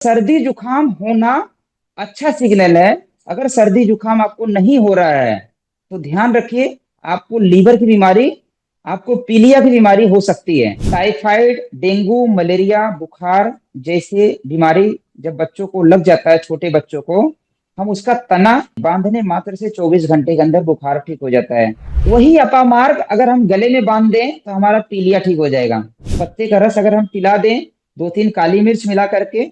सर्दी जुकाम होना अच्छा सिग्नल है। अगर सर्दी जुकाम आपको नहीं हो रहा है तो ध्यान रखिए, आपको लीवर की बीमारी, आपको पीलिया की बीमारी हो सकती है। टाइफाइड, डेंगू, मलेरिया, बुखार जैसे बीमारी जब बच्चों को लग जाता है, छोटे बच्चों को, हम उसका तना बांधने मात्र से 24 घंटे के अंदर बुखार ठीक हो जाता है। वही अपामार्ग अगर हम गले में बांध दें तो हमारा पीलिया ठीक हो जाएगा। पत्ते का रस अगर हम पिला दें, 2-3 काली मिर्च मिला करके,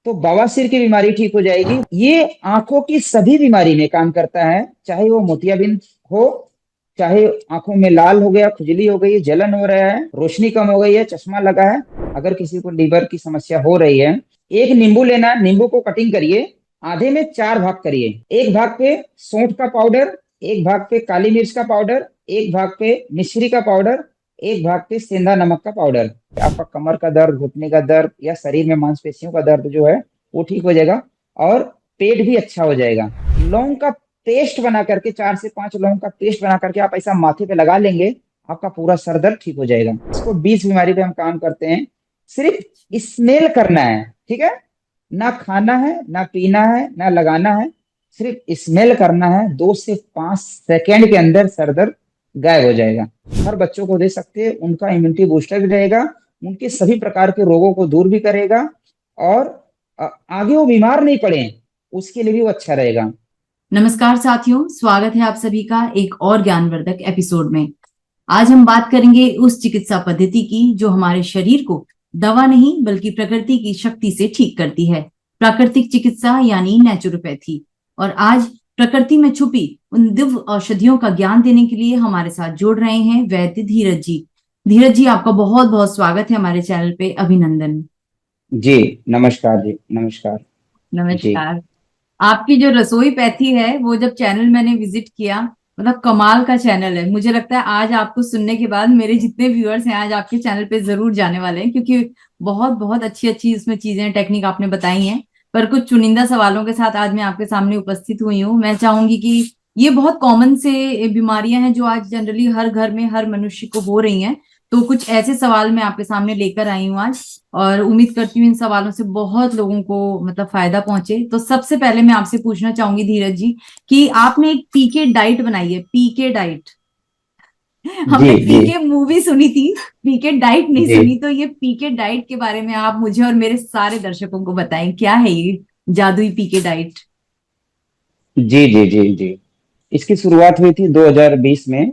तो बवासीर की बीमारी ठीक हो जाएगी। ये आंखों की सभी बीमारी में काम करता है, चाहे वो मोतियाबिंद हो, चाहे आंखों में लाल हो गया, खुजली हो गई, जलन हो रहा है, रोशनी कम हो गई है, चश्मा लगा है, अगर किसी को लीवर की समस्या हो रही है, एक नींबू लेना, नींबू को कटिंग करिए, आधे में 4 भाग करिए। एक भाग पे सौंठ का पाउडर, एक भाग पे काली मिर्च का पाउडर, एक भाग पे मिश्री का पाउडर, एक भाग पे सेंधा नमक का पाउडर। आपका कमर का दर्द, घुटने का दर्द या शरीर में मांसपेशियों का दर्द जो है वो ठीक हो जाएगा और पेट भी अच्छा हो जाएगा। लौंग का पेस्ट बना करके, 4 से 5 लौंग का पेस्ट बना करके आप ऐसा माथे पे लगा लेंगे, आपका पूरा सर दर्द ठीक हो जाएगा। इसको 20 बीमारी पे हम काम करते हैं। सिर्फ स्मेल करना है, ठीक है? ना खाना है, ना पीना है, ना लगाना है, सिर्फ स्मेल करना है। 2 से 5 सेकेंड के अंदर सर दर्द गायब हो जाएगा। हर बच्चों को दे सकते हैं, उनका इम्यूनिटी बूस्टर भी रहेगा, उनके सभी प्रकार के रोगों को दूर भी करेगा और आगे वो बीमार नहीं पड़े, उसके लिए भी वो अच्छा रहेगा। नमस्कार साथियों, स्वागत है आप सभी का एक और ज्ञानवर्धक एपिसोड में। आज हम बात करेंगे उस चिकित्सा पद्धति की जो हमारे शरीर को दवा नहीं बल्कि प्रकृति की शक्ति से ठीक करती है, प्राकृतिक चिकित्सा यानी नेचुरोपैथी। और आज प्रकृति में छुपी उन दिव्य औषधियों का ज्ञान देने के लिए हमारे साथ जुड़ रहे हैं वैद्य धीरज जी। धीरज जी, आपका बहुत बहुत स्वागत है हमारे चैनल पे। अभिनंदन। जी नमस्कार, जी नमस्कार। जी नमस्कार। आपकी जो रसोई पैथी है वो जब चैनल मैंने विजिट किया, मतलब कमाल का चैनल है। मुझे लगता है आज आपको सुनने के बाद मेरे जितने व्यूअर्स हैं आज आपके चैनल पे जरूर जाने वाले हैं, क्योंकि बहुत बहुत अच्छी अच्छी इसमें चीजें, टेक्निक आपने बताई हैं। पर कुछ चुनिंदा सवालों के साथ आज मैं आपके सामने उपस्थित हुई हूँ। मैं चाहूंगी कि ये बहुत कॉमन से बीमारियां हैं जो आज जनरली हर घर में हर मनुष्य को हो रही हैं। तो कुछ ऐसे सवाल मैं आपके सामने लेकर आई हूँ आज, और उम्मीद करती हूँ इन सवालों से बहुत लोगों को मतलब फायदा पहुंचे। तो सबसे पहले मैं आपसे पूछना चाहूंगी धीरज जी कि आपने एक पीके डाइट बनाई है, पीके डाइट। जी हमने जी पीके मूवी सुनी थी, पीके डाइट नहीं जी सुनी। तो ये पीके डाइट के बारे में आप मुझे और मेरे सारे दर्शकों को बताएं, क्या है ये जादुई पीके डाइट। जी जी जी जी। इसकी शुरुआत हुई थी 2020 में।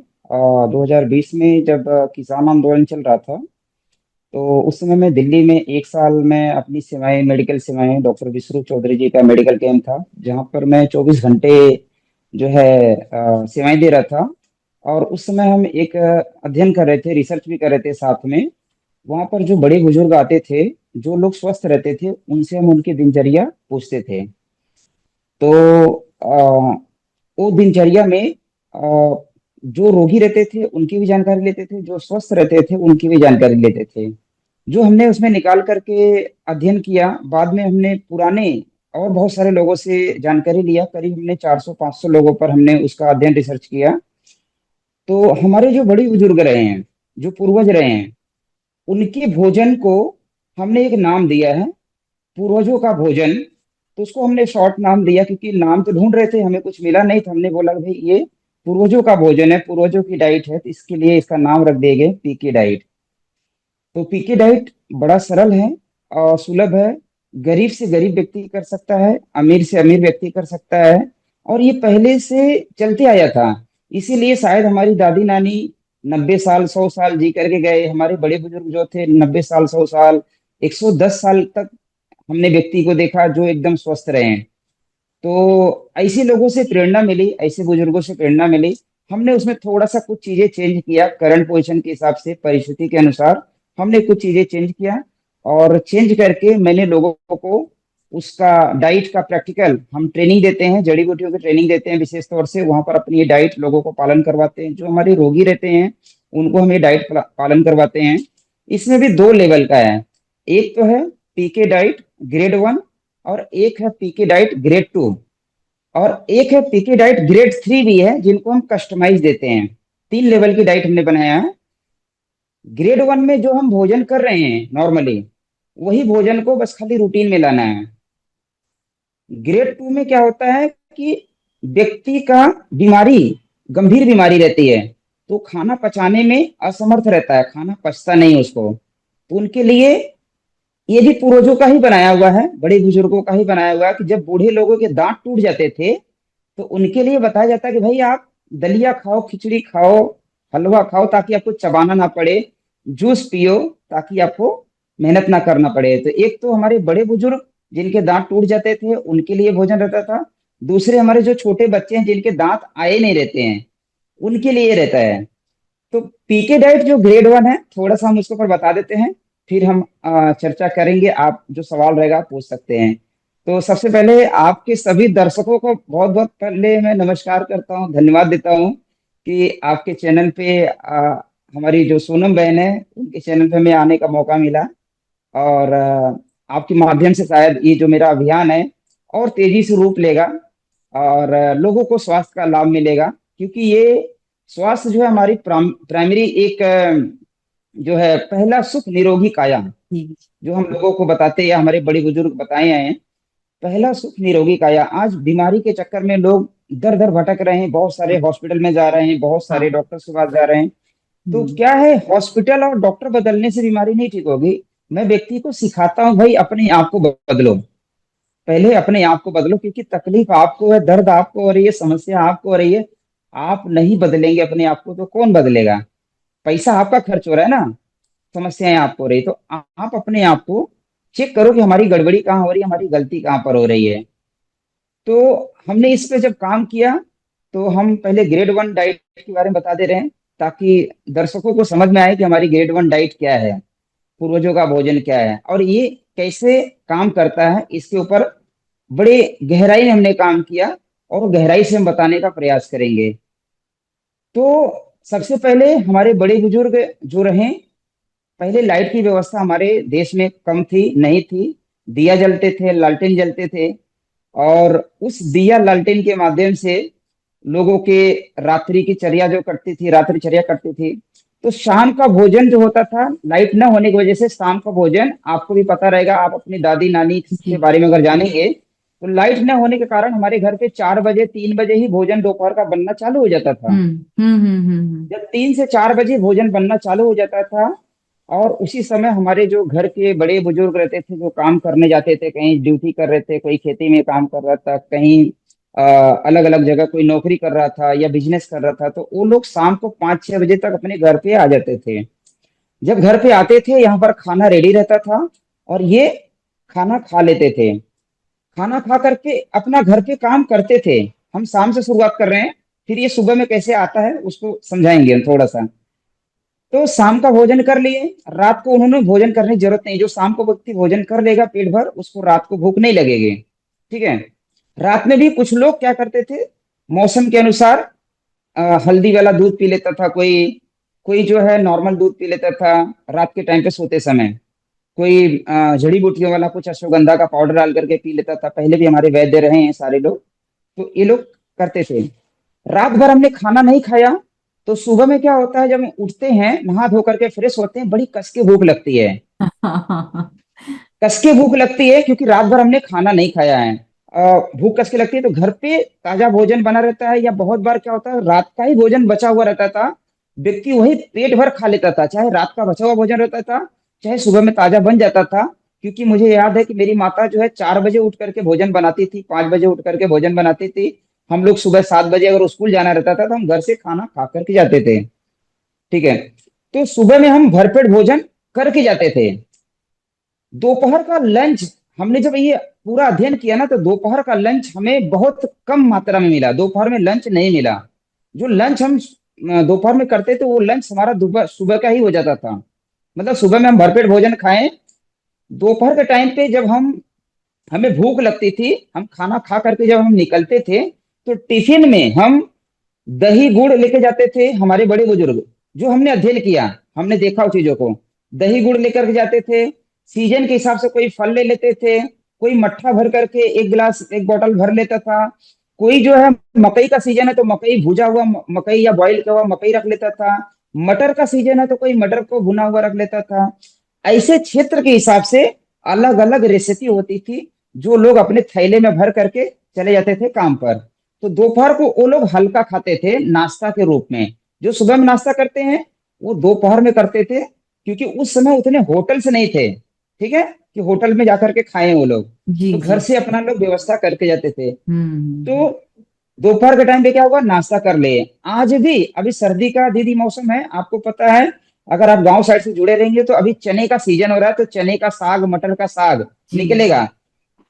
2020 में जब किसान आंदोलन चल रहा था, तो उस समय मैं दिल्ली में 1 साल में अपनी सेवाएं, मेडिकल सेवाएं, डॉक्टर विश्रू चौधरी जी का मेडिकल कैंप था जहां पर मैं 24 घंटे जो है सेवाएं दे रहा था। और उस समय हम एक अध्ययन कर रहे थे, रिसर्च भी कर रहे थे साथ में। वहां पर जो बड़े बुजुर्ग आते थे, जो लोग स्वस्थ रहते थे, उनसे हम उनकी दिनचर्या पूछते थे। तो वो दिनचर्या में जो रोगी रहते थे उनकी भी जानकारी लेते थे, जो स्वस्थ रहते थे उनकी भी जानकारी लेते थे। जो हमने उसमें निकाल करके अध्ययन किया, बाद में हमने पुराने और बहुत सारे लोगों से जानकारी लिया। करीब हमने 400-500 लोगों पर हमने उसका अध्ययन, रिसर्च किया। तो हमारे जो बड़े बुजुर्ग रहे हैं, जो पूर्वज रहे हैं, उनके भोजन को हमने एक नाम दिया है, पूर्वजों का भोजन। तो उसको हमने शॉर्ट नाम दिया, क्योंकि नाम तो ढूंढ रहे थे, हमें कुछ मिला नहीं, तो हमने बोला कि भाई ये पूर्वजों का भोजन है, पूर्वजों की डाइट है, तो इसके लिए इसका नाम रख दिए पीके डाइट। तो पीके डाइट बड़ा सरल है और सुलभ है। गरीब से गरीब व्यक्ति कर सकता है, अमीर से अमीर व्यक्ति कर सकता है। और ये पहले से चलते आया था, इसीलिए शायद हमारी दादी नानी 90 साल 100 साल जी करके गए। हमारे बड़े बुजुर्ग जो थे 90 साल, 100 साल, 110 साल तक हमने व्यक्ति को देखा जो एकदम स्वस्थ रहे हैं। तो ऐसे लोगों से प्रेरणा मिली, ऐसे बुजुर्गों से प्रेरणा मिली। हमने उसमें थोड़ा सा कुछ चीजें चेंज किया, करंट पोजीशन के हिसाब से, परिस्थिति के अनुसार हमने कुछ चीजें चेंज किया। और चेंज करके मैंने लोगों को उसका डाइट का प्रैक्टिकल हम ट्रेनिंग देते हैं, जड़ी बूटियों की ट्रेनिंग देते हैं विशेष तौर से। वहां पर अपनी ये डाइट लोगों को पालन करवाते हैं। जो हमारे रोगी रहते हैं उनको हम ये डाइट पालन करवाते हैं। इसमें भी 2 लेवल का है। एक तो है पीके डाइट ग्रेड 1, और एक है पीके डाइट ग्रेड 2, और एक है पीके डाइट ग्रेड 3 भी है, जिनको हम कस्टमाइज देते हैं। 3 लेवल की डाइट हमने बनाया है। ग्रेड 1 में जो हम भोजन कर रहे हैं नॉर्मली, वही भोजन को बस खाली रूटीन में लाना है। ग्रेड टू में क्या होता है कि व्यक्ति का बीमारी, गंभीर बीमारी रहती है, तो खाना पचाने में असमर्थ रहता है, खाना पचता नहीं उसको। तो उनके लिए ये भी पूर्वजों का ही बनाया हुआ है, बड़े बुजुर्गों का ही बनाया हुआ है कि जब बूढ़े लोगों के दांत टूट जाते थे तो उनके लिए बताया जाता है कि भाई आप दलिया खाओ, खिचड़ी खाओ, हलवा खाओ, ताकि आपको चबाना ना पड़े, जूस पियो ताकि आपको मेहनत ना करना पड़े। तो एक तो हमारे बड़े बुजुर्ग जिनके दांत टूट जाते थे उनके लिए भोजन रहता था। दूसरे हमारे जो छोटे बच्चे हैं जिनके दांत आए नहीं रहते हैं, उनके लिए रहता है। तो पीके डाइट जो ग्रेड वन है, थोड़ा सा हम उसके ऊपर बता देते हैं, फिर हम चर्चा करेंगे। आप जो सवाल रहेगा आप पूछ सकते हैं। तो सबसे पहले आपके सभी दर्शकों को बहुत बहुत पहले मैं नमस्कार करता हूँ, धन्यवाद देता हूँ कि आपके चैनल पे हमारी जो सोनम बहन है उनके चैनल पे हमें आने का मौका मिला। और आपके माध्यम से शायद ये जो मेरा अभियान है और तेजी से रूप लेगा, और लोगों को स्वास्थ्य का लाभ मिलेगा। क्योंकि ये स्वास्थ्य जो है हमारी प्राइमरी एक जो है पहला सुख निरोगी काया, जी। जो हम लोगों को बताते हैं या हमारे बड़े बुजुर्ग बताए हैं, पहला सुख निरोगी काया। आज बीमारी के चक्कर में लोग दर दर भटक रहे हैं, बहुत सारे हॉस्पिटल में जा रहे हैं, बहुत सारे हाँ। डॉक्टर के पास जा रहे हैं। तो हम्म। क्या है, हॉस्पिटल और डॉक्टर बदलने से बीमारी नहीं ठीक होगी। मैं व्यक्ति को सिखाता हूँ भाई अपने आप को बदलो, पहले अपने आप को बदलो, क्योंकि तकलीफ आपको है, दर्द आपको हो रही है, समस्या आपको हो रही है। आप नहीं बदलेंगे अपने आप को तो कौन बदलेगा? पैसा आपका खर्च हो रहा है ना, समस्याएं आपको हो रही, तो आप अपने आप को चेक करो कि हमारी गड़बड़ी कहाँ हो रही है, हमारी गलती कहाँ पर हो रही है। तो हमने इस पे जब काम किया तो हम पहले ग्रेड वन डाइट के बारे में बता दे रहे हैं, ताकि दर्शकों को समझ में आए कि हमारी ग्रेड वन डाइट क्या है, पूर्वजों का भोजन क्या है और ये कैसे काम करता है। इसके ऊपर बड़े गहराई में हमने काम किया और गहराई से हम बताने का प्रयास करेंगे। तो सबसे पहले हमारे बड़े बुजुर्ग जो रहे, पहले लाइट की व्यवस्था हमारे देश में कम थी, नहीं थी। दिया जलते थे, लालटेन जलते थे, और उस दिया लालटेन के माध्यम से लोगों के रात्रि की चर्या जो कटती थी, रात्रि चर्या कटती थी। तो शाम का भोजन जो होता था, लाइट न होने की वजह से शाम का भोजन आपको भी पता रहेगा, आप अपनी दादी नानी के जी। बारे में अगर जानेंगे तो लाइट न होने के कारण हमारे घर पे 4 बजे 3 बजे ही भोजन दोपहर का बनना चालू हो जाता था। जब 3 से 4 बजे भोजन बनना चालू हो जाता था, और उसी समय हमारे जो घर के बड़े बुजुर्ग रहते थे जो काम करने जाते थे, कहीं ड्यूटी कर रहे थे, कोई खेती में काम कर रहा था, कहीं अलग अलग जगह कोई नौकरी कर रहा था या बिजनेस कर रहा था, तो वो लोग शाम को 5-6 बजे तक अपने घर पे आ जाते थे। जब घर पे आते थे यहाँ पर खाना रेडी रहता था और ये खाना खा लेते थे। खाना खा करके अपना घर के काम करते थे। हम शाम से शुरुआत कर रहे हैं, फिर ये सुबह में कैसे आता है उसको समझाएंगे हम थोड़ा सा। तो शाम का भोजन कर लिए, रात को उन्होंने भोजन करने की जरूरत नहीं, जो शाम को व्यक्ति भोजन कर लेगा पेट भर उसको रात को भूख नहीं लगेगी। ठीक है। रात में भी कुछ लोग क्या करते थे, मौसम के अनुसार हल्दी वाला दूध पी लेता था कोई, कोई जो है नॉर्मल दूध पी लेता था रात के टाइम पे सोते समय, कोई जड़ी बूटियों वाला कुछ अश्वगंधा का पाउडर डाल करके पी लेता था। पहले भी हमारे वैद्य रहे हैं सारे लोग, तो ये लोग करते थे। रात भर हमने खाना नहीं खाया, तो सुबह में क्या होता है, जब हम उठते हैं नहा धो करके फ्रेश होते हैं, बड़ी कस के भूख लगती है। हाँ। कस के भूख लगती है क्योंकि रात भर हमने खाना नहीं खाया है। भूख कस के लगती है, तो घर पे ताजा भोजन बना रहता है, या बहुत बार क्या होता है रात का ही भोजन बचा हुआ रहता था, व्यक्ति वही पेट भर खा लेता था, चाहे रात का बचा हुआ भोजन रहता था, चाहे सुबह में ताजा बन जाता था। क्योंकि मुझे याद है कि मेरी माता जो है 4 बजे उठ करके भोजन बनाती थी, 5 बजे उठ करके भोजन बनाती थी। हम लोग सुबह 7 बजे अगर स्कूल जाना रहता था तो हम घर से खाना खा करके जाते थे। ठीक है। तो सुबह में हम भरपेट भोजन करके जाते थे। दोपहर का लंच, हमने जब ये पूरा अध्ययन किया ना, तो दोपहर का लंच हमें बहुत कम मात्रा में मिला, दोपहर में लंच नहीं मिला। जो लंच हम दोपहर में करते थे वो लंच हमारा दोपहर सुबह का ही हो जाता था। मतलब सुबह में हम भरपेट भोजन खाएं, दोपहर के टाइम पे जब हम हमें भूख लगती थी, हम खाना खा करके जब हम निकलते थे, तो टिफिन में हम दही गुड़ लेके जाते थे। हमारे बड़े बुजुर्ग, जो हमने अध्ययन किया, हमने देखा उन चीजों को, दही गुड़ लेकर के जाते थे। सीजन के हिसाब से कोई फल ले लेते थे, कोई मट्ठा भर करके एक गिलास एक बोतल भर लेता था, कोई जो है मकई का सीजन है तो मकई भुजा हुआ मकई या बॉईल किया हुआ मकई रख लेता था, मटर का सीजन है तो कोई मटर को भुना हुआ रख लेता था। ऐसे क्षेत्र के हिसाब से अलग अलग रेसिपी होती थी, जो लोग अपने थैले में भर करके चले जाते थे काम पर। तो दोपहर को वो लोग हल्का खाते थे नाश्ता के रूप में। जो सुबह में नाश्ता करते हैं वो दोपहर में करते थे, क्योंकि उस समय उतने होटल्स नहीं थे, ठीक है, कि होटल में जाकर के खाएं वो लोग। जी तो जी। घर से अपना लोग व्यवस्था करके जाते थे। हम्म। तो दोपहर के टाइम पे क्या होगा, नाश्ता कर ले। आज भी अभी सर्दी का दीदी मौसम है, आपको पता है, अगर आप गांव साइड से जुड़े रहेंगे तो अभी चने का सीजन हो रहा है, तो चने का साग, मटर का साग जी। निकलेगा।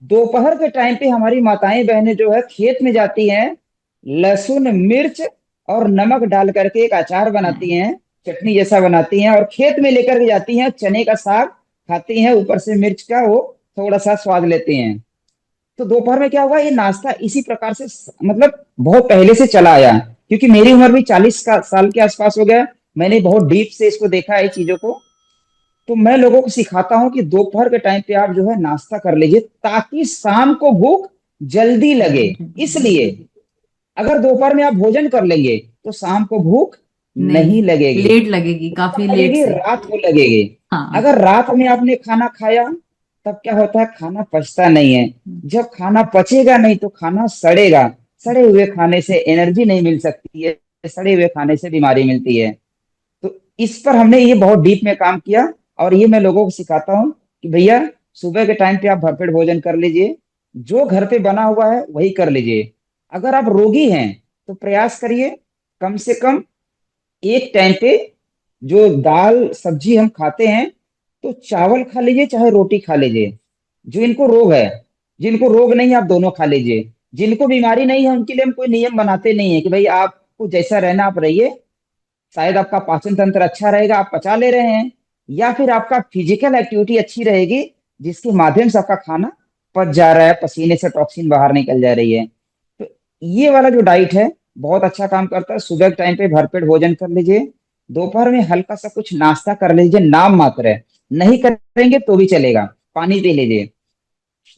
दोपहर के टाइम पे हमारी माताएं बहनें जो है खेत में जाती हैं, लहसुन मिर्च और नमक डाल करके एक अचार बनाती हैं, चटनी जैसा बनाती हैं, और खेत में लेकर के जाती हैं, चने का साग खाती हैं, ऊपर से मिर्च का वो थोड़ा सा स्वाद लेते हैं। तो दोपहर में क्या हुआ, ये नाश्ता इसी प्रकार से मतलब बहुत पहले से चला आया। क्योंकि मेरी उम्र भी 40 का साल के आसपास हो गया, मैंने बहुत डीप से इसको देखा है चीजों को। तो मैं लोगों को सिखाता हूँ कि दोपहर के टाइम पे आप जो है नाश्ता कर लीजिए, ताकि शाम को भूख जल्दी लगे। इसलिए अगर दोपहर में आप भोजन कर लेंगे तो शाम को भूख नहीं, नहीं लगेगी। लेट लगेगी, कब काफी लेट लगेगी, से। रात को लगेगी। हाँ। अगर रात में आपने खाना खाया, तब क्या होता है, खाना पचता नहीं है। जब खाना पचेगा नहीं तो खाना सड़ेगा। सड़े हुए खाने से एनर्जी नहीं मिल सकती है, सड़े हुए खाने से बीमारी मिलती है। तो इस पर हमने ये बहुत डीप में काम किया, और ये मैं लोगों को सिखाता हूँ कि भैया सुबह के टाइम पे आप भरपेट भोजन कर लीजिए, जो घर पे बना हुआ है वही कर लीजिए। अगर आप रोगी हैं तो प्रयास करिए, कम से कम एक टाइम पे जो दाल सब्जी हम खाते हैं, तो चावल खा लीजिए चाहे रोटी खा लीजिए। जो इनको रोग है, जिनको रोग नहीं है आप दोनों खा लीजिए। जिनको बीमारी नहीं है उनके लिए हम कोई नियम बनाते नहीं है कि भाई आपको जैसा रहना आप रहिए। शायद आपका पाचन तंत्र अच्छा रहेगा, आप पचा ले रहे हैं, या फिर आपका फिजिकल एक्टिविटी अच्छी रहेगी, जिसके माध्यम से आपका खाना पच जा रहा है, पसीने से टॉक्सिन बाहर निकल जा रही है। तो ये वाला जो डाइट है बहुत अच्छा काम करता है। सुबह के टाइम पे भरपेट भोजन कर लीजिए, दोपहर में हल्का सा कुछ नाश्ता कर लीजिए, नाम मात्र है, नहीं करेंगे तो भी चलेगा, पानी पी लीजिए।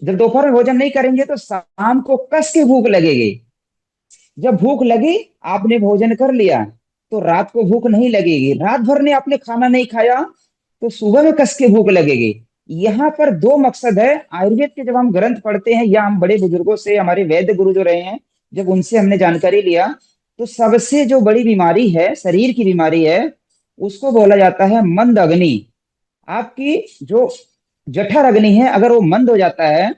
जब दोपहर में भोजन नहीं करेंगे तो शाम को कस के भूख लगेगी। जब भूख लगी, आपने भोजन कर लिया, तो रात को भूख नहीं लगेगी। रात भर ने आपने खाना नहीं खाया तो सुबह में कस के भूख लगेगी। यहाँ पर दो मकसद है। आयुर्वेद के जब हम ग्रंथ पढ़ते हैं, या हम बड़े बुजुर्गों से, हमारे वैद्य गुरु जो रहे हैं, जब उनसे हमने जानकारी लिया, तो सबसे जो बड़ी बीमारी है, शरीर की बीमारी है, उसको बोला जाता है मंद अग्नि। आपकी जो जठर अग्नि है, अगर वो मंद हो जाता है,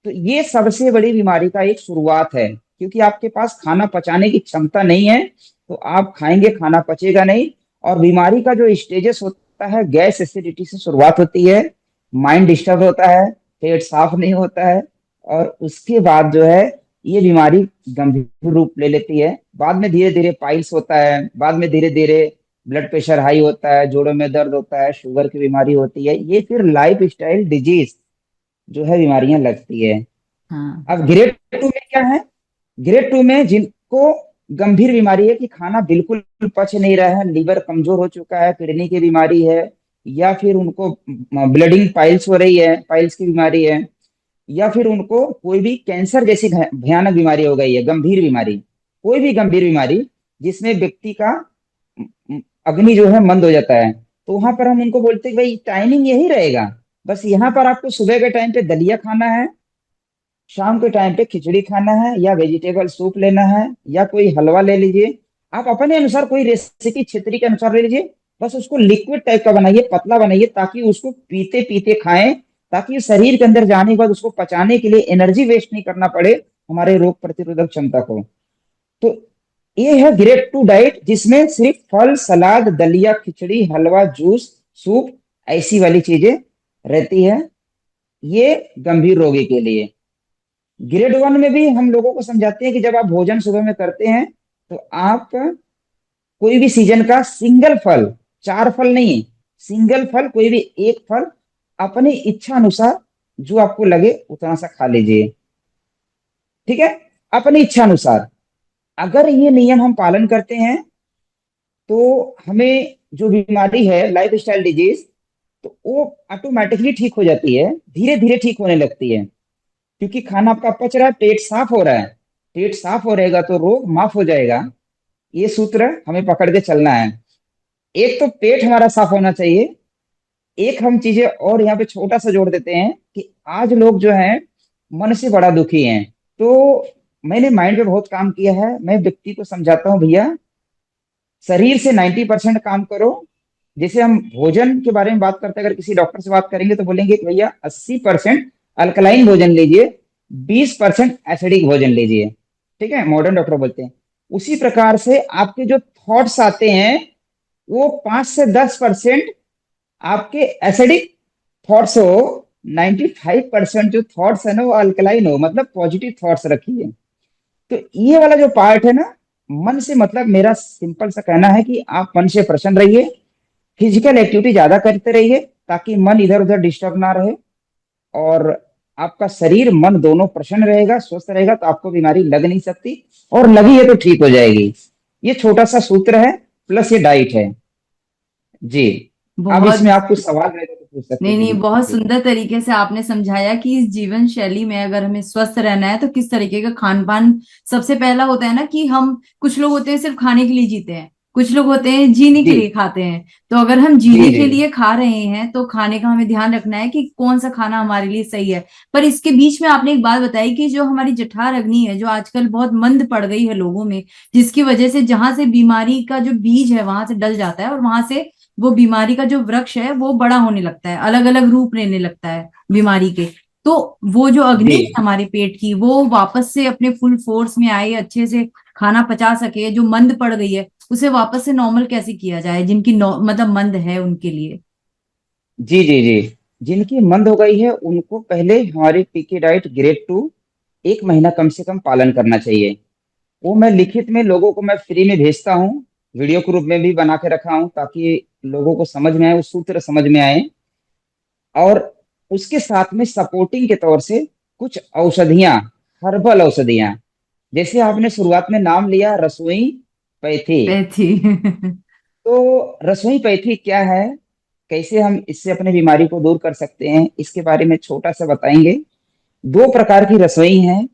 तो ये सबसे बड़ी बीमारी का एक शुरुआत है। क्योंकि आपके पास खाना पचाने की क्षमता नहीं है, तो आप खाएंगे, खाना पचेगा नहीं। और बीमारी का जो स्टेजेस होता है, गैस एसिडिटी से शुरुआत होती है, माइंड डिस्टर्ब होता है, पेट साफ नहीं होता है, और उसके बाद जो है ये बीमारी गंभीर रूप ले लेती है। बाद में धीरे धीरे पाइल्स होता है, बाद में धीरे धीरे ब्लड प्रेशर हाई होता है, जोड़ों में दर्द होता है, शुगर की बीमारी होती है। ये फिर लाइफ स्टाइल डिजीज जो है बीमारियां लगती है। हाँ। अब ग्रेड टू में क्या है, ग्रेड टू में जिनको गंभीर बीमारी है कि खाना बिल्कुल पच नहीं रहा है, लीवर कमजोर हो चुका है, किडनी की बीमारी है, या फिर उनको ब्लडिंग पाइल्स हो रही है, पाइल्स की बीमारी है, या फिर उनको कोई भी कैंसर जैसी भयानक बीमारी हो गई है, गंभीर बीमारी, कोई भी गंभीर बीमारी जिसमें व्यक्ति का अग्नि जो है मंद हो जाता है, तो वहां पर हम उनको बोलते हैं कि भाई टाइमिंग यही रहेगा, बस यहाँ पर आपको सुबह के टाइम पे दलिया खाना है, शाम के टाइम पे खिचड़ी खाना है, या वेजिटेबल सूप लेना है, या कोई हलवा ले लीजिए। आप अपने अनुसार कोई रेसिपी क्षेत्र के अनुसार ले लीजिए। बस उसको लिक्विड टाइप का बनाइए, पतला बनाइए, ताकि उसको पीते पीते खाएं, ताकि शरीर के अंदर जाने के बाद उसको पचाने के लिए एनर्जी वेस्ट नहीं करना पड़े, हमारे रोग प्रतिरोधक क्षमता को। तो ये है ग्रेड टू डाइट, जिसमें सिर्फ फल, सलाद, दलिया, खिचड़ी, हलवा, जूस, सूप, ऐसी वाली चीजें रहती है। ये गंभीर रोगी के लिए। ग्रेड वन में भी हम लोगों को समझाते हैं कि जब आप भोजन सुबह में करते हैं, तो आप कोई भी सीजन का सिंगल फल, चार फल नहीं, सिंगल फल, कोई भी एक फल अपनी इच्छा अनुसार जो आपको लगे उतना सा खा लीजिए, ठीक है, अपनी इच्छा अनुसार। अगर ये नियम हम पालन करते हैं, तो हमें जो बीमारी है लाइफ स्टाइल डिजीज, तो वो ऑटोमेटिकली ठीक हो जाती है, धीरे धीरे ठीक होने लगती है। क्योंकि खाना आपका पच रहा है, पेट साफ हो रहा है, पेट साफ हो रहेगा तो रोग माफ हो जाएगा। ये सूत्र हमें पकड़ के चलना है। एक तो पेट हमारा साफ होना चाहिए, एक हम चीजें और यहाँ पे छोटा सा जोड़ देते हैं कि आज लोग जो हैं मन से बड़ा दुखी हैं। तो मैंने माइंड पे बहुत काम किया है। मैं व्यक्ति को समझाता हूँ, भैया शरीर से 90% काम करो। जैसे हम भोजन के बारे में बात करते हैं, अगर किसी डॉक्टर से बात करेंगे तो बोलेंगे कि भैया 80% अल्कलाइन भोजन लीजिए, 20% एसिडिक भोजन लीजिए। ठीक है, मॉडर्न डॉक्टर बोलते हैं। उसी प्रकार से आपके जो थॉट्स आते हैं वो 5 से 10% आपके एसिडिक थॉट्स हो, 95% जो थॉट्स है ना वो अल्कलाइन हो, मतलब पॉजिटिव थॉट्स रखिए। तो ये वाला जो पार्ट है ना, मन से मतलब मेरा सिंपल सा कहना है कि आप मन से प्रसन्न रहिए, फिजिकल एक्टिविटी ज्यादा करते रहिए ताकि मन इधर उधर डिस्टर्ब ना रहे, और आपका शरीर मन दोनों प्रसन्न रहेगा, स्वस्थ रहेगा, तो आपको बीमारी लग नहीं सकती, और लगी है तो ठीक हो जाएगी। ये छोटा सा सूत्र है, प्लस ये डाइट है। जी। अब बहुत। इसमें आप कुछ सवाल रहे तो पूछ सकते नहीं हैं नहीं, जी। बहुत जी सुंदर तरीके से आपने समझाया कि इस जीवन शैली में अगर हमें स्वस्थ रहना है तो किस तरीके का खान पान सबसे पहला होता है ना, कि हम कुछ लोग होते हैं सिर्फ खाने के लिए जीते हैं, कुछ लोग होते हैं जीने के जी लिए खाते हैं। तो अगर हम जी जीने जी के लिए खा रहे हैं तो खाने का हमें ध्यान रखना है कि कौन सा खाना हमारे लिए सही है। पर इसके बीच में आपने एक बात बताई कि जो हमारी जठर अग्नि है, जो आजकल बहुत मंद पड़ गई है लोगों में, जिसकी वजह से जहां से बीमारी का जो बीज है वहां से डल जाता है और वहां से वो बीमारी का जो वृक्ष है वो बड़ा होने लगता है, अलग अलग रूप लेने लगता है बीमारी के। तो वो जो अग्नि जी है हमारे पेट की, वो वापस से अपने फुल फोर्स में आए, अच्छे से खाना पचा सके, जो मंद पड़ गई है उसे वापस से नॉर्मल कैसे किया जाए, जिनकी मतलब मंद है उनके लिए। जी जी जी। जिनकी मंद हो गई है उनको पहले हमारी पीके डाइट ग्रेड 2 1 महीना कम से कम पालन करना चाहिए। वो मैं लिखित में लोगों को मैं फ्री में भेजता हूँ, वीडियो के रूप में भी बना के रखा हूँ ताकि लोगों को समझ में आए, वो सूत्र समझ में आए। और उसके साथ में सपोर्टिंग के तौर से कुछ औषधियाँ, हर्बल औषधियाँ, जैसे आपने शुरुआत में नाम लिया रसोई पैथी। पैथी। तो रसोई पैथी क्या है, कैसे हम इससे अपने बीमारी को दूर कर सकते हैं, इसके बारे में छोटा सा बताएंगे। 2 प्रकार की रसोई हैं।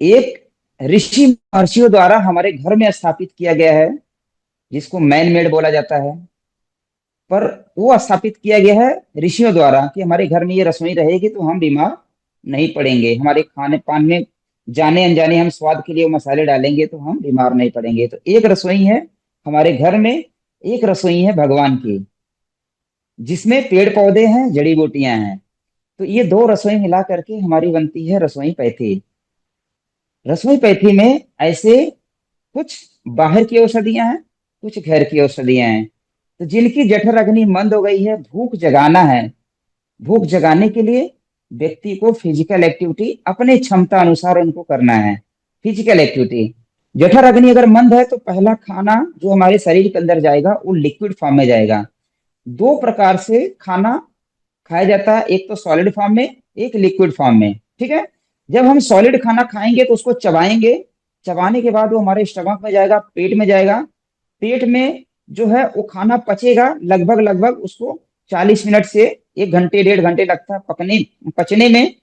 एक ऋषि महर्षियों द्वारा हमारे घर में स्थापित किया गया है, जिसको मैन मेड बोला जाता है। पर वो स्थापित किया गया है ऋषियों द्वारा कि हमारे घर में ये रसोई रहेगी तो हम बीमार नहीं पड़ेंगे। हमारे खाने पान में जाने अनजाने हम स्वाद के लिए वो मसाले डालेंगे तो हम बीमार नहीं पड़ेंगे। तो एक रसोई है हमारे घर में, एक रसोई है भगवान की, जिसमें पेड़ पौधे हैं, जड़ी बूटियां हैं। तो ये 2 रसोई मिला करके हमारी बनती है रसोई पैथी। रसोई पैथी में ऐसे कुछ बाहर की औषधियां हैं, कुछ घर की औषधियां हैं। तो जिनकी जठर अग्नि मंद हो गई है, भूख जगाना है, भूख जगाने के लिए व्यक्ति को फिजिकल एक्टिविटी अपने क्षमता अनुसार उनको करना है। फिजिकल एक्टिविटी, जठर अग्नि अगर मंद है तो पहला खाना जो हमारे शरीर के अंदर जाएगा वो लिक्विड फॉर्म में जाएगा। 2 प्रकार से खाना खाया जाता है, एक तो सॉलिड फॉर्म में, एक लिक्विड फॉर्म में। ठीक है। जब हम सॉलिड खाना खाएंगे तो उसको चबाएंगे, चबाने के बाद वो हमारे स्टमक में जाएगा, पेट में जाएगा। पेट में जो है वो खाना पचेगा, लगभग लगभग उसको 40 मिनट से 1 घंटे 1.5 घंटे लगता है पचने में।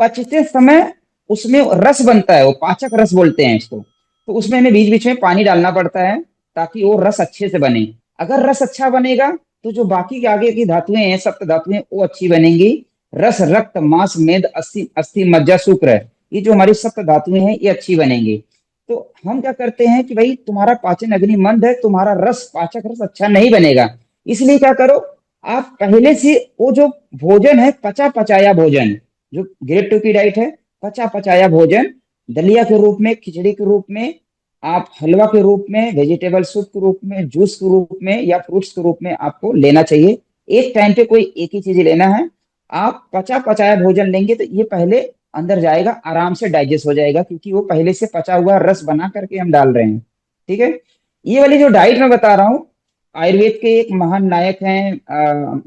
पचते समय उसमें रस बनता है, वो पाचक रस बोलते हैं इसको। तो उसमें हमें बीच बीच में पानी डालना पड़ता है ताकि वो रस अच्छे से बने। अगर रस अच्छा बनेगा तो जो बाकी के आगे की धातुएं हैं, सप्त धातुएं, वो अच्छी बनेंगी। रस, रक्त, मांस, मेद, अस्थि अस्थि मज्जा, शुक्र, ये जो हमारी सप्त धातुएं हैं ये अच्छी बनेंगी। तो हम क्या करते हैं कि भाई तुम्हारा पाचन अग्नि मंद है, तुम्हारा रस, पाचक रस अच्छा नहीं बनेगा। इसलिए क्या करो, आप पहले से वो जो भोजन है, पचा पचाया भोजन, जो ग्रेड 2 की डाइट है, पचा पचाया भोजन, दलिया के रूप में, खिचड़ी के रूप में, आप हलवा के रूप में, वेजिटेबल सूप के रूप में, जूस के रूप में या फ्रूट्स के रूप में आपको लेना चाहिए। एक टाइम पे कोई एक ही चीज लेना है। आप पचा पचाया भोजन लेंगे तो ये पहले अंदर जाएगा, आराम से डाइजेस्ट हो जाएगा, क्योंकि वो पहले से पचा हुआ रस बना करके हम डाल रहे हैं। ठीक है। ये वाली जो डाइट मैं बता रहा हूँ, आयुर्वेद के एक महान नायक हैं,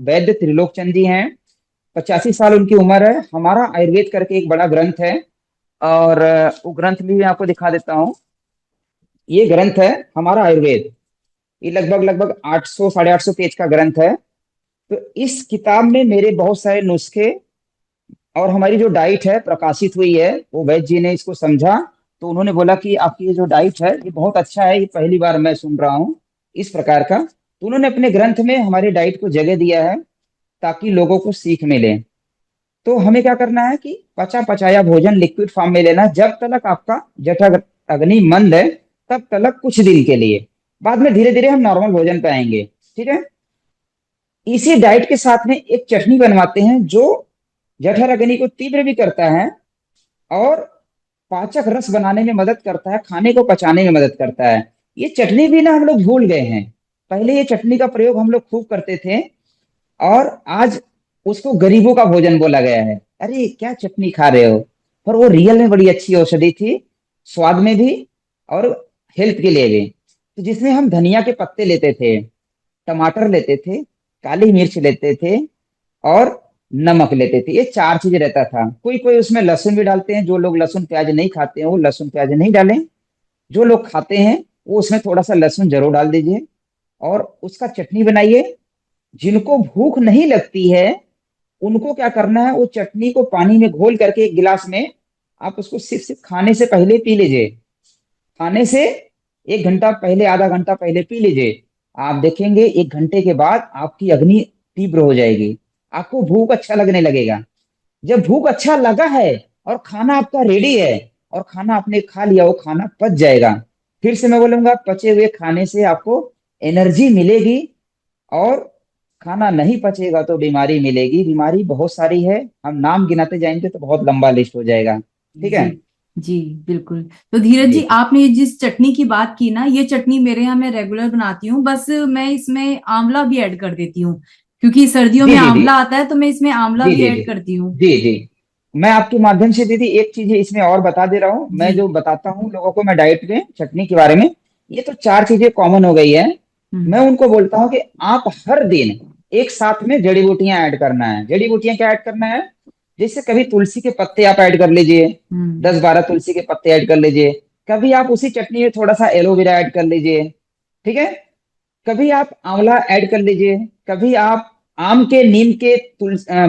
वैद्य त्रिलोक चंद जी हैं। 85 साल उनकी उम्र है। हमारा आयुर्वेद करके एक बड़ा ग्रंथ है, और वो ग्रंथ भी मैं आपको दिखा देता हूँ। ये ग्रंथ है हमारा आयुर्वेद। ये लगभग लगभग 800 850 पेज का ग्रंथ है। तो इस किताब में मेरे बहुत सारे नुस्खे और हमारी जो डाइट है प्रकाशित हुई है। वो वैद्य जी ने इसको समझा, तो उन्होंने बोला कि आपकी ये जो डाइट है ये बहुत अच्छा है, ये पहली बार मैं सुन रहा हूँ इस प्रकार का। तो उन्होंने अपने ग्रंथ में हमारी डाइट को जगह दिया है। ताकि लोगों को सीख मिले। तो हमें क्या करना है कि पचा पचाया भोजन लिक्विड फॉर्म में लेना है, जब तक आपका जठर अग्नि मंद है तब तक कुछ दिन के लिए। बाद में धीरे धीरे हम नॉर्मल भोजन पे आएंगे। ठीक है। इसी डाइट के साथ में एक चटनी बनवाते हैं जो जठर अग्नि को तीव्र भी करता है और पाचक रस बनाने में मदद करता है, खाने को पचाने में मदद करता है। ये चटनी भी ना हम लोग भूल गए हैं। पहले ये चटनी का प्रयोग हम लोग खूब करते थे और आज उसको गरीबों का भोजन बोला गया है। अरे क्या चटनी खा रहे हो। पर वो रियल में बड़ी अच्छी औषधि थी, स्वाद में भी और हेल्थ के लिए भी। तो जिसमें हम धनिया के पत्ते लेते थे, टमाटर लेते थे, काली मिर्च लेते थे और नमक लेते थे। ये चार चीज रहता था। कोई कोई उसमें लहसुन भी डालते हैं, जो लोग लहसुन प्याज नहीं खाते हैं वो लहसुन प्याज नहीं डालें। जो लोग खाते हैं वो उसमें थोड़ा सा लहसुन जरूर डाल दीजिए और उसका चटनी बनाइए। जिनको भूख नहीं लगती है उनको क्या करना है, वो चटनी को पानी में घोल करके एक गिलास में आप उसको सिर्फ सिर्फ खाने से पहले पी लीजिए। खाने से 1 घंटा पहले, आधा घंटा पहले पी लीजिए। आप देखेंगे 1 घंटे के बाद आपकी अग्नि तीव्र हो जाएगी, आपको भूख अच्छा लगने लगेगा। जब भूख अच्छा लगा है और खाना आपका रेडी है और खाना आपने खा लिया, वो खाना पच जाएगा। फिर से मैं बोलूंगा, पचे हुए खाने से आपको एनर्जी मिलेगी और खाना नहीं पचेगा तो बीमारी मिलेगी। बीमारी बहुत सारी है, हम नाम गिनाते जाएंगे तो बहुत लंबा लिस्ट हो जाएगा। ठीक है। जी जी बिल्कुल। तो धीरज जी जी, आपने ये जिस चटनी की बात की ना, ये चटनी मेरे यहाँ मैं रेगुलर बनाती हूँ, बस मैं इसमें आंवला भी ऐड कर देती हूँ, क्योंकि सर्दियों जी में जी जी आंवला आता है तो मैं इसमें आंवला जी भी जी जी ऐड करती हूँ। जी जी। मैं आपके माध्यम से दीदी एक चीज इसमें और बता दे रहा हूँ। मैं जी। जो बताता हूँ लोगों को, मैं डाइट में चटनी के बारे में, ये तो चार चीजें कॉमन हो गई है। मैं हम्म उनको बोलता हूँ कि आप हर दिन एक साथ में जड़ी बूटियां ऐड करना है। जड़ी बूटियां क्या ऐड करना है, जैसे कभी तुलसी के पत्ते आप ऐड कर लीजिए, हम्म 10-12 तुलसी के पत्ते ऐड कर लीजिए। कभी आप उसी चटनी में थोड़ा सा एलोवेरा ऐड कर लीजिए। ठीक है। कभी आप आंवला ऐड कर लीजिए। कभी आप आम के, नीम के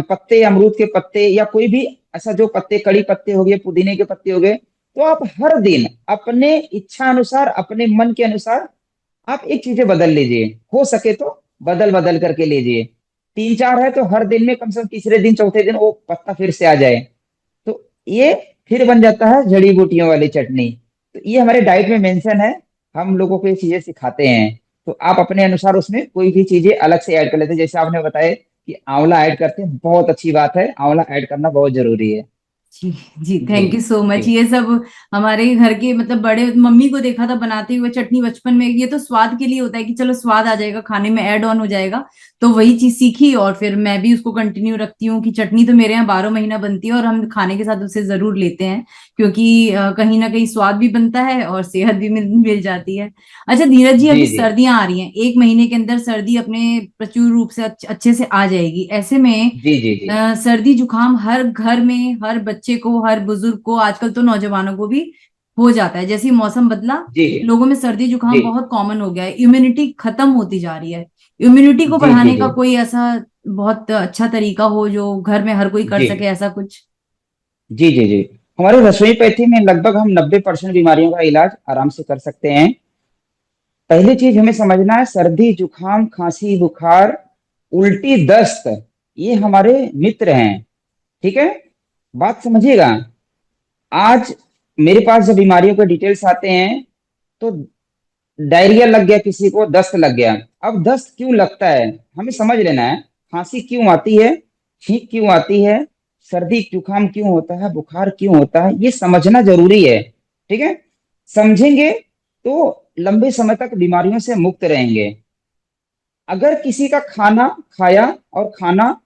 पत्ते, अमरूद के पत्ते, या कोई भी ऐसा जो पत्ते, कड़ी पत्ते हो गए, पुदीने के पत्ते हो गए, तो आप हर दिन अपने इच्छा अनुसार, अपने मन के अनुसार आप एक चीजें बदल लीजिए। हो सके तो बदल बदल करके लीजिए। 3-4 है तो हर दिन में कम से कम तीसरे दिन चौथे दिन वो पत्ता फिर से आ जाए, तो ये फिर बन जाता है जड़ी बूटियों वाली चटनी। तो ये हमारे डाइट में मेंशन है, हम लोगों को ये चीजें सिखाते हैं। तो आप अपने अनुसार उसमें कोई भी चीजें अलग से ऐड कर लेते हैं। जैसे आपने बताया कि आंवला ऐड करते हैं, बहुत अच्छी बात है, आंवला ऐड करना बहुत जरूरी है। जी जी, जी थैंक यू सो जी मच। ये सब हमारे घर के मतलब बड़े, मम्मी को देखा था बनाते हुए चटनी बचपन में। ये तो स्वाद के लिए होता है कि चलो स्वाद आ जाएगा, खाने में ऐड ऑन हो जाएगा, तो वही चीज सीखी और फिर मैं भी उसको कंटिन्यू रखती हूँ कि चटनी तो मेरे यहाँ 12 महीना बनती है और हम खाने के साथ उसे जरूर लेते हैं, क्योंकि कहीं ना कहीं स्वाद भी बनता है और सेहत भी मिल जाती है। अच्छा धीरज जी, जी अभी जी सर्दियां आ रही हैं, 1 महीने के अंदर सर्दी अपने प्रचुर रूप से अच्छे से आ जाएगी। ऐसे में जी जी जी सर्दी जुकाम हर घर में, हर बच्चे को, हर बुजुर्ग को, आजकल तो नौजवानों को भी हो जाता है। जैसे ही मौसम बदला, जी लोगों में सर्दी जी जुकाम बहुत कॉमन हो गया है, इम्यूनिटी खत्म होती जा रही है। इम्यूनिटी को जी जी बढ़ाने जी का कोई ऐसा बहुत अच्छा तरीका हो जो घर में हर कोई कर जी सके, ऐसा कुछ? जी जी जी। हमारे रसोई पैथी में लगभग हम 90% बीमारियों का इलाज आराम से कर सकते हैं। पहली चीज हमें समझना है, सर्दी जुकाम खांसी बुखार उल्टी दस्त ये हमारे मित्र हैं। ठीक है। बात समझिएगा। आज मेरे पास जब बीमारियों के डिटेल्स आते हैं तो डायरिया लग गया, किसी को दस्त लग गया। अब दस्त क्यों लगता है हमें समझ लेना है। खांसी क्यों आती है, छींक क्यों आती है, सर्दी जुकाम क्यों होता है, बुखार क्यों होता है, ये समझना जरूरी है। ठीक है। समझेंगे तो लंबे समय तक बीमारियों से मुक्त रहेंगे। अगर किसी का खाना खाया और खाना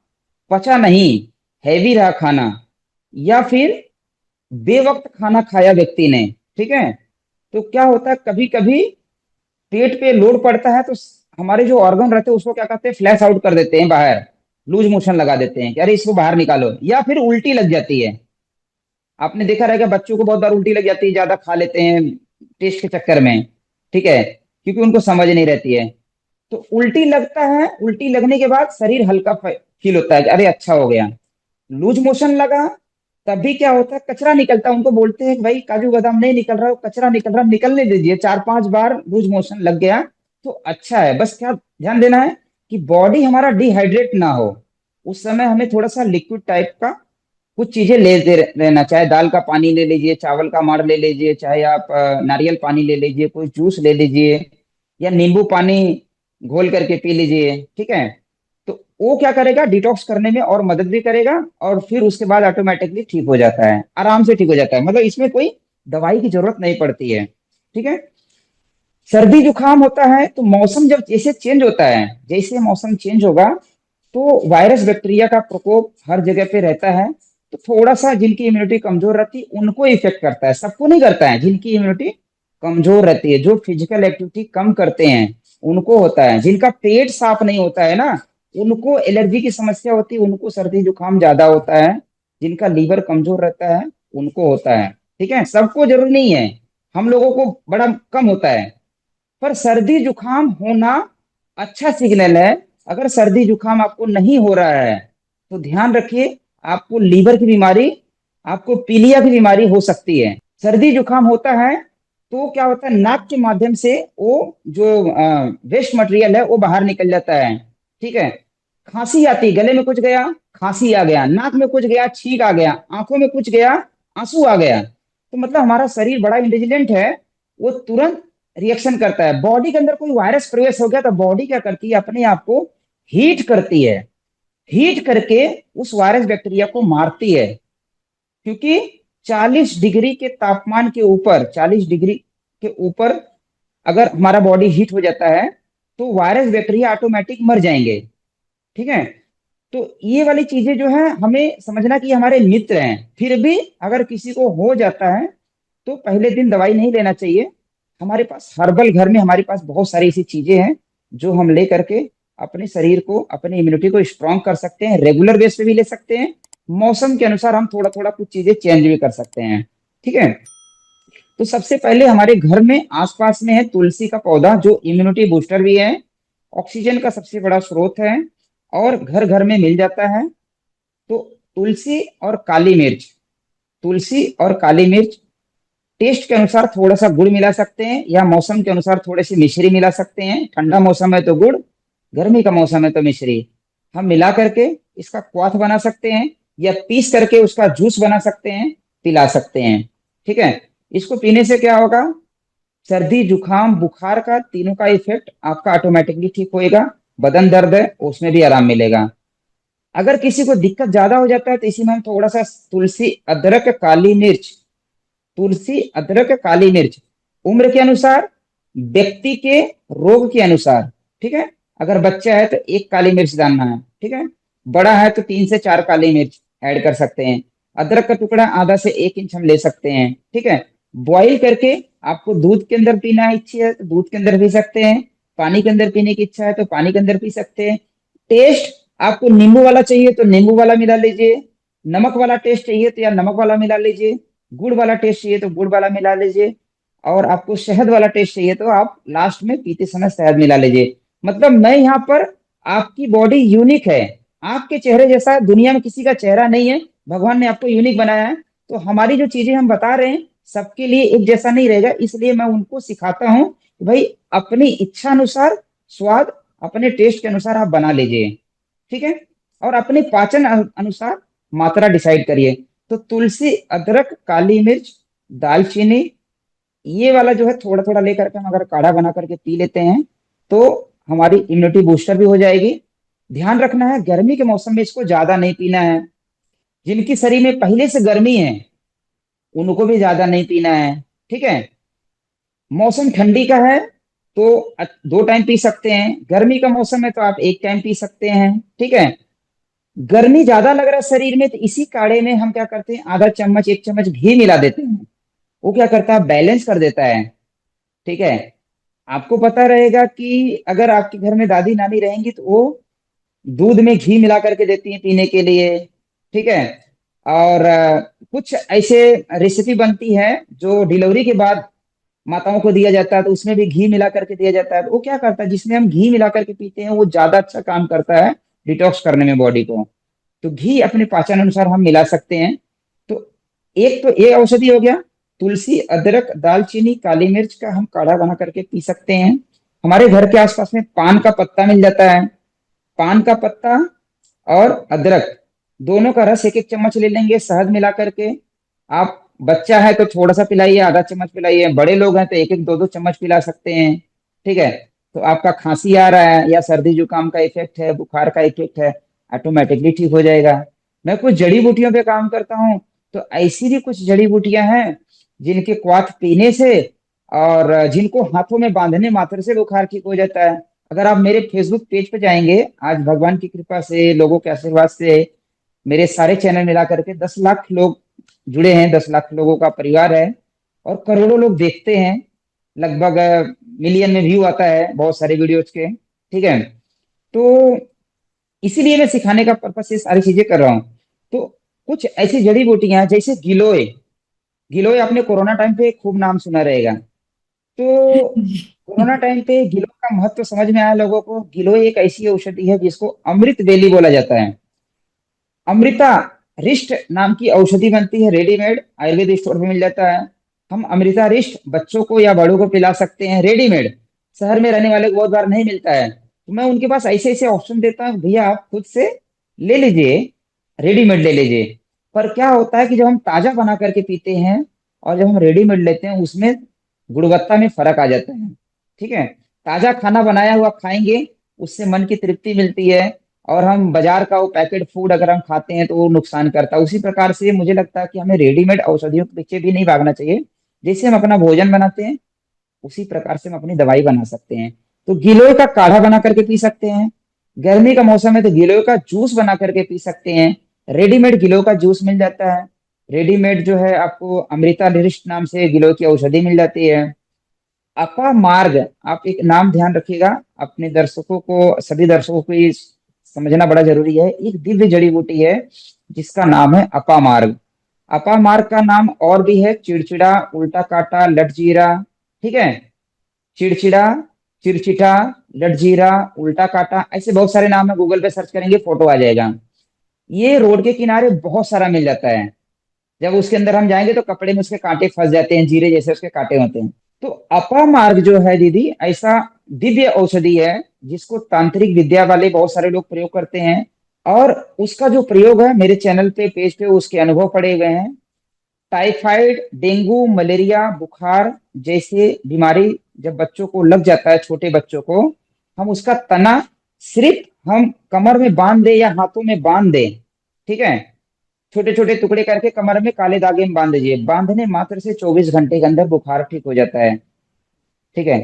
पचा नहीं, हैवी रहा खाना, या फिर बेवक्त खाना खाया व्यक्ति ने, ठीक है, तो क्या होता है, कभी कभी पेट पे लोड पड़ता है तो हमारे जो ऑर्गन रहते हैं उसको क्या करते हैं, फ्लैश आउट कर देते हैं बाहर, लूज मोशन लगा देते हैं कि अरे इसको बाहर निकालो, या फिर उल्टी लग जाती है। आपने देखा रहेगा बच्चों को बहुत बार उल्टी लग जाती है, ज्यादा खा लेते हैं टेस्ट के चक्कर में। ठीक है। क्योंकि उनको समझ नहीं रहती है। तो उल्टी लगता है, उल्टी लगने के बाद शरीर हल्का फील होता है कि अरे अच्छा हो गया। लूज मोशन लगा, तब भी क्या होता है, कचरा निकलता है। उनको बोलते हैं कि भाई काजू बादाम नहीं निकल रहा, कचरा निकल रहा, निकलने दीजिए। 4-5 बार लूज मोशन लग गया तो अच्छा है। बस क्या ध्यान देना है कि बॉडी हमारा डिहाइड्रेट ना हो। उस समय हमें थोड़ा सा लिक्विड टाइप का कुछ चीजें लेते रहना, चाहे दाल का पानी ले लीजिए, चावल का माड़ ले लीजिए, चाहे आप नारियल पानी ले लीजिए, कोई जूस ले लीजिए, या नींबू पानी घोल करके पी लीजिए, ठीक है। तो वो क्या करेगा, डिटॉक्स करने में और मदद भी करेगा, और फिर उसके बाद ऑटोमेटिकली ठीक हो जाता है, आराम से ठीक हो जाता है, मतलब इसमें कोई दवाई की जरूरत नहीं पड़ती है, ठीक है। सर्दी जुकाम होता है तो मौसम जब जैसे चेंज होता है, जैसे मौसम चेंज होगा तो वायरस बैक्टीरिया का प्रकोप हर जगह पे रहता है। तो थोड़ा सा जिनकी इम्यूनिटी कमजोर रहती है उनको इफेक्ट करता है, सबको नहीं करता है। जिनकी इम्यूनिटी कमजोर रहती है, जो फिजिकल एक्टिविटी कम करते हैं, उनको होता है। जिनका पेट साफ नहीं होता है ना, उनको एलर्जी की समस्या होती है, उनको सर्दी जुकाम ज्यादा होता है। जिनका लीवर कमजोर रहता है उनको होता है, ठीक है। सबको जरूरी नहीं है, हम लोगों को बड़ा कम होता है। पर सर्दी जुकाम होना अच्छा सिग्नल है। अगर सर्दी जुकाम आपको नहीं हो रहा है तो ध्यान रखिए, आपको लीवर की बीमारी, आपको पीलिया की बीमारी हो सकती है। सर्दी जुकाम होता है तो क्या होता है, नाक के माध्यम से वो जो वेस्ट मटेरियल है वो बाहर निकल जाता है, ठीक है। खांसी आती, गले में कुछ गया, खांसी आ गया, नाक में कुछ गया, छींक आ गया, आंखों में कुछ गया, आंसू आ गया, तो मतलब हमारा शरीर बड़ा इंटेलिजेंट है, वो तुरंत रिएक्शन करता है। बॉडी के अंदर कोई वायरस प्रवेश हो गया तो बॉडी क्या करती है, अपने आप को हीट करती है, हीट करके उस वायरस बैक्टीरिया को मारती है। क्योंकि 40 डिग्री के तापमान के ऊपर, 40 डिग्री के ऊपर अगर हमारा बॉडी हीट हो जाता है तो वायरस बैक्टीरिया ऑटोमेटिक मर जाएंगे, ठीक है। तो ये वाली चीजें जो है हमें समझना कि ये हमारे मित्र हैं। फिर भी अगर किसी को हो जाता है तो पहले दिन दवाई नहीं लेना चाहिए। हमारे पास हर्बल, घर में हमारे पास बहुत सारी ऐसी चीजें हैं जो हम ले करके अपने शरीर को, अपनी इम्यूनिटी को स्ट्रांग कर सकते हैं। रेगुलर बेस पे भी ले सकते हैं, मौसम के अनुसार हम थोड़ा थोड़ा कुछ चीजें चेंज भी कर सकते हैं, ठीक है। तो सबसे पहले हमारे घर में आसपास में है तुलसी का पौधा, जो इम्यूनिटी बूस्टर भी है, ऑक्सीजन का सबसे बड़ा स्रोत है, और घर घर में मिल जाता है। तो तुलसी और काली मिर्च, तुलसी और काली मिर्च, टेस्ट के अनुसार थोड़ा सा गुड़ मिला सकते हैं, या मौसम के अनुसार थोड़ी सी मिश्री मिला सकते हैं। ठंडा मौसम है तो गुड़, गर्मी का मौसम है तो मिश्री। हम मिला करके इसका क्वाथ बना सकते हैं, या पीस करके उसका जूस बना सकते हैं, पिला सकते हैं, ठीक है। इसको पीने से क्या होगा, सर्दी जुकाम बुखार का तीनों का इफेक्ट आपका ऑटोमेटिकली ठीक होएगा। बदन दर्द है उसमें भी आराम मिलेगा। अगर किसी को दिक्कत ज्यादा हो जाता है तो इसी में हम थोड़ा सा तुलसी अदरक काली मिर्च, तुलसी अदरक काली मिर्च, उम्र के अनुसार, व्यक्ति के रोग के अनुसार, ठीक है। अगर बच्चा है तो एक काली मिर्च डालना है, ठीक है। बड़ा है तो 3 से 4 काली मिर्च ऐड कर सकते हैं। अदरक का टुकड़ा आधा से 1 इंच हम ले सकते हैं, ठीक है। बॉईल करके, आपको दूध के अंदर पीना इच्छा है तो दूध के अंदर पी सकते हैं, पानी के अंदर पीने की इच्छा है तो पानी के अंदर पी सकते हैं। टेस्ट आपको नींबू वाला चाहिए तो नींबू वाला मिला लीजिए, नमक वाला टेस्ट चाहिए तो या नमक वाला मिला लीजिए, गुड़ वाला टेस्ट चाहिए तो गुड़ वाला मिला लीजिए, और आपको शहद वाला टेस्ट चाहिए तो आप लास्ट में पीते समय शहद मिला लीजिए। मतलब मैं यहाँ पर, आपकी बॉडी यूनिक है, आपके चेहरे जैसा दुनिया में किसी का चेहरा नहीं है, भगवान ने आपको यूनिक बनाया है। तो हमारी जो चीजें हम बता रहे हैं सबके लिए एक जैसा नहीं रहेगा, इसलिए मैं उनको सिखाता हूँ कि भाई अपनी इच्छा अनुसार स्वाद, अपने टेस्ट के अनुसार आप बना लीजिए, ठीक है। और अपने पाचन अनुसार मात्रा डिसाइड करिए। तो तुलसी अदरक काली मिर्च दालचीनी, ये वाला जो है थोड़ा थोड़ा लेकर के हम अगर काढ़ा बना करके पी लेते हैं तो हमारी इम्यूनिटी बूस्टर भी हो जाएगी। ध्यान रखना है गर्मी के मौसम में इसको ज्यादा नहीं पीना है। जिनकी शरीर में पहले से गर्मी है उनको भी ज्यादा नहीं पीना है, ठीक है। मौसम ठंडी का है तो 2 टाइम पी सकते हैं, गर्मी का मौसम है तो आप 1 टाइम पी सकते हैं, ठीक है। गर्मी ज्यादा लग रहा है शरीर में तो इसी काढ़े में हम क्या करते हैं, आधा चम्मच 1 चम्मच घी मिला देते हैं। वो क्या करता है, बैलेंस कर देता है, ठीक है। आपको पता रहेगा कि अगर आपके घर में दादी नानी रहेंगी तो वो दूध में घी मिला करके देती हैं पीने के लिए, ठीक है। और कुछ ऐसे रेसिपी बनती है जो डिलीवरी के बाद माताओं को दिया जाता है तो उसमें भी घी मिला करके दिया जाता है। तो वो क्या करता है, जिसमें हम घी मिला करके पीते हैं वो ज्यादा अच्छा काम करता है डिटॉक्स करने में बॉडी को। तो घी अपने पाचन अनुसार हम मिला सकते हैं। तो एक तो ये औषधि हो गया, तुलसी अदरक दालचीनी काली मिर्च का हम काढ़ा बना करके पी सकते हैं। हमारे घर के आसपास में पान का पत्ता मिल जाता है, पान का पत्ता और अदरक, दोनों का रस एक एक चम्मच ले लेंगे शहद मिला करके। आप बच्चा है तो थोड़ा सा पिलाइए, आधा चम्मच पिलाइए, बड़े लोग हैं तो एक एक दो दो चम्मच पिला सकते हैं। ठीक है। तो आपका खांसी आ रहा है या सर्दी जुकाम का इफेक्ट है, बुखार का इफेक्ट है, ऑटोमेटिकली ठीक हो जाएगा। मैं कुछ जड़ी बूटियों पे काम करता हूँ, तो ऐसी भी कुछ जड़ी बूटियां हैं जिनके क्वाथ पीने से और जिनको हाथों में बांधने मात्र से बुखार ठीक हो जाता है। अगर आप मेरे फेसबुक पेज पे जाएंगे, आज भगवान की कृपा से, लोगों के आशीर्वाद से, मेरे सारे चैनल मिला करके 10 लाख लोग जुड़े हैं, 10 लाख लोगों का परिवार है, और करोड़ों लोग देखते हैं। लगभग मिलियन में व्यू आता है बहुत सारे वीडियोज के। ठीक है। तो इसीलिए मैं सिखाने का पर्पज से सारी चीजें कर रहा हूँ। तो कुछ ऐसी जड़ी बूटियां हैं, जैसे गिलोय। गिलोय आपने कोरोना टाइम पे खूब नाम सुना रहेगा। तो कोरोना टाइम पे गिलोय का महत्व समझ में आया लोगों को। गिलोय एक ऐसी औषधि है जिसको अमृत बेली बोला जाता है। अमृता रिष्ट नाम की औषधि बनती है, रेडीमेड आयुर्वेद स्टोर में मिल जाता है। हम अमृता रिष्ट बच्चों को या बड़ों को पिला सकते हैं, रेडीमेड। शहर में रहने वाले को बहुत बार नहीं मिलता है, तो मैं उनके पास ऐसे ऐसे ऑप्शन देता हूँ, भैया आप खुद से ले लीजिए, रेडीमेड ले लीजिए। पर क्या होता है कि जब हम ताजा बना करके पीते हैं और जब हम रेडीमेड लेते हैं, उसमें गुणवत्ता में फर्क आ जाता है। ठीक है। ताजा खाना बनाया हुआ खाएंगे, उससे मन की तृप्ति मिलती है। और हम बाजार का वो पैकेट फूड अगर हम खाते हैं तो वो नुकसान करता है। उसी प्रकार से मुझे लगता है कि हमें रेडीमेड औषधियों के पीछे भी नहीं भागना चाहिए। जैसे हम अपना भोजन बनाते हैं, उसी प्रकार से हम अपनी दवाई बना सकते हैं। तो गिलोय का काढ़ा बना करके पी सकते हैं। गर्मी का मौसम है तो गिलोय का जूस बना करके पी सकते हैं। रेडीमेड गिलोय का जूस मिल जाता है। रेडीमेड जो है आपको अमृता लिरिस्ट नाम से गिलोय की औषधि मिल जाती है। अपा मार्ग, आप एक नाम ध्यान रखिएगा, अपने दर्शकों को, सभी दर्शकों को ये समझना बड़ा जरूरी है। एक दिव्य जड़ी बूटी है जिसका नाम है अपा मार्ग। अपा मार्ग का नाम और भी है, चिड़चिड़ा, उल्टा काटा, लटजीरा। ठीक है। चिड़चिड़ा, चिड़चिटा, लटजीरा, उल्टा काटा, ऐसे बहुत सारे नाम है, गूगल पे सर्च करेंगे फोटो आ जाएगा। ये रोड के किनारे बहुत सारा मिल जाता है। जब उसके अंदर हम जाएंगे तो कपड़े में उसके कांटे फंस जाते हैं, जीरे जैसे उसके कांटे होते हैं। तो अपामार्ग जो है दीदी, ऐसा दिव्य औषधि है जिसको तांत्रिक विद्या वाले बहुत सारे लोग प्रयोग करते हैं। और उसका जो प्रयोग है, मेरे चैनल पे, पेज पे उसके अनुभव पड़े हुए हैं। टाइफाइड, डेंगू, मलेरिया, बुखार जैसे बीमारी जब बच्चों को लग जाता है, छोटे बच्चों को, हम उसका तना सिर्फ हम कमर में बांध दे या हाथों में बांध दे। ठीक है। छोटे छोटे टुकड़े करके कमर में काले धागे में बांध दीजिए, बांधने मात्र से 24 घंटे के अंदर बुखार ठीक हो जाता है। ठीक है।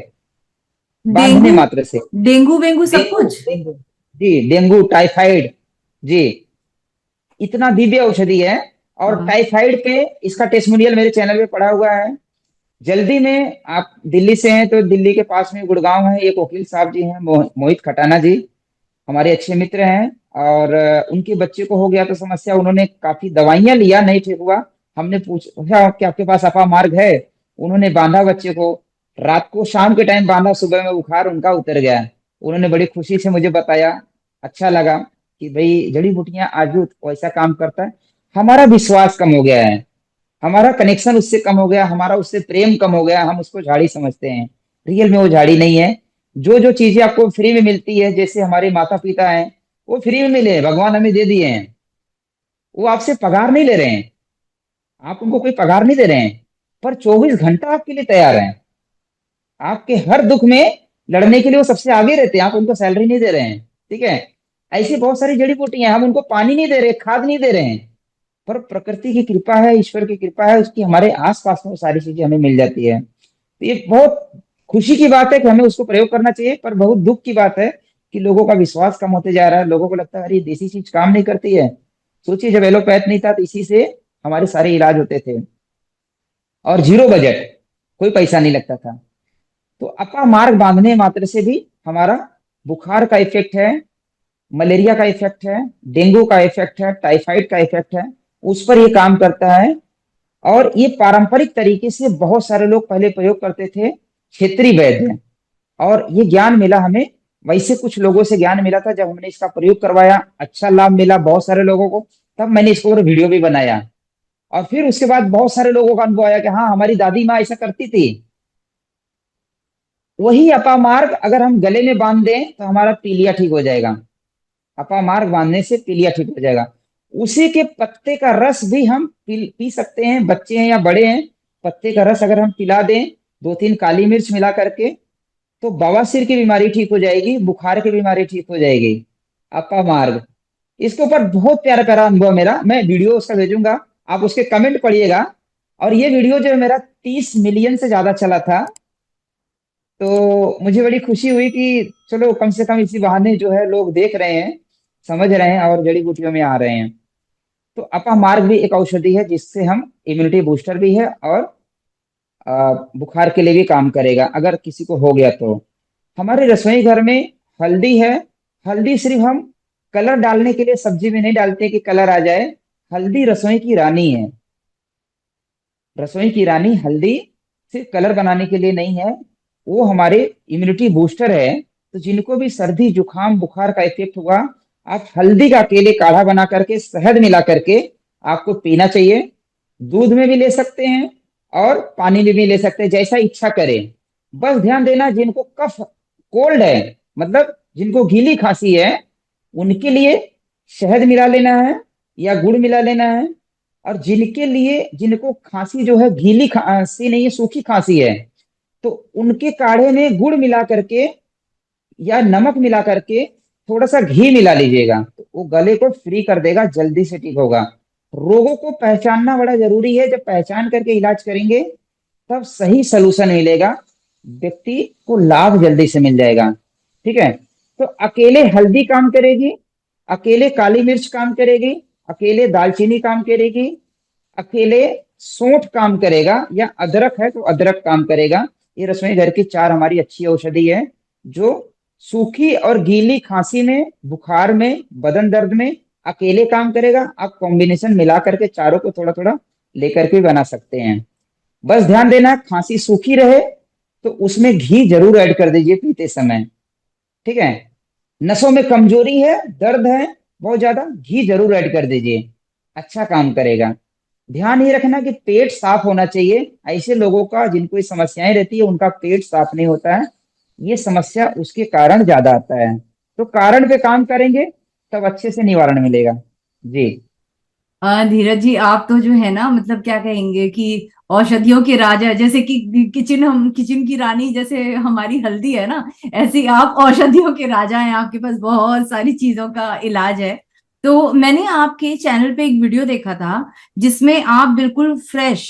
बांधने डेंगू, मात्र से। डेंगू वेंगू सब डेंगू, कुछ। डेंगू, जी डेंगू, टाइफाइड, जी, इतना दिव्य औषधि है। और वाह। टाइफाइड पे इसका टेस्टिमोनियल मेरे चैनल पे पड़ा हुआ है। जल्दी में, आप दिल्ली से हैं तो दिल्ली के पास में गुड़गांव है, एक वकील साहब जी हैं, मोहित खटाना जी, हमारे अच्छे मित्र हैं। और उनके बच्चे को हो गया तो समस्या, उन्होंने काफी दवाइयां लिया, नहीं ठीक हुआ। हमने पूछा कि आपके पास अपा मार्ग है, उन्होंने बांधा बच्चे को, रात को शाम के टाइम बांधा, सुबह में बुखार उनका उतर गया। उन्होंने बड़ी खुशी से मुझे बताया। अच्छा लगा कि भाई जड़ी बूटियां आज भी वैसा काम करता है। हमारा विश्वास कम हो गया है, हमारा कनेक्शन उससे कम हो गया, हमारा उससे प्रेम कम हो गया, हम उसको झाड़ी समझते हैं। रियल में वो झाड़ी नहीं है। जो जो चीजें आपको फ्री में मिलती है, जैसे हमारे माता पिता हैं, वो फ्री में मिले, भगवान हमें दे दिए हैं। वो आपसे पगार नहीं ले रहे हैं, आप उनको कोई पगार नहीं दे रहे हैं, पर 24 घंटा आपके लिए तैयार हैं। आपके हर दुख में लड़ने के लिए वो सबसे आगे रहते हैं, आप उनको सैलरी नहीं दे रहे हैं। ठीक है। ऐसी बहुत सारी जड़ी बूटियां हैं, हम उनको पानी नहीं दे रहे, खाद नहीं दे रहे हैं, पर प्रकृति की कृपा है, ईश्वर की कृपा है, उसकी हमारे आसपास में वो सारी चीजें हमें मिल जाती है। तो ये बहुत खुशी की बात है कि हमें उसको प्रयोग करना चाहिए, पर बहुत दुख की बात है कि लोगों का विश्वास कम होते जा रहा है। लोगों को लगता है अरे देसी चीज काम नहीं करती है। सोचिए, जब एलोपैथ नहीं था तो इसी से हमारे सारे इलाज होते थे, और जीरो बजट, कोई पैसा नहीं लगता था। तो अपा मार्ग बांधने मात्र से भी हमारा बुखार का इफेक्ट है, मलेरिया का इफेक्ट है, डेंगू का इफेक्ट है, टाइफाइड का इफेक्ट है, उस पर ये काम करता है। और ये पारंपरिक तरीके से बहुत सारे लोग पहले प्रयोग करते थे, क्षेत्रीय वैद्य। और ये ज्ञान मिला हमें, वैसे कुछ लोगों से ज्ञान मिला था, जब हमने इसका प्रयोग करवाया, अच्छा लाभ मिला बहुत सारे लोगों को, तब मैंने इसको और वीडियो भी बनाया। और फिर उसके बाद बहुत सारे लोगों का अनुभव आया कि हाँ, हमारी दादी माँ ऐसा करती थी। वही अपामार्ग अगर हम गले में बांध दें तो हमारा पीलिया ठीक हो जाएगा। अपामार्ग बांधने से पीलिया ठीक हो जाएगा। उसी के पत्ते का रस भी हम पी सकते हैं, बच्चे हैं या बड़े हैं, पत्ते का रस अगर हम पिला दें, 2-3 काली मिर्च मिला करके, तो बवासीर की बीमारी ठीक हो जाएगी, बुखार की बीमारी ठीक हो जाएगी। अपामार्ग, इसके ऊपर बहुत प्यारा प्यारा अनुभव मेरा, मैं वीडियो उसका भेजूंगा, आप उसके कमेंट पढ़िएगा। और ये वीडियो जो है मेरा 30 मिलियन से ज्यादा चला था। तो मुझे बड़ी खुशी हुई कि चलो कम से कम इसी बहाने जो है लोग देख रहे हैं, समझ रहे हैं और जड़ी बूटियों में आ रहे हैं। तो अपामार्ग भी एक औषधि है जिससे हम, इम्यूनिटी बूस्टर भी है, और बुखार के लिए भी काम करेगा अगर किसी को हो गया तो। हमारे रसोई घर में हल्दी है। हल्दी सिर्फ हम कलर डालने के लिए सब्जी में नहीं डालते कि कलर आ जाए। हल्दी रसोई की रानी है। रसोई की रानी हल्दी सिर्फ कलर बनाने के लिए नहीं है, वो हमारे इम्यूनिटी बूस्टर है। तो जिनको भी सर्दी जुकाम बुखार का इफेक्ट हुआ, आप हल्दी का अकेले काढ़ा बना करके शहद मिला करके आपको पीना चाहिए। दूध में भी ले सकते हैं और पानी में भी ले सकते हैं, जैसा इच्छा करें। बस ध्यान देना, जिनको कफ कोल्ड है, मतलब जिनको गीली खांसी है, उनके लिए शहद मिला लेना है या गुड़ मिला लेना है। और जिनके लिए, जिनको खांसी जो है गीली खांसी नहीं है, सूखी खांसी है, तो उनके काढ़े में गुड़ मिला करके या नमक मिला करके थोड़ा सा घी मिला लीजिएगा, तो वो गले को फ्री कर देगा, जल्दी से ठीक होगा। रोगों को पहचानना बड़ा जरूरी है, जब पहचान करके इलाज करेंगे तब सही सलूशन मिलेगा, व्यक्ति को लाभ जल्दी से मिल जाएगा। ठीक है। तो अकेले हल्दी काम करेगी, अकेले काली मिर्च काम करेगी, अकेले दालचीनी काम करेगी, अकेले सौंठ काम करेगा, या अदरक है तो अदरक काम करेगा। ये रसोई घर की 4 हमारी अच्छी औषधि है, जो सूखी और गीली खांसी में, बुखार में, बदन दर्द में अकेले काम करेगा। आप कॉम्बिनेशन मिला करके चारों को थोड़ा थोड़ा लेकर के बना सकते हैं। बस ध्यान देना, खांसी सूखी रहे तो उसमें घी जरूर ऐड कर दीजिए पीते समय। ठीक है। नसों में कमजोरी है, दर्द है बहुत ज्यादा, घी जरूर ऐड कर दीजिए, अच्छा काम करेगा। ध्यान ये रखना कि पेट साफ होना चाहिए। ऐसे लोगों का जिनको ये समस्याएं रहती है, उनका पेट साफ नहीं होता है, ये समस्या उसके कारण ज्यादा आता है। तो कारण पे काम करेंगे तब अच्छे से निवारण मिलेगा। जी धीरज जी, आप तो जो है ना, मतलब क्या कहेंगे कि औषधियों के राजा, जैसे कि किचन, हम किचन की रानी, जैसे हमारी हल्दी है ना, ऐसे ही आप औषधियों के राजा हैं। आपके पास बहुत सारी चीजों का इलाज है। तो मैंने आपके चैनल पे एक वीडियो देखा था जिसमें आप बिल्कुल फ्रेश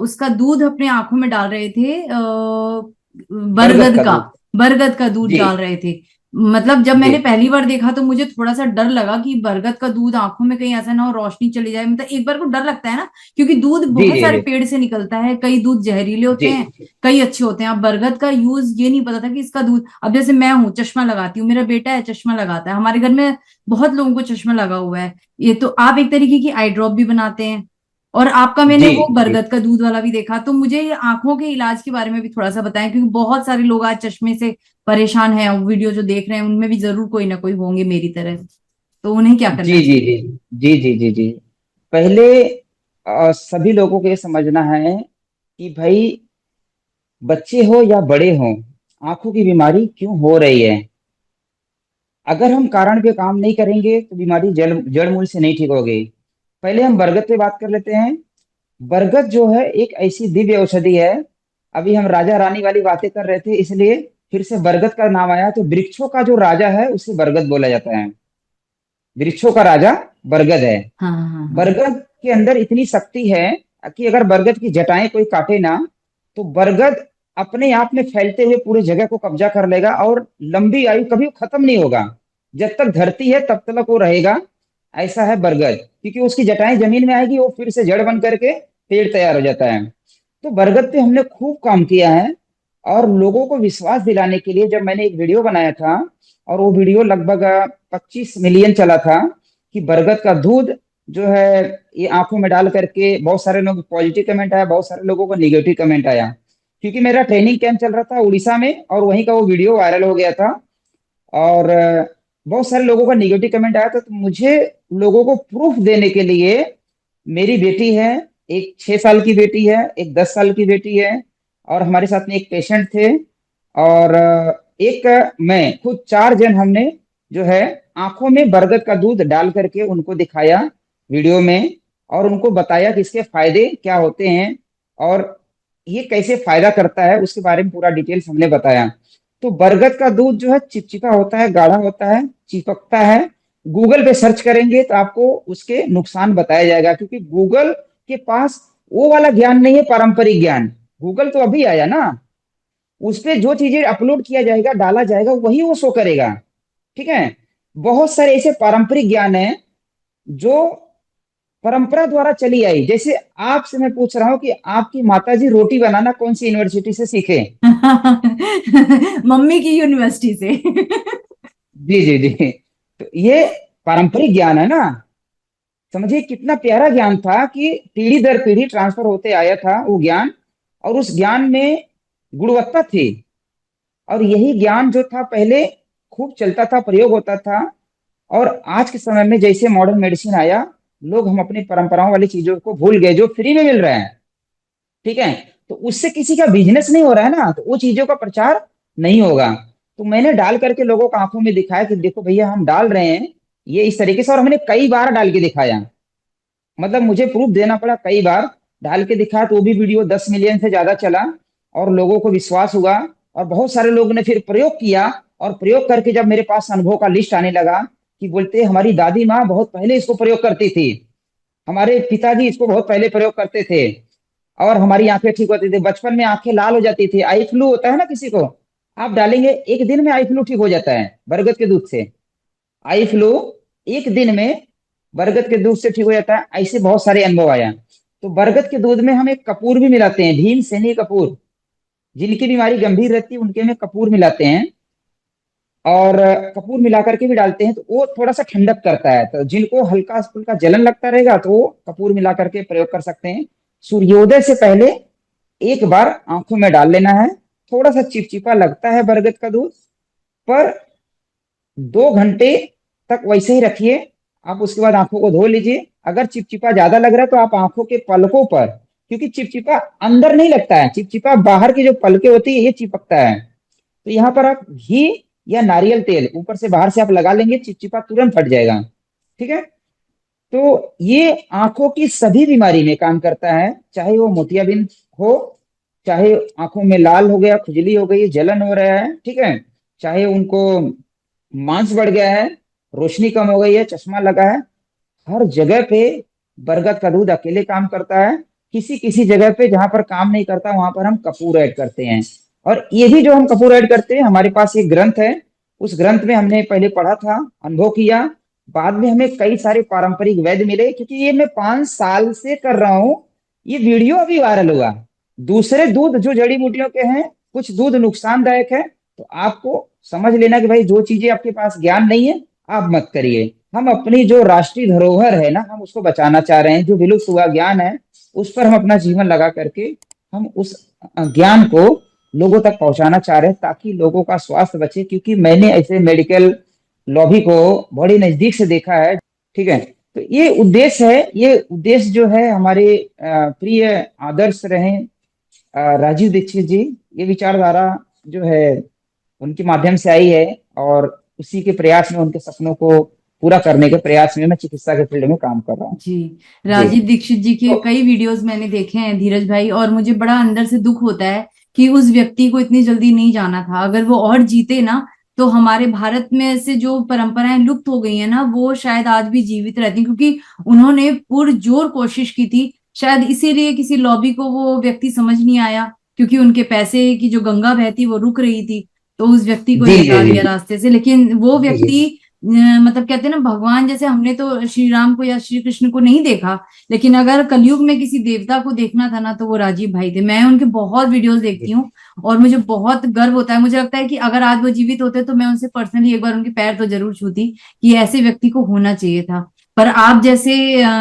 उसका दूध अपने आंखों में डाल रहे थे, बरगद बरगद का का, दूध। बरगद का दूध जी डाल रहे थे। मतलब जब जी मैंने पहली बार देखा तो मुझे थोड़ा सा डर लगा कि बरगद का दूध आंखों में कहीं ऐसा ना हो रोशनी चली जाए। मतलब एक बार को डर लगता है ना, क्योंकि दूध जी बहुत जी सारे जी पेड़ से निकलता है, कई दूध जहरीले होते जी हैं, कई अच्छे होते हैं। अब बरगद का यूज ये नहीं पता था कि इसका दूध, अब जैसे मैं हूँ चश्मा लगाती हूँ, मेरा बेटा है चश्मा लगाता है, हमारे घर में बहुत लोगों को चश्मा लगा हुआ है। ये तो आप एक तरीके की आई ड्रॉप भी बनाते हैं, और आपका मैंने जी वो जी बरगद का दूध वाला भी देखा। तो मुझे ये आंखों के इलाज के बारे में भी थोड़ा सा बताएं, क्योंकि बहुत सारे लोग आज चश्मे से परेशान हैं, और वीडियो जो देख रहे हैं उनमें भी जरूर कोई ना कोई होंगे मेरी तरह। तो उन्हें क्या जी करना जी चाहिए? जी जी जी जी जी। पहले सभी लोगों को ये समझना है कि भाई, बच्चे हो या बड़े हो, आंखों की बीमारी क्यों हो रही है। अगर हम कारण पे काम नहीं करेंगे तो बीमारी जड़ जड़ मूल से नहीं ठीक होगी। पहले हम बरगद पे बात कर लेते हैं। बरगद जो है एक ऐसी दिव्य औषधि है। अभी हम राजा रानी वाली बातें कर रहे थे, इसलिए फिर से बरगद का नाम आया। तो वृक्षों का जो राजा है उसे बरगद बोला जाता है। वृक्षों का राजा बरगद है। हाँ हाँ हाँ। बरगद के अंदर इतनी शक्ति है कि अगर बरगद की जटाएं कोई काटे ना, तो बरगद अपने आप में फैलते हुए पूरी जगह को कब्जा कर लेगा, और लंबी आयु कभी खत्म नहीं होगा। जब तक धरती है तब तक वो रहेगा। ऐसा है बरगद, क्योंकि उसकी जटाएं जमीन में आएगी, वो फिर से जड़ बन करके पेड़ तैयार हो जाता है। तो बरगद पे हमने खूब काम किया है। और लोगों को विश्वास दिलाने के लिए जब मैंने एक वीडियो बनाया था, और वो वीडियो लगभग 25 मिलियन चला था, कि बरगद का दूध जो है ये आंखों में डाल करके, बहुत सारे लोग पॉजिटिव कमेंट आया, बहुत सारे लोगों को निगेटिव कमेंट आया। क्योंकि मेरा ट्रेनिंग कैंप चल रहा था उड़ीसा में, और वहीं का वो वीडियो वायरल हो गया था। और बहुत सारे लोगों का निगेटिव कमेंट आया था। तो मुझे लोगों को प्रूफ देने के लिए, मेरी बेटी है, एक 6 साल की बेटी है, एक 10 साल की बेटी है, और हमारे साथ में एक पेशेंट थे, और एक मैं खुद, 4 जन हमने जो है आंखों में बरगद का दूध डाल करके उनको दिखाया वीडियो में, और उनको बताया कि इसके फायदे क्या होते हैं और ये कैसे फायदा करता है, उसके बारे में पूरा डिटेल्स हमने बताया। तो बरगद का दूध जो है चिपचिपा होता है, गाढ़ा होता है, चिपकता है। गूगल पे सर्च करेंगे तो आपको उसके नुकसान बताया जाएगा, क्योंकि गूगल के पास वो वाला ज्ञान नहीं है, पारंपरिक ज्ञान। गूगल तो अभी आया ना, उस पे जो चीजें अपलोड किया जाएगा, डाला जाएगा, वही वो शो करेगा। ठीक है। बहुत सारे ऐसे पारंपरिक ज्ञान है जो परंपरा द्वारा चली आई। जैसे आपसे मैं पूछ रहा हूँ कि आपकी माताजी रोटी बनाना कौन सी यूनिवर्सिटी से सीखे? मम्मी की यूनिवर्सिटी से। जी जी जी। तो ये पारंपरिक ज्ञान है ना। समझिए कितना प्यारा ज्ञान था कि पीढ़ी दर पीढ़ी ट्रांसफर होते आया था वो ज्ञान, और उस ज्ञान में गुणवत्ता थी। और यही ज्ञान जो था पहले खूब चलता था, प्रयोग होता था। और आज के समय में जैसे मॉडर्न मेडिसिन आया, लोग हम अपनी परंपराओं वाली चीजों को भूल गए जो फ्री में मिल रहा है। ठीक है। तो उससे किसी का बिजनेस नहीं हो रहा है ना, तो वो चीजों का प्रचार नहीं होगा। तो मैंने डाल करके लोगों को आंखों में दिखाया कि देखो भैया हम डाल रहे हैं ये इस तरीके से, और हमने कई बार डाल के दिखाया। मतलब मुझे प्रूफ देना पड़ा, कई बार डाल के दिखाया, तो वो भी वीडियो 10 मिलियन से ज्यादा चला और लोगों को विश्वास हुआ। और बहुत सारे लोगों ने फिर प्रयोग किया, और प्रयोग करके जब मेरे पास अनुभव का लिस्ट आने लगा, कि बोलते हमारी दादी माँ बहुत पहले इसको प्रयोग करती थी, हमारे पिताजी इसको बहुत पहले प्रयोग करते थे, और हमारी आंखें ठीक होती थी, बचपन में आंखें लाल हो जाती थी, आई फ्लू होता है ना किसी को, आप डालेंगे एक दिन में आई फ्लू ठीक हो जाता है बरगद के दूध से। आई फ्लू एक दिन में बरगद के दूध से ठीक हो जाता है। ऐसे बहुत सारे अनुभव आया। तो बरगद के दूध में हम एक कपूर भी मिलाते हैं, भीमसेनी कपूर। जिनकी बीमारी गंभीर रहती है उनके में कपूर मिलाते हैं, और कपूर मिला करके भी डालते हैं, तो वो थोड़ा सा ठंडक करता है। तो जिनको हल्का फुल्का जलन लगता रहेगा तो वो कपूर मिला करके प्रयोग कर सकते हैं। सूर्योदय से पहले एक बार आंखों में डाल लेना है। थोड़ा सा चिपचिपा लगता है बरगद का दूध, पर 2 घंटे तक वैसे ही रखिए। आप उसके बाद आंखों को धो लीजिए। अगर चिपचिपा ज्यादा लग रहा है तो आप आंखों के पलकों पर, क्योंकि चिपचिपा अंदर नहीं लगता है, चिपचिपा बाहर की जो पलकें होती है ये चिपकता है। तो यहाँ पर आप घी या नारियल तेल ऊपर से बाहर से आप लगा लेंगे, चिपचिपा तुरंत फट जाएगा। ठीक है। तो ये आंखों की सभी बीमारी में काम करता है, चाहे वो मोतियाबिंद हो, चाहे आंखों में लाल हो गया, खुजली हो गई, जलन हो रहा है, ठीक है, चाहे उनको मांस बढ़ गया है, रोशनी कम हो गई है, चश्मा लगा है, हर जगह पे बरगद का दूध अकेले काम करता है। किसी किसी जगह पे जहां पर काम नहीं करता वहां पर हम कपूर ऐड करते हैं। और ये भी जो हम कपूर ऐड करते हैं, हमारे पास एक ग्रंथ है, उस ग्रंथ में हमने पहले पढ़ा था, अनुभव किया, बाद में हमें कई सारे पारंपरिक वैद्य मिले, क्योंकि ये मैं 5 साल से कर रहा हूँ। ये वीडियो अभी वायरल हुआ। दूसरे दूध जो जड़ी बूटियों के हैं, कुछ दूध नुकसानदायक है, तो आपको समझ लेना कि भाई जो चीजें आपके पास ज्ञान नहीं है आप मत करिए। हम अपनी जो राष्ट्रीय धरोहर है ना, हम उसको बचाना चाह रहे हैं। जो विलुप्त हुआ ज्ञान है उस पर हम अपना जीवन लगा करके हम उस ज्ञान को लोगों तक पहुंचाना चाह रहे हैं, ताकि लोगों का स्वास्थ्य बचे। क्योंकि मैंने ऐसे मेडिकल लॉबी को बड़ी नजदीक से देखा है। ठीक है। तो ये उद्देश्य है, ये उद्देश्य जो है हमारे प्रिय आदर्श रहे राजीव दीक्षित जी। ये विचारधारा जो है उनके माध्यम से आई है, और उसी के प्रयास में, उनके सपनों को पूरा करने के प्रयास में मैं चिकित्सा के फील्ड में काम कर रहा हूँ। जी, जी। राजीव दीक्षित जी के तो कई वीडियोस मैंने देखे हैं धीरज भाई, और मुझे बड़ा अंदर से दुख होता है कि उस व्यक्ति को इतनी जल्दी नहीं जाना था। अगर वो और जीते ना, तो हमारे भारत में से जो परंपराएं लुप्त हो गई है ना, वो शायद आज भी जीवित रहती, क्योंकि उन्होंने पुरजोर कोशिश की थी। शायद इसीलिए किसी लॉबी को वो व्यक्ति समझ नहीं आया, क्योंकि उनके पैसे की जो गंगा बहती वो रुक रही थी, तो उस व्यक्ति को जी जी निकाल जी दिया रास्ते से। लेकिन वो जी जी व्यक्ति मतलब कहते हैं ना, भगवान जैसे, हमने तो श्री राम को या श्री कृष्ण को नहीं देखा, लेकिन अगर कलयुग में किसी देवता को देखना था ना, तो वो राजीव भाई थे। मैं उनके बहुत वीडियोस देखती जी हूँ, और मुझे बहुत गर्व होता है। मुझे लगता है कि अगर आज वो जीवित होते तो मैं उनसे पर्सनली एक बार उनके पैर तो जरूर छूती, कि ऐसे व्यक्ति को होना चाहिए था। पर आप जैसे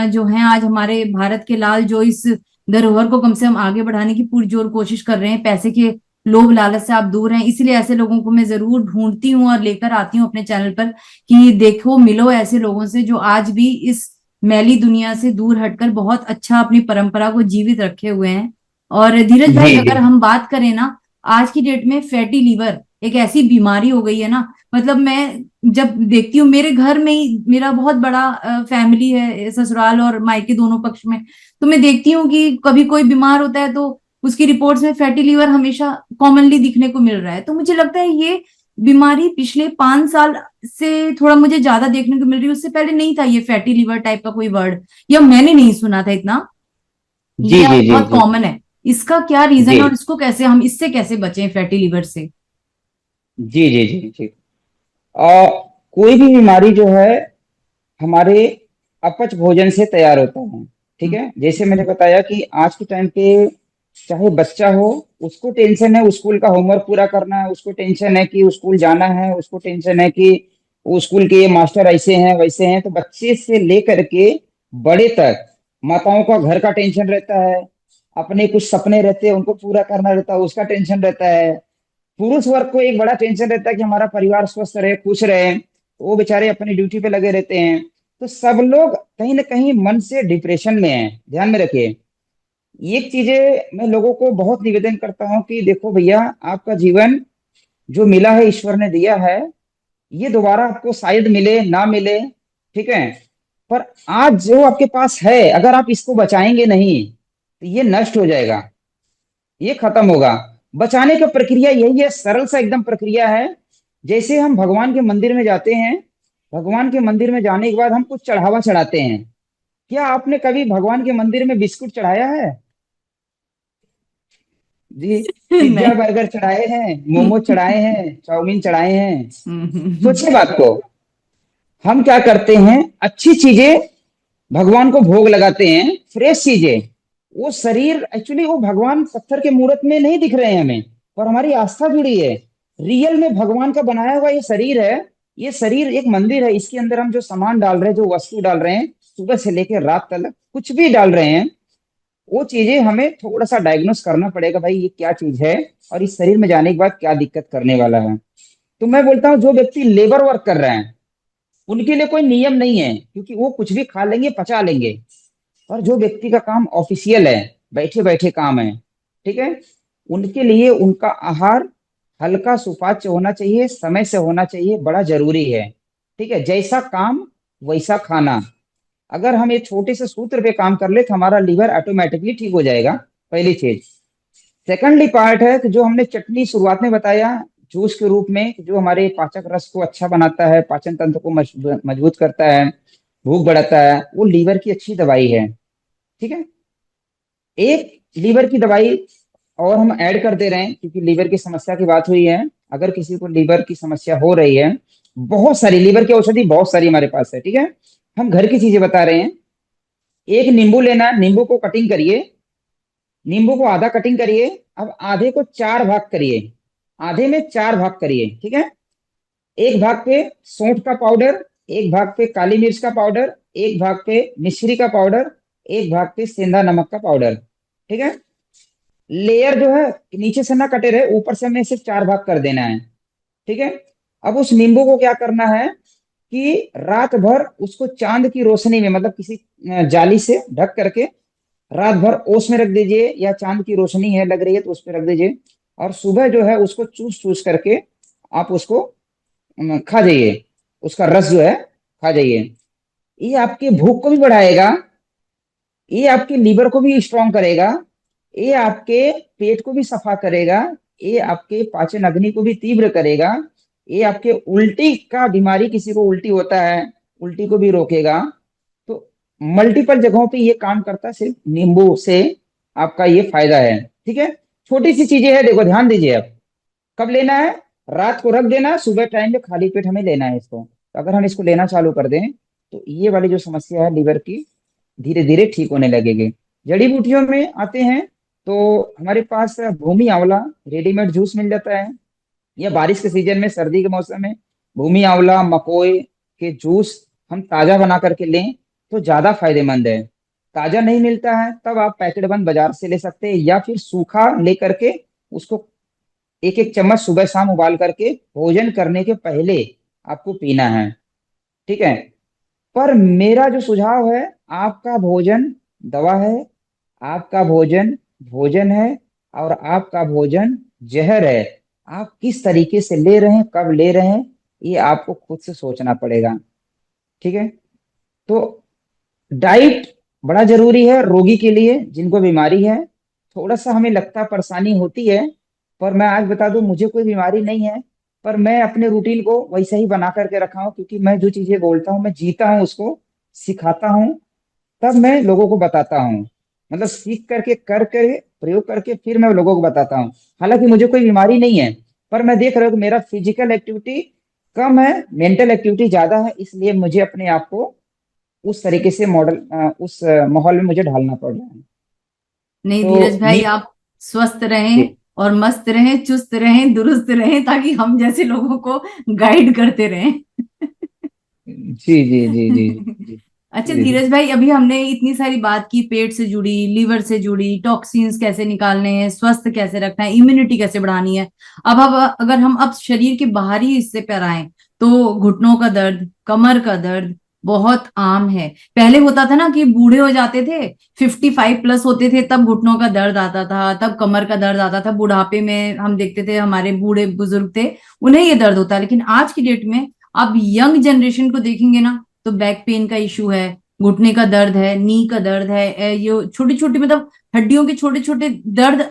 जो हैं आज हमारे भारत के लाल, जो इस धरोहर को कम से कम आगे बढ़ाने की पुरजोर कोशिश कर रहे हैं, पैसे के लोभ लालच से आप दूर हैं, इसलिए ऐसे लोगों को मैं जरूर ढूंढती हूँ और लेकर आती हूँ अपने चैनल पर, कि देखो, मिलो ऐसे लोगों से जो आज भी इस मैली दुनिया से दूर हटकर बहुत अच्छा अपनी परंपरा को जीवित रखे हुए हैं। और धीरज जी भाई, जी अगर हम बात करें ना, आज की डेट में फैटी लीवर एक ऐसी बीमारी हो गई है ना। मतलब मैं जब देखती हूँ मेरे घर में ही, मेरा बहुत बड़ा फैमिली है, ससुराल और मायके दोनों पक्ष में, तो मैं देखती हूँ कि कभी कोई बीमार होता है तो उसकी रिपोर्ट्स में फैटी लीवर हमेशा कॉमनली दिखने को मिल रहा है। तो मुझे लगता है ये बीमारी पिछले 5 साल से थोड़ा मुझे ज्यादा देखने को मिल रही है। उससे पहले नहीं था ये फैटी लीवर टाइप का कोई वर्ड, या मैंने नहीं सुना था इतना। जी ये जी अब जी बहुत जी कॉमन है। इसका क्या रीजन जी है और इसको कैसे हम, इससे कैसे बचें फैटी लीवर से? जी जी जी जी। और कोई भी बीमारी जो है हमारे अपच भोजन से तैयार होता है। ठीक हम्म। है, जैसे मैंने बताया कि आज के टाइम पे चाहे बच्चा हो, उसको टेंशन है स्कूल का होमवर्क पूरा करना है, उसको टेंशन है कि स्कूल जाना है, उसको टेंशन है कि वो स्कूल के मास्टर ऐसे हैं वैसे हैं। तो बच्चे से लेकर के बड़े तक माताओं का घर का टेंशन रहता है, अपने कुछ सपने रहते हैं उनको पूरा करना रहता है, उसका टेंशन रहता है। पुरुष वर्ग को एक बड़ा टेंशन रहता है कि हमारा परिवार स्वस्थ रहे, खुश रहे। वो बेचारे अपनी ड्यूटी पे लगे रहते हैं। तो सब लोग कहीं ना कहीं मन से डिप्रेशन में हैं, ध्यान में रखिए। एक चीजें मैं लोगों को बहुत निवेदन करता हूँ कि देखो भैया, आपका जीवन जो मिला है, ईश्वर ने दिया है, ये दोबारा आपको शायद मिले ना मिले। ठीक है, पर आज जो आपके पास है, अगर आप इसको बचाएंगे नहीं तो ये नष्ट हो जाएगा, ये खत्म होगा। बचाने का प्रक्रिया यही है, सरल सा एकदम प्रक्रिया है। जैसे हम भगवान के मंदिर में जाते हैं, भगवान के मंदिर में जाने के बाद हम कुछ चढ़ावा चढ़ाते हैं। क्या आपने कभी भगवान के मंदिर में बिस्कुट चढ़ाया है? जी। पिज्जा नहीं। बर्गर चढ़ाए हैं, मोमो चढ़ाए हैं, चाउमीन चढ़ाए हैं? हम्म। सोचिए बात को। हम क्या करते हैं, अच्छी चीजें भगवान को भोग लगाते हैं, फ्रेश चीजें। वो शरीर एक्चुअली वो भगवान पत्थर के मूर्त में नहीं दिख रहे हैं हमें, पर हमारी आस्था जुड़ी है। रियल में भगवान का बनाया हुआ ये शरीर है। ये शरीर एक मंदिर है, इसके अंदर हम जो सामान डाल रहे हैं, जो वस्तु डाल रहे हैं, सुबह से लेकर रात तक कुछ भी डाल रहे हैं, वो चीजें हमें थोड़ा सा डायग्नोस करना पड़ेगा, भाई ये क्या चीज है और इस शरीर में जाने के बाद क्या दिक्कत करने वाला है। तो मैं बोलता हूँ जो व्यक्ति लेबर वर्क कर रहे हैं उनके लिए कोई नियम नहीं है, क्योंकि वो कुछ भी खा लेंगे, पचा लेंगे। और जो व्यक्ति का काम ऑफिशियल है, बैठे बैठे काम है, ठीक है, उनके लिए उनका आहार हल्का सुपाच्य होना चाहिए, समय से होना चाहिए, बड़ा जरूरी है। ठीक है, जैसा काम वैसा खाना। अगर हम एक छोटे से सूत्र पे काम कर ले तो हमारा लीवर ऑटोमेटिकली ठीक हो जाएगा, पहली चीज। सेकंडली पार्ट है कि जो हमने चटनी शुरुआत में बताया, जूस के रूप में, जो हमारे पाचक रस को अच्छा बनाता है, पाचन तंत्र को मजबूत करता है, भूख बढ़ाता है, वो लीवर की अच्छी दवाई है। ठीक है, एक लीवर की दवाई और हम ऐड कर दे रहे हैं, क्योंकि लीवर की समस्या की बात हुई है। अगर किसी को लीवर की समस्या हो रही है, बहुत सारी लीवर की औषधि बहुत सारी हमारे पास है। ठीक है, हम घर की चीजें बता रहे हैं। एक नींबू लेना, नींबू को कटिंग करिए, नींबू को आधा कटिंग करिए। अब आधे को चार भाग करिए, आधे में चार भाग करिए। ठीक है, एक भाग पे सौंठ का पाउडर, एक भाग पे काली मिर्च का पाउडर, एक भाग पे मिश्री का पाउडर, एक भाग पे सेंधा नमक का पाउडर। ठीक है, लेयर जो है नीचे से ना कटे रहे, ऊपर से हमें सिर्फ चार भाग कर देना है। ठीक है, अब उस नींबू को क्या करना है कि रात भर उसको चांद की रोशनी में, मतलब किसी जाली से ढक करके रात भर ओस में रख दीजिए, या चांद की रोशनी है लग रही है तो उस पर रख दीजिए। और सुबह जो है उसको चूस चूस करके आप उसको खा जाइए, उसका रस जो है खा जाइए। ये आपकी भूख को भी बढ़ाएगा, ये आपके लीवर को भी स्ट्रांग करेगा, ये आपके पेट को भी सफा करेगा, ये आपके पाचन अग्नि को भी तीव्र करेगा, ये आपके उल्टी का बीमारी, किसी को उल्टी होता है, उल्टी को भी रोकेगा। तो मल्टीपल जगहों पे ये काम करता है, सिर्फ नींबू से आपका ये फायदा है। ठीक है, छोटी सी चीजें हैं, देखो ध्यान दीजिए। आप कब लेना है? रात को रख देना, सुबह टाइम पे खाली पेट हमें लेना है इसको। तो अगर हम इसको लेना चालू कर दें तो ये वाली जो समस्या है लीवर की, धीरे धीरे ठीक होने लगेगी। जड़ी बूटियों में आते हैं तो हमारे पास भूमि आंवला रेडीमेड जूस मिल जाता है, या बारिश के सीजन में, सर्दी के मौसम में भूमि आंवला मकोई के जूस हम ताजा बना करके लें तो ज्यादा फायदेमंद है। ताजा नहीं मिलता है तब आप पैकेट बंद बाजार से ले सकते हैं, या फिर सूखा ले करके उसको एक एक चम्मच सुबह शाम उबाल करके भोजन करने के पहले आपको पीना है। ठीक है, पर मेरा जो सुझाव है, आपका भोजन दवा है, आपका भोजन भोजन है, और आपका भोजन जहर है। आप किस तरीके से ले रहे हैं, कब ले रहे हैं, ये आपको खुद से सोचना पड़ेगा। ठीक है। तो डाइट बड़ा जरूरी है रोगी के लिए, जिनको बीमारी है। थोड़ा सा हमें लगता है परेशानी होती है, पर मैं आज बता दूं मुझे कोई बीमारी नहीं है। पर मैं अपने रूटीन को वैसे ही बना करके रखा हूं, क्योंकि मैं जो चीजें बोलता हूँ मैं जीता हूँ, उसको सिखाता हूँ, तब मैं लोगों को बताता हूँ। मतलब सीख करके कर कर प्रयोग करके फिर मैं लोगों को बताता हूँ। हालांकि मुझे कोई बीमारी नहीं है, पर मैं देख रहा हूँ कि मेरा फिजिकल एक्टिविटी कम है, मेंटल एक्टिविटी ज्यादा है, इसलिए मुझे अपने आप को उस तरीके से उस माहौल में मुझे ढालना पड़ रहा है। नहीं तो धीरज भाई, ये आप स्वस्थ जी रहें और मस्त रहें, चुस्त रहें, दुरुस्त रहें, ताकि हम जैसे लोगों को गाइड करते रहें। जी जी जी जी जी अच्छा जी जी धीरज भाई, अभी हमने इतनी सारी बात की, पेट से जुड़ी, लीवर से जुड़ी, टॉक्सिन्स कैसे निकालने हैं, स्वस्थ कैसे रखना है, इम्यूनिटी कैसे बढ़ानी है। अब अगर हम अब शरीर के बाहरी हिस्से पर आए, तो घुटनों का दर्द, कमर का दर्द बहुत आम है। पहले होता था ना कि बूढ़े हो जाते थे, 55 प्लस होते थे, तब घुटनों का दर्द आता था, तब कमर का दर्द आता था। बुढ़ापे में हम देखते थे हमारे बूढ़े बुजुर्ग थे, उन्हें ये दर्द होता है। लेकिन आज की डेट में आप यंग जनरेशन को देखेंगे ना, तो बैक पेन का इशू है, घुटने का दर्द है, नी का दर्द है, ये छोटी छोटी मतलब हड्डियों के छोटे छोटे दर्द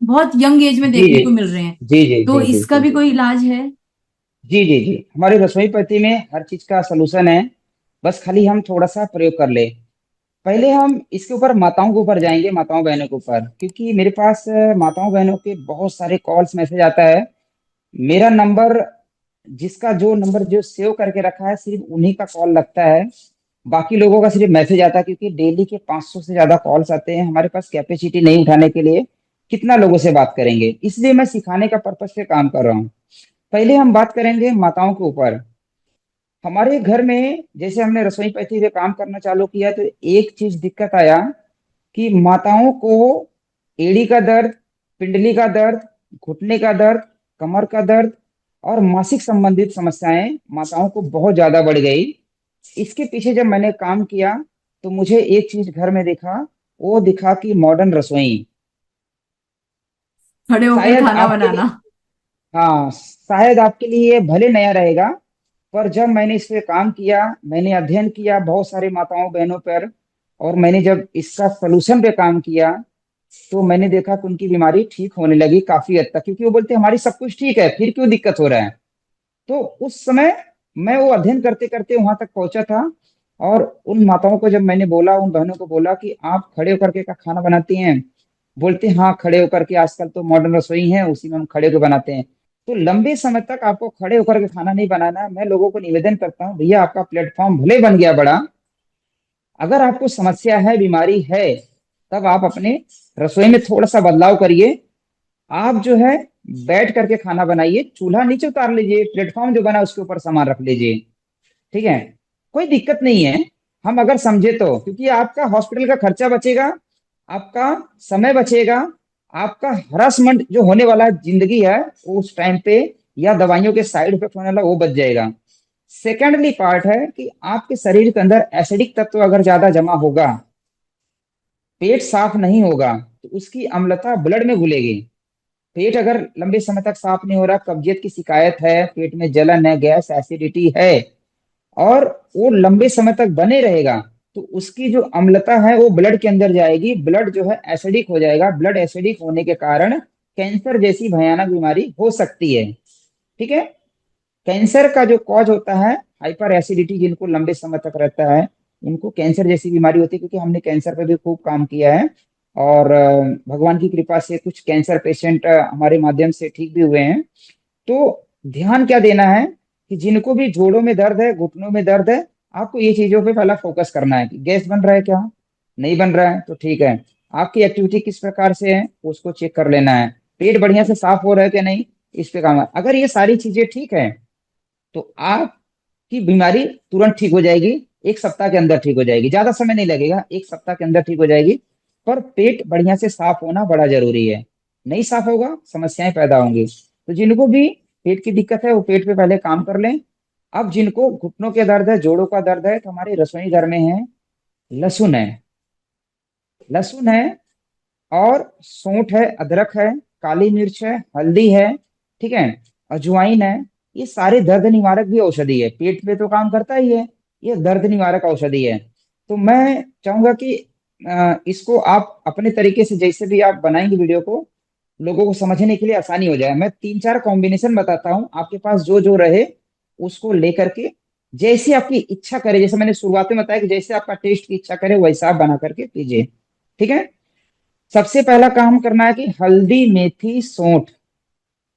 बहुत यंग एज में जी देखने को मिल रहे हैं। जी जी तो जी जी इसका जी भी जी कोई इलाज है? जी जी जी हमारी रसोई पद्धति में हर चीज का सलूशन है। बस खाली हम थोड़ा सा प्रयोग कर ले। पहले हम इसके ऊपर माताओं के ऊपर जाएंगे, माताओं बहनों के ऊपर, क्योंकि मेरे पास माताओं बहनों के बहुत सारे कॉल्स मैसेज आता है। मेरा नंबर, जिसका जो नंबर जो सेव करके रखा है, सिर्फ उन्हीं का कॉल लगता है। बाकी लोगों का सिर्फ मैसेज आता है, क्योंकि डेली के 500 से ज्यादा कॉल्स आते हैं, हमारे पास कैपेसिटी नहीं उठाने के लिए। कितना लोगों से बात करेंगे, इसलिए मैं सिखाने का पर्पज से काम कर रहा हूँ। पहले हम बात करेंगे माताओं के ऊपर। हमारे घर में जैसे हमने रसोई पद्धति से काम करना चालू किया, तो एक चीज दिक्कत आया कि माताओं को एड़ी का दर्द, पिंडली का दर्द, घुटने का दर्द, कमर का दर्द और मासिक संबंधित समस्याएं माताओं को बहुत ज्यादा बढ़ गई। इसके पीछे जब मैंने काम किया, तो मुझे एक चीज घर में दिखा। वो दिखा कि मॉडर्न रसोई, खड़े होकर शायद खाना आपके लिए, बनाना। हाँ शायद आपके लिए ये भले नया रहेगा, पर जब मैंने इस पे काम किया, मैंने अध्ययन किया बहुत सारे माताओं बहनों पर, और मैंने जब इसका सलूशन पे काम किया, तो मैंने देखा कि उनकी बीमारी ठीक होने लगी काफी हद तक। क्योंकि वो बोलते हमारी सब कुछ ठीक है, फिर क्यों दिक्कत हो रहा है। तो उस समय मैं वो अध्ययन करते करते वहां तक पहुंचा था। और उन माताओं को जब मैंने बोला, उन बहनों को बोला कि आप खड़े होकर के का खाना बनाती हैं, बोलते हैं, हाँ खड़े होकर के, आजकल तो मॉडर्न रसोई है उसी में हम खड़े होकर बनाते हैं। तो लंबे समय तक आपको खड़े होकर के खाना नहीं बनाना है। मैं लोगों को निवेदन करता हूँ, भैया आपका प्लेटफॉर्म भले बन गया बड़ा, अगर आपको समस्या है, बीमारी है, तब आप अपने रसोई में थोड़ा सा बदलाव करिए। आप जो है बैठ करके खाना बनाइए, चूल्हा नीचे उतार लीजिए, प्लेटफॉर्म जो बना उसके ऊपर सामान रख लीजिए। ठीक है, कोई दिक्कत नहीं है। हम अगर समझे तो, क्योंकि आपका हॉस्पिटल का खर्चा बचेगा, आपका समय बचेगा, आपका हरासमेंट जो होने वाला जिंदगी है वो उस टाइम पे, या दवाइयों के साइड इफेक्ट होने वाला वो बच जाएगा। सेकेंडली पार्ट है कि आपके शरीर के अंदर एसिडिक तत्व अगर ज्यादा जमा होगा, पेट साफ नहीं होगा, तो उसकी अम्लता ब्लड में घुलेगी। पेट अगर लंबे समय तक साफ नहीं हो रहा, कब्जियत की शिकायत है, पेट में जलन है, गैस एसिडिटी है, और वो लंबे समय तक बने रहेगा, तो उसकी जो अम्लता है वो ब्लड के अंदर जाएगी, ब्लड जो है एसिडिक हो जाएगा। ब्लड एसिडिक होने के कारण कैंसर जैसी भयानक बीमारी हो सकती है। ठीक है। कैंसर का जो कॉज होता है हाइपर एसिडिटी, जिनको लंबे समय तक रहता है उनको कैंसर जैसी बीमारी होती है। क्योंकि हमने कैंसर पे भी खूब काम किया है, और भगवान की कृपा से कुछ कैंसर पेशेंट हमारे माध्यम से ठीक भी हुए हैं। तो ध्यान क्या देना है कि जिनको भी जोड़ों में दर्द है, घुटनों में दर्द है, आपको ये चीजों पे पहला फोकस करना है कि गैस बन रहा है क्या, नहीं बन रहा है तो ठीक है, आपकी एक्टिविटी किस प्रकार से है उसको चेक कर लेना है, पेट बढ़िया से साफ हो रहा है कि नहीं, इस पे काम है। अगर ये सारी चीजें ठीक है, तो आपकी बीमारी तुरंत ठीक हो जाएगी। एक सप्ताह के अंदर ठीक हो जाएगी, ज्यादा समय नहीं लगेगा, एक सप्ताह के अंदर ठीक हो जाएगी। पर पेट बढ़िया से साफ होना बड़ा जरूरी है। नहीं साफ होगा, समस्याएं पैदा होंगी। तो जिनको भी पेट की दिक्कत है वो पेट पे पहले काम कर लें। अब जिनको घुटनों के दर्द है, जोड़ों का दर्द है, तो हमारे रसोई घर में है, लहसुन है, लहसुन है, और सौंठ है, अदरक है, काली मिर्च है, हल्दी है। ठीक है, अजवाइन है, ये सारे दर्द निवारक भी औषधि है, पेट पे तो काम करता ही है, ये दर्द निवारक औषधि है। तो मैं चाहूंगा कि इसको आप अपने तरीके से जैसे भी आप बनाएंगे वीडियो को, लोगों को समझने के लिए आसानी हो जाए। मैं तीन चार कॉम्बिनेशन बताता हूँ, आपके पास जो जो रहे उसको लेकर के जैसे आपकी इच्छा करे, जैसे मैंने शुरुआत में बताया कि जैसे आपका टेस्ट की इच्छा करे वैसा आप बना करके पीजिए। ठीक है, सबसे पहला काम करना है कि हल्दी मेथी सौंठ,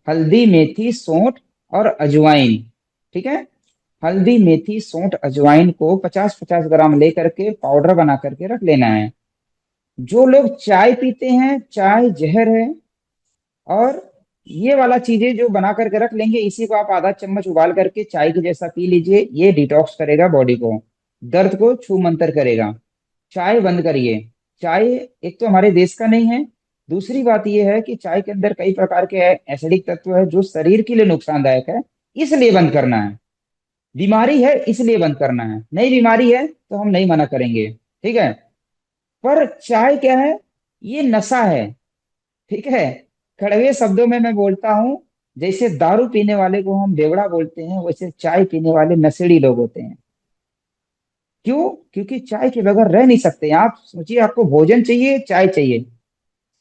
हल्दी मेथी सौंठ और अजवाइन। ठीक है, हल्दी मेथी सौंठ अजवाइन को 50-50 ग्राम लेकर के पाउडर बना करके रख लेना है। जो लोग चाय पीते हैं, चाय जहर है, और ये वाला चीजें जो बना करके रख लेंगे, इसी को आप आधा चम्मच उबाल करके चाय के जैसा पी लीजिए, ये डिटॉक्स करेगा बॉडी को, दर्द को छू मंतर करेगा। चाय बंद करिए, चाय एक तो हमारे देश का नहीं है, दूसरी बात यह है कि चाय के अंदर कई प्रकार के एसिडिक तत्व है जो शरीर के लिए नुकसानदायक है, इसलिए बंद करना है। बीमारी है इसलिए बंद करना है, नहीं बीमारी है तो हम नहीं मना करेंगे। ठीक है, पर चाय क्या है, ये नशा है। ठीक है, कड़वे शब्दों में मैं बोलता हूं, जैसे दारू पीने वाले को हम बेवड़ा बोलते हैं, वैसे चाय पीने वाले नशेड़ी लोग होते हैं। क्यों? क्योंकि चाय के बगैर रह नहीं सकते। आप सोचिए, आपको भोजन चाहिए, चाय चाहिए,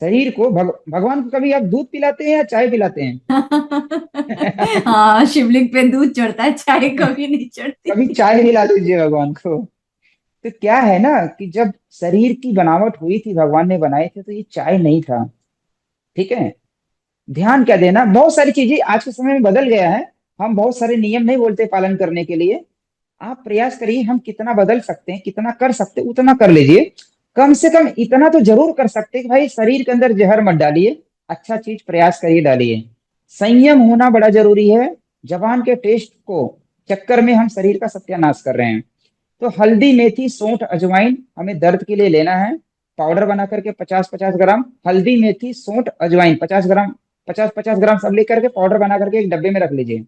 शरीर को भगवान को कभी आप दूध पिलाते हैं या चाय पिलाते हैं? हाँ, शिवलिंग पे दूध चढ़ता है, चाय कभी नहीं चढ़ती। कभी चाय पिला दीजिए भगवान को। तो क्या है ना कि जब शरीर की बनावट हुई थी, भगवान ने बनाए थे, तो ये चाय नहीं था। ठीक है, ध्यान क्या देना, बहुत सारी चीजें आज के समय में बदल गया है, हम बहुत सारे नियम नहीं बोलते पालन करने के लिए। आप प्रयास करिए, हम कितना बदल सकते हैं, कितना कर सकते हैं उतना कर लीजिए। कम से कम इतना तो जरूर कर सकते हैं कि भाई शरीर के अंदर जहर मत डालिए, अच्छा चीज प्रयास करिए डालिए। संयम होना बड़ा जरूरी है, जबान के टेस्ट को चक्कर में हम शरीर का सत्यानाश कर रहे हैं। तो हल्दी मेथी सौंठ अजवाइन हमें दर्द के लिए लेना है, पाउडर बना करके 50-50 ग्राम, हल्दी मेथी सौंठ अजवाइन 50 ग्राम, 50-50 ग्राम सब लेकर के पाउडर बना करके एक डब्बे में रख लीजिए।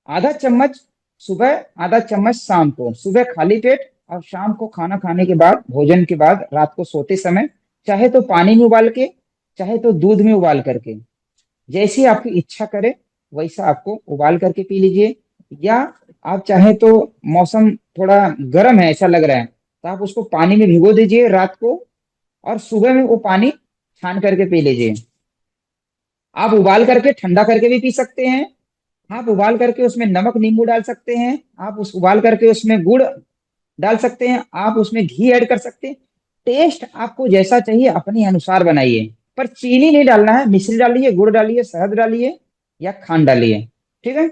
आधा चम्मच सुबह, आधा चम्मच शाम को, सुबह खाली पेट और शाम को खाना खाने के बाद, भोजन के बाद, रात को सोते समय, चाहे तो पानी में उबाल के, चाहे तो दूध में उबाल करके, जैसी आपकी इच्छा करे वैसा आपको उबाल करके पी लीजिए। या आप चाहे तो, मौसम थोड़ा गर्म है ऐसा लग रहा है, तो आप उसको पानी में भिगो दीजिए रात को, और सुबह में वो पानी छान करके पी लीजिए। आप उबाल करके ठंडा करके भी पी सकते हैं, आप उबाल करके उसमें नमक नींबू डाल सकते हैं, आप उस उबाल करके उसमें गुड़ डाल सकते हैं, आप उसमें घी ऐड कर सकते हैं। टेस्ट आपको जैसा चाहिए अपने अनुसार बनाइए, पर चीनी नहीं डालना है, मिश्री डालिए, गुड़ डालिए, शहद डालिए या खांड डालिए। ठीक है,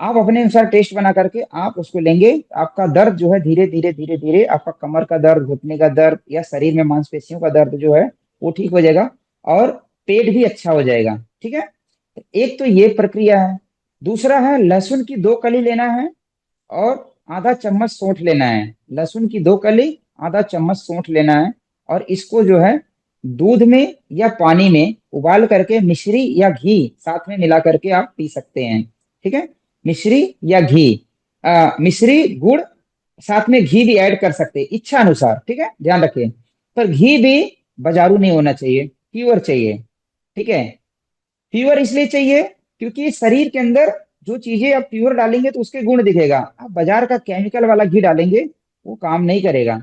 आप अपने अनुसार टेस्ट बना करके आप उसको लेंगे, आपका दर्द जो है धीरे धीरे धीरे धीरे, आपका कमर का दर्द, घुटने का दर्द या शरीर में मांसपेशियों का दर्द जो है वो ठीक हो जाएगा, और पेट भी अच्छा हो जाएगा। ठीक है, तो एक तो ये प्रक्रिया है। दूसरा है, लहसुन की 2 कली लेना है और आधा चम्मच सौंठ लेना है। लहसुन की 2 कली, आधा चम्मच सौंठ लेना है, और इसको जो है दूध में या पानी में उबाल करके मिश्री या घी साथ में मिला करके आप पी सकते हैं। ठीक है, मिश्री या घी, मिश्री गुड़, साथ में घी भी ऐड कर सकते हैं इच्छा अनुसार। ठीक है, ध्यान रखिए, पर घी भी बाजारू नहीं होना चाहिए, प्योर चाहिए। ठीक है, प्योर इसलिए चाहिए क्योंकि शरीर के अंदर जो चीजें आप प्योर डालेंगे तो उसके गुण दिखेगा, आप बाजार का केमिकल वाला घी डालेंगे वो काम नहीं करेगा।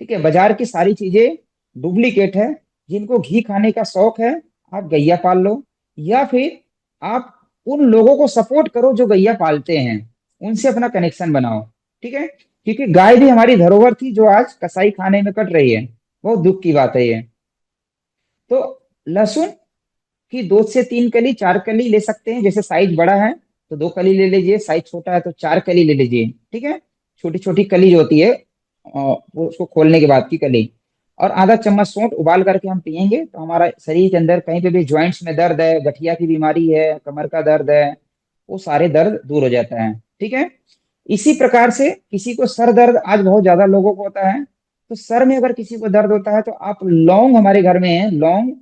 ठीक है, बाजार की सारी चीजें डुप्लीकेट है। जिनको घी खाने का शौक है, आप गैया पाल लो, या फिर आप उन लोगों को सपोर्ट करो जो गैया पालते हैं, उनसे अपना कनेक्शन बनाओ। ठीक है, क्योंकि गाय भी हमारी धरोहर थी जो आज कसाई खाने में कट रही है, बहुत दुख की बात है ये। तो लहसुन की 2 से 3 कली, 4 कली ले सकते हैं, जैसे साइज बड़ा है तो 2 कली ले लीजिए, साइज छोटा है तो 4 कली ले लीजिए। ठीक है, छोटी छोटी कली जो होती है, वो उसको खोलने के बाद की कली। और आधा चम्मच सौंठ उबाल करके हम पियेंगे तो हमारा शरीर के अंदर कहीं पे भी ज्वाइंट्स में दर्द है, गठिया की बीमारी है, कमर का दर्द है, वो सारे दर्द दूर हो जाता है। ठीक है, इसी प्रकार से किसी को सर दर्द आज बहुत ज्यादा लोगों को होता है, तो सर में अगर किसी को दर्द होता है तो आप लौंग, हमारे घर में है लौंग,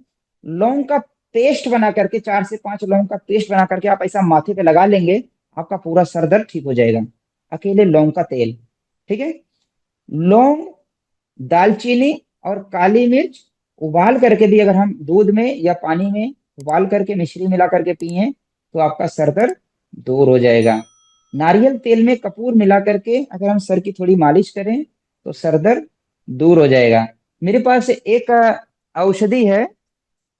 लौंग का पेस्ट बना करके, 4 से 5 लौंग का पेस्ट बना करके आप ऐसा माथे पे लगा लेंगे, आपका पूरा सर दर्द ठीक हो जाएगा, अकेले लौंग का तेल। ठीक है, लौंग, दालचीनी और काली मिर्च उबाल करके भी अगर हम दूध में या पानी में उबाल करके मिश्री मिला करके पिए, तो आपका सर दर्द दूर हो जाएगा। नारियल तेल में कपूर मिला करके अगर हम सर की थोड़ी मालिश करें तो सर दर्द दूर हो जाएगा। मेरे पास एक औषधि है,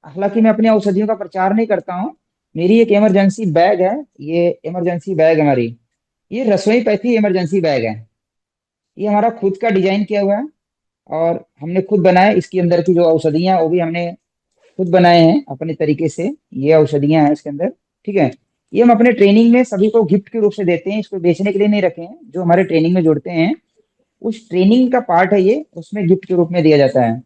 हालांकि मैं अपनी औषधियों का प्रचार नहीं करता हूँ। मेरी एक इमरजेंसी बैग है, ये इमरजेंसी बैग हमारी, ये रसोई पैथी इमरजेंसी बैग है। ये हमारा खुद का डिजाइन किया हुआ है और हमने खुद बनाया। इसके अंदर की जो औषधियां हैं वो भी हमने खुद बनाए हैं अपने तरीके से। ये औषधियां हैं इसके अंदर, ठीक है। ये हम अपने ट्रेनिंग में सभी को गिफ्ट के रूप से देते हैं, इसको बेचने के लिए नहीं रखे हैं। जो हमारे ट्रेनिंग में जुड़ते हैं उस ट्रेनिंग का पार्ट है ये, उसमें गिफ्ट के रूप में दिया जाता है।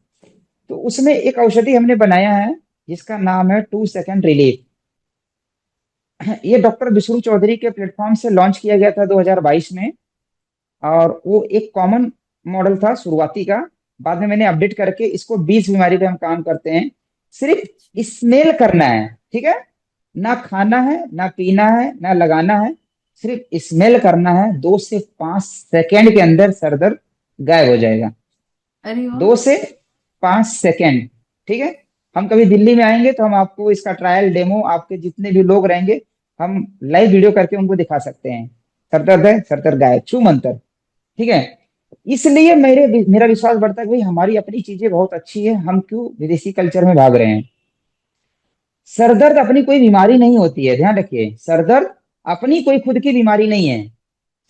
तो उसमें एक औषधि हमने बनाया है जिसका नाम है 2 सेकंड रिलीफ। ये डॉक्टर विष्णु चौधरी के प्लेटफॉर्म से लॉन्च किया गया था 2022 में। और वो एक कॉमन मॉडल था शुरुआती का। बाद में मैंने अपडेट करके इसको 20 बीमारी पे हम काम करते हैं। सिर्फ स्मेल करना है, ठीक है। ना खाना है, ना पीना है, ना लगाना है, सिर्फ स्मेल करना है। 2 से 5 सेकंड के अंदर सर दर्द गायब हो जाएगा। अरे वाह। 2 से 5 सेकंड, ठीक है। हम कभी दिल्ली में आएंगे तो हम आपको इसका ट्रायल डेमो, आपके जितने भी लोग रहेंगे हम लाइव वीडियो करके उनको दिखा सकते हैं। सर दर्द है, सर दर्द गायब, छू मंतर, ठीक है। इसलिए मेरा विश्वास बढ़ता है कि भाई हमारी अपनी चीजें बहुत अच्छी है, हम क्यों विदेशी कल्चर में भाग रहे हैं। सर दर्द अपनी कोई बीमारी नहीं होती है, ध्यान रखिए। सर दर्द अपनी कोई खुद की बीमारी नहीं है।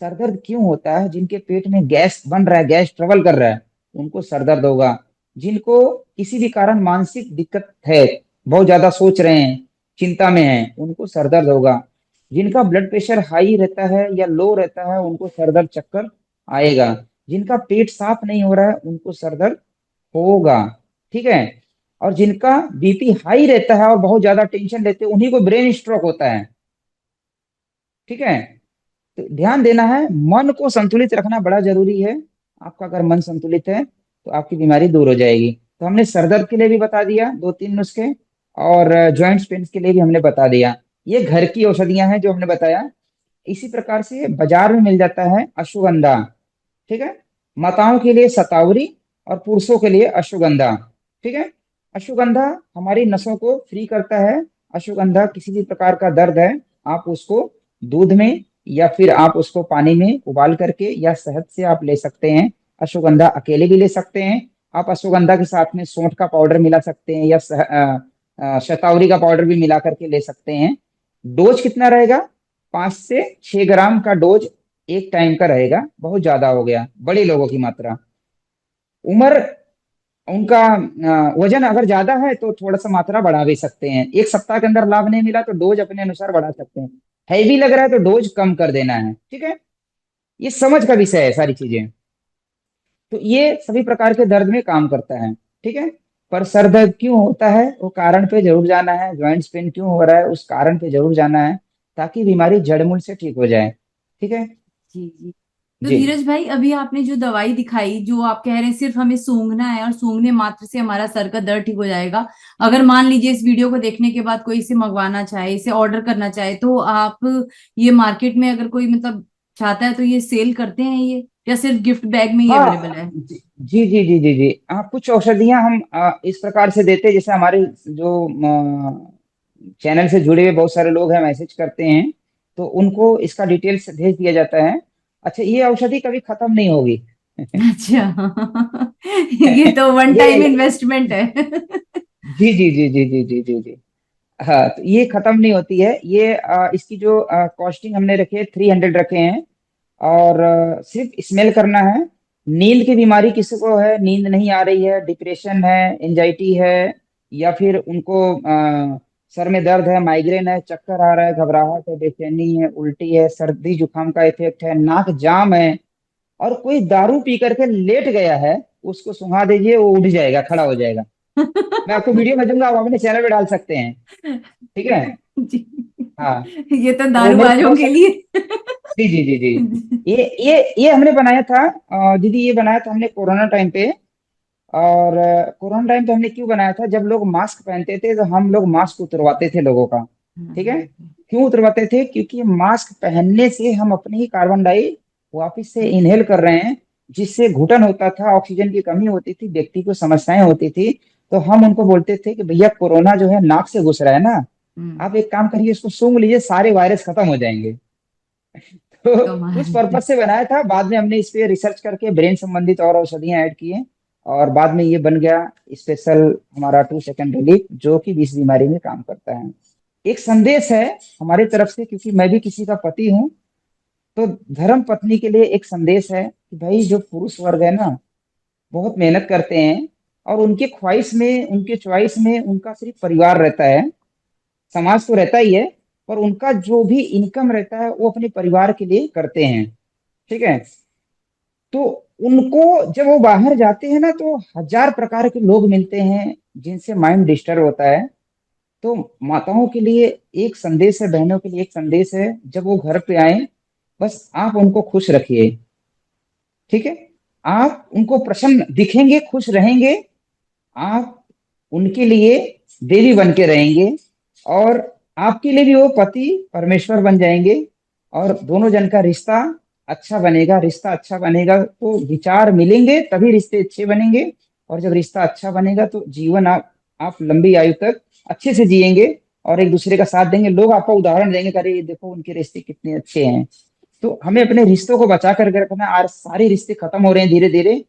सर दर्द क्यों होता है? जिनके पेट में गैस बन रहा है, गैस ट्रेवल कर रहा है, उनको सर दर्द होगा। जिनको किसी भी कारण मानसिक दिक्कत है, बहुत ज्यादा सोच रहे हैं, चिंता में हैं, उनको सर दर्द होगा। जिनका ब्लड प्रेशर हाई रहता है या लो रहता है उनको सर दर्द चक्कर आएगा। जिनका पेट साफ नहीं हो रहा है उनको सर दर्द होगा, ठीक है। और जिनका बीपी हाई रहता है और बहुत ज्यादा टेंशन लेते हैं उन्हीं को ब्रेन स्ट्रोक होता है, ठीक है। तो ध्यान देना है, मन को संतुलित रखना बड़ा जरूरी है। आपका अगर मन संतुलित है तो आपकी बीमारी दूर हो जाएगी। तो हमने सर दर्द के लिए भी बता दिया 2-3 नुस्खे, और जॉइंट्स पेन के लिए भी हमने बता दिया। ये घर की औषधियां हैं जो हमने बताया। इसी प्रकार से बाजार में मिल जाता है अश्वगंधा, ठीक है। माताओं के लिए शतावरी और पुरुषों के लिए अश्वगंधा, ठीक है। अश्वगंधा हमारी नसों को फ्री करता है। अश्वगंधा किसी भी प्रकार का दर्द है, आप उसको दूध में या फिर आप उसको पानी में उबाल करके या शहद से आप ले सकते हैं। अश्वगंधा अकेले भी ले सकते हैं। आप अश्वगंधा के साथ में सौंठ का पाउडर मिला सकते हैं या शतावरी का पाउडर भी मिला करके ले सकते हैं। डोज कितना रहेगा? 5 से 6 ग्राम का डोज एक टाइम का रहेगा, बहुत ज्यादा हो गया बड़े लोगों की मात्रा। उम्र, उनका वजन अगर ज्यादा है तो थोड़ा सा मात्रा बढ़ा भी सकते हैं। 1 सप्ताह के अंदर लाभ नहीं मिला तो डोज अपने अनुसार बढ़ा सकते हैं। हैवी लग रहा है तो डोज कम कर देना है, ठीक है। ये समझ का विषय है सारी चीजें। तो ये सभी प्रकार के दर्द में काम करता है, ठीक है। पर सर दर्द क्यों होता है वो कारण पे जरूर जाना है। जॉइंट्स पेन क्यों हो रहा है उस कारण पे जरूर जाना है, ताकि बीमारी जड़मूल से ठीक हो जाए, ठीक है। जी जी। तो जी धीरज भाई, अभी आपने जो दवाई दिखाई, जो आप कह रहे हैं सिर्फ हमें सूंघना है और सूंघने मात्र से हमारा सर का दर्द ठीक हो जाएगा। अगर मान लीजिए इस वीडियो को देखने के बाद कोई इसे मंगवाना चाहे, इसे ऑर्डर करना चाहे, तो आप ये मार्केट में अगर कोई मतलब चाहता है तो ये सेल करते हैं ये, या सिर्फ गिफ्ट बैग में ही अवेलेबल हाँ, है? जी जी जी जी जी जी। कुछ औषधियां हम इस प्रकार से देते हैं, जैसे हमारे जो चैनल से जुड़े हुए बहुत सारे लोग हैं, मैसेज करते हैं तो उनको इसका डिटेल्स भेज दिया जाता है। अच्छा, ये औषधि कभी खत्म नहीं होगी। अच्छा। ये तो वन टाइम ये, इन्वेस्टमेंट है। जी जी जी जी जी जी जी जी। हाँ, तो ये खत्म नहीं होती है। ये इसकी जो कॉस्टिंग हमने रखी है 300 रखे हैं। और सिर्फ स्मेल करना है। नींद की बीमारी किसी को है, नींद नहीं आ रही है, डिप्रेशन है, एंजाइटी है, या फिर उनको सर में दर्द है, माइग्रेन है, चक्कर आ रहा है, घबराहट है, बेचैनी है, उल्टी है, सर्दी जुकाम का इफेक्ट है, नाक जाम है, और कोई दारू पी करके लेट गया है, उसको सुंघा दीजिए वो उठ जाएगा, खड़ा हो जाएगा। मैं आपको वीडियो भेजूंगा, आप अपने चैनल पे डाल सकते हैं, ठीक है। जी। हाँ, ये तो तो मेरे दारूबाजों बहुत के सारे, लिए। जी जी जी जी, ये हमने बनाया था दीदी, ये बनाया था हमने कोरोना टाइम पे। और कोरोना टाइम पे हमने क्यों बनाया था? जब लोग मास्क पहनते थे तो हम लोग मास्क उतरवाते थे लोगों का, ठीक है। क्यों उतरवाते थे? क्योंकि मास्क पहनने से हम अपनी ही कार्बन डाई वापिस से इनहेल कर रहे हैं, जिससे घुटन होता था, ऑक्सीजन की कमी होती थी, व्यक्ति को समस्याएं होती थी। तो हम उनको बोलते थे कि भैया कोरोना जो है नाक से घुस रहा है ना, हम्म। आप एक काम करिए, इसको सूंघ लीजिए, सारे वायरस खत्म हो जाएंगे। तो उस कमाल। पर्पज से बनाया था। बाद में हमने इस पे रिसर्च करके ब्रेन संबंधित और औषधियां ऐड की हैं, और बाद में ये बन गया स्पेशल हमारा 2 सेकंड रिलीफ, जो कि इस बीमारी में काम करता है। एक संदेश है हमारी तरफ से, क्योंकि मैं भी किसी का पति हूँ। तो धर्म पत्नी के लिए एक संदेश है कि भाई, जो पुरुष वर्ग है ना, बहुत मेहनत करते हैं, और उनके ख्वाहिश में, उनके चॉइस में उनका सिर्फ परिवार रहता है। समाज तो रहता ही है, पर उनका जो भी इनकम रहता है वो अपने परिवार के लिए करते हैं। ठीक है। तो उनको जब वो बाहर जाते हैं ना, तो हजार प्रकार के लोग मिलते हैं जिनसे माइंड डिस्टर्ब होता है। तो माताओं के लिए एक संदेश है, बहनों के लिए एक संदेश है, जब वो घर पे आए, बस आप उनको खुश रखिए। ठीक है। आप उनको प्रसन्न दिखेंगे, खुश रहेंगे, आप उनके लिए देवी बन के रहेंगे, और आपके लिए भी वो पति परमेश्वर बन जाएंगे। और दोनों जन का रिश्ता अच्छा बनेगा। रिश्ता अच्छा बनेगा तो विचार मिलेंगे, तभी रिश्ते अच्छे बनेंगे। और जब रिश्ता अच्छा बनेगा तो जीवन आप लंबी आयु तक अच्छे से जिएंगे, और एक दूसरे का साथ देंगे। लोग आपको उदाहरण देंगे, अरे ये देखो उनके रिश्ते कितने अच्छे हैं। तो हमें अपने रिश्तों को बचा करके रखना है। आज सारे रिश्ते खत्म हो रहे हैं धीरे धीरे,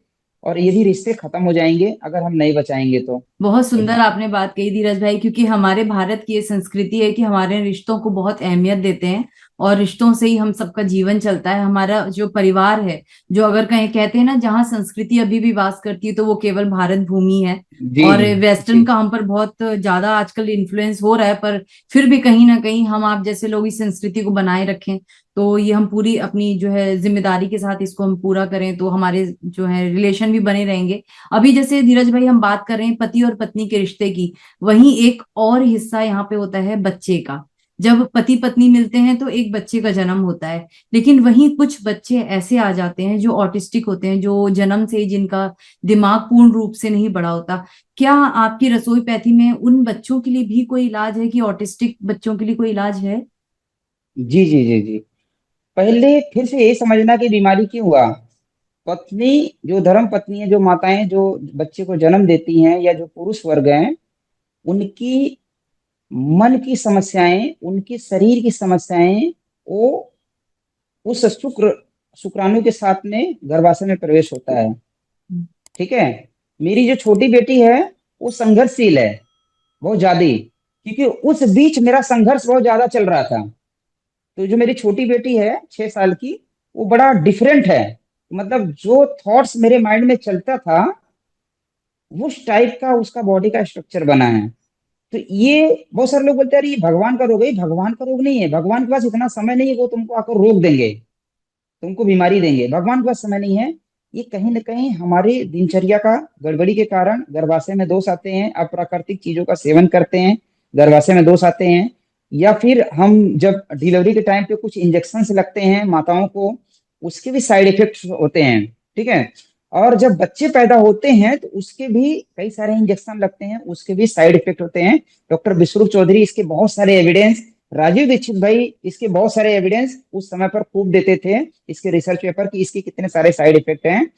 और ये भी रिश्ते खत्म हो जाएंगे अगर हम नहीं बचाएंगे तो। बहुत सुंदर आपने बात कही धीरज भाई, क्योंकि हमारे भारत की ये संस्कृति है कि हमारे रिश्तों को बहुत अहमियत देते हैं, और रिश्तों से ही हम सबका जीवन चलता है। हमारा जो परिवार है, जो अगर कहीं कहते हैं ना, जहाँ संस्कृति अभी भी वास करती है, तो वो केवल भारत भूमि है। जी और जी वेस्टर्न जी का हम पर बहुत ज्यादा आजकल इन्फ्लुएंस हो रहा है, पर फिर भी कहीं ना कहीं हम आप जैसे लोग इस संस्कृति को बनाए रखें, तो ये हम पूरी अपनी जो है जिम्मेदारी के साथ इसको हम पूरा करें, तो हमारे जो है रिलेशन भी बने रहेंगे। अभी जैसे धीरज भाई हम बात कर रहे हैं पति और पत्नी के रिश्ते की, वहीं एक और हिस्सा यहाँ पे होता है बच्चे का। जब पति पत्नी मिलते हैं तो एक बच्चे का जन्म होता है, लेकिन वहीं कुछ बच्चे ऐसे आ जाते हैं जो ऑटिस्टिक होते हैं, जो जन्म से ही जिनका दिमाग पूर्ण रूप से नहीं बढ़ा होता। क्या आपकी रसोई पैथी में उन बच्चों के लिए भी कोई इलाज है, कि ऑटिस्टिक बच्चों के लिए कोई इलाज है? जी जी जी जी। पहले फिर से यही समझना कि बीमारी क्यों हुआ। पत्नी, जो धर्म पत्नी है, जो माताएं जो बच्चे को जन्म देती हैं, या जो पुरुष वर्ग हैं, उनकी मन की समस्याएं, उनकी शरीर की समस्याएं, वो उस शुक्राणु के साथ में गर्भाशय में प्रवेश होता है। ठीक है। मेरी जो छोटी बेटी है, वो संघर्षशील है बहुत ज्यादा, क्योंकि उस बीच मेरा संघर्ष बहुत ज्यादा चल रहा था। तो जो मेरी छोटी बेटी है 6 साल की, वो बड़ा डिफरेंट है। मतलब जो थॉट्स मेरे माइंड में चलता था, उस टाइप का उसका बॉडी का स्ट्रक्चर बना है। तो ये बहुत सारे लोग बोलते हैं, अरे ये भगवान का रोग है। ये भगवान का रोग नहीं है। भगवान के पास इतना समय नहीं है कि वो तुमको आकर रोक देंगे, तुमको बीमारी देंगे। भगवान के पास समय नहीं है। ये कहीं ना कहीं हमारी दिनचर्या का गड़बड़ी के कारण गर्भाशय में दोष आते हैं। अप्राकृतिक चीजों का सेवन करते हैं, गर्भाशय में दोष आते हैं। या फिर हम जब डिलीवरी के टाइम पे कुछ इंजेक्शन लगते हैं माताओं को, उसके भी साइड इफेक्ट्स होते हैं। ठीक है। और जब बच्चे पैदा होते हैं तो उसके भी कई सारे इंजेक्शन लगते हैं, उसके भी साइड इफेक्ट होते हैं। डॉक्टर विश्वरूप चौधरी इसके बहुत सारे एविडेंस, राजीव दीक्षित भाई इसके बहुत सारे एविडेंस उस समय पर खूब देते थे, इसके रिसर्च पेपर की, इसके कितने सारे साइड इफेक्ट हैं।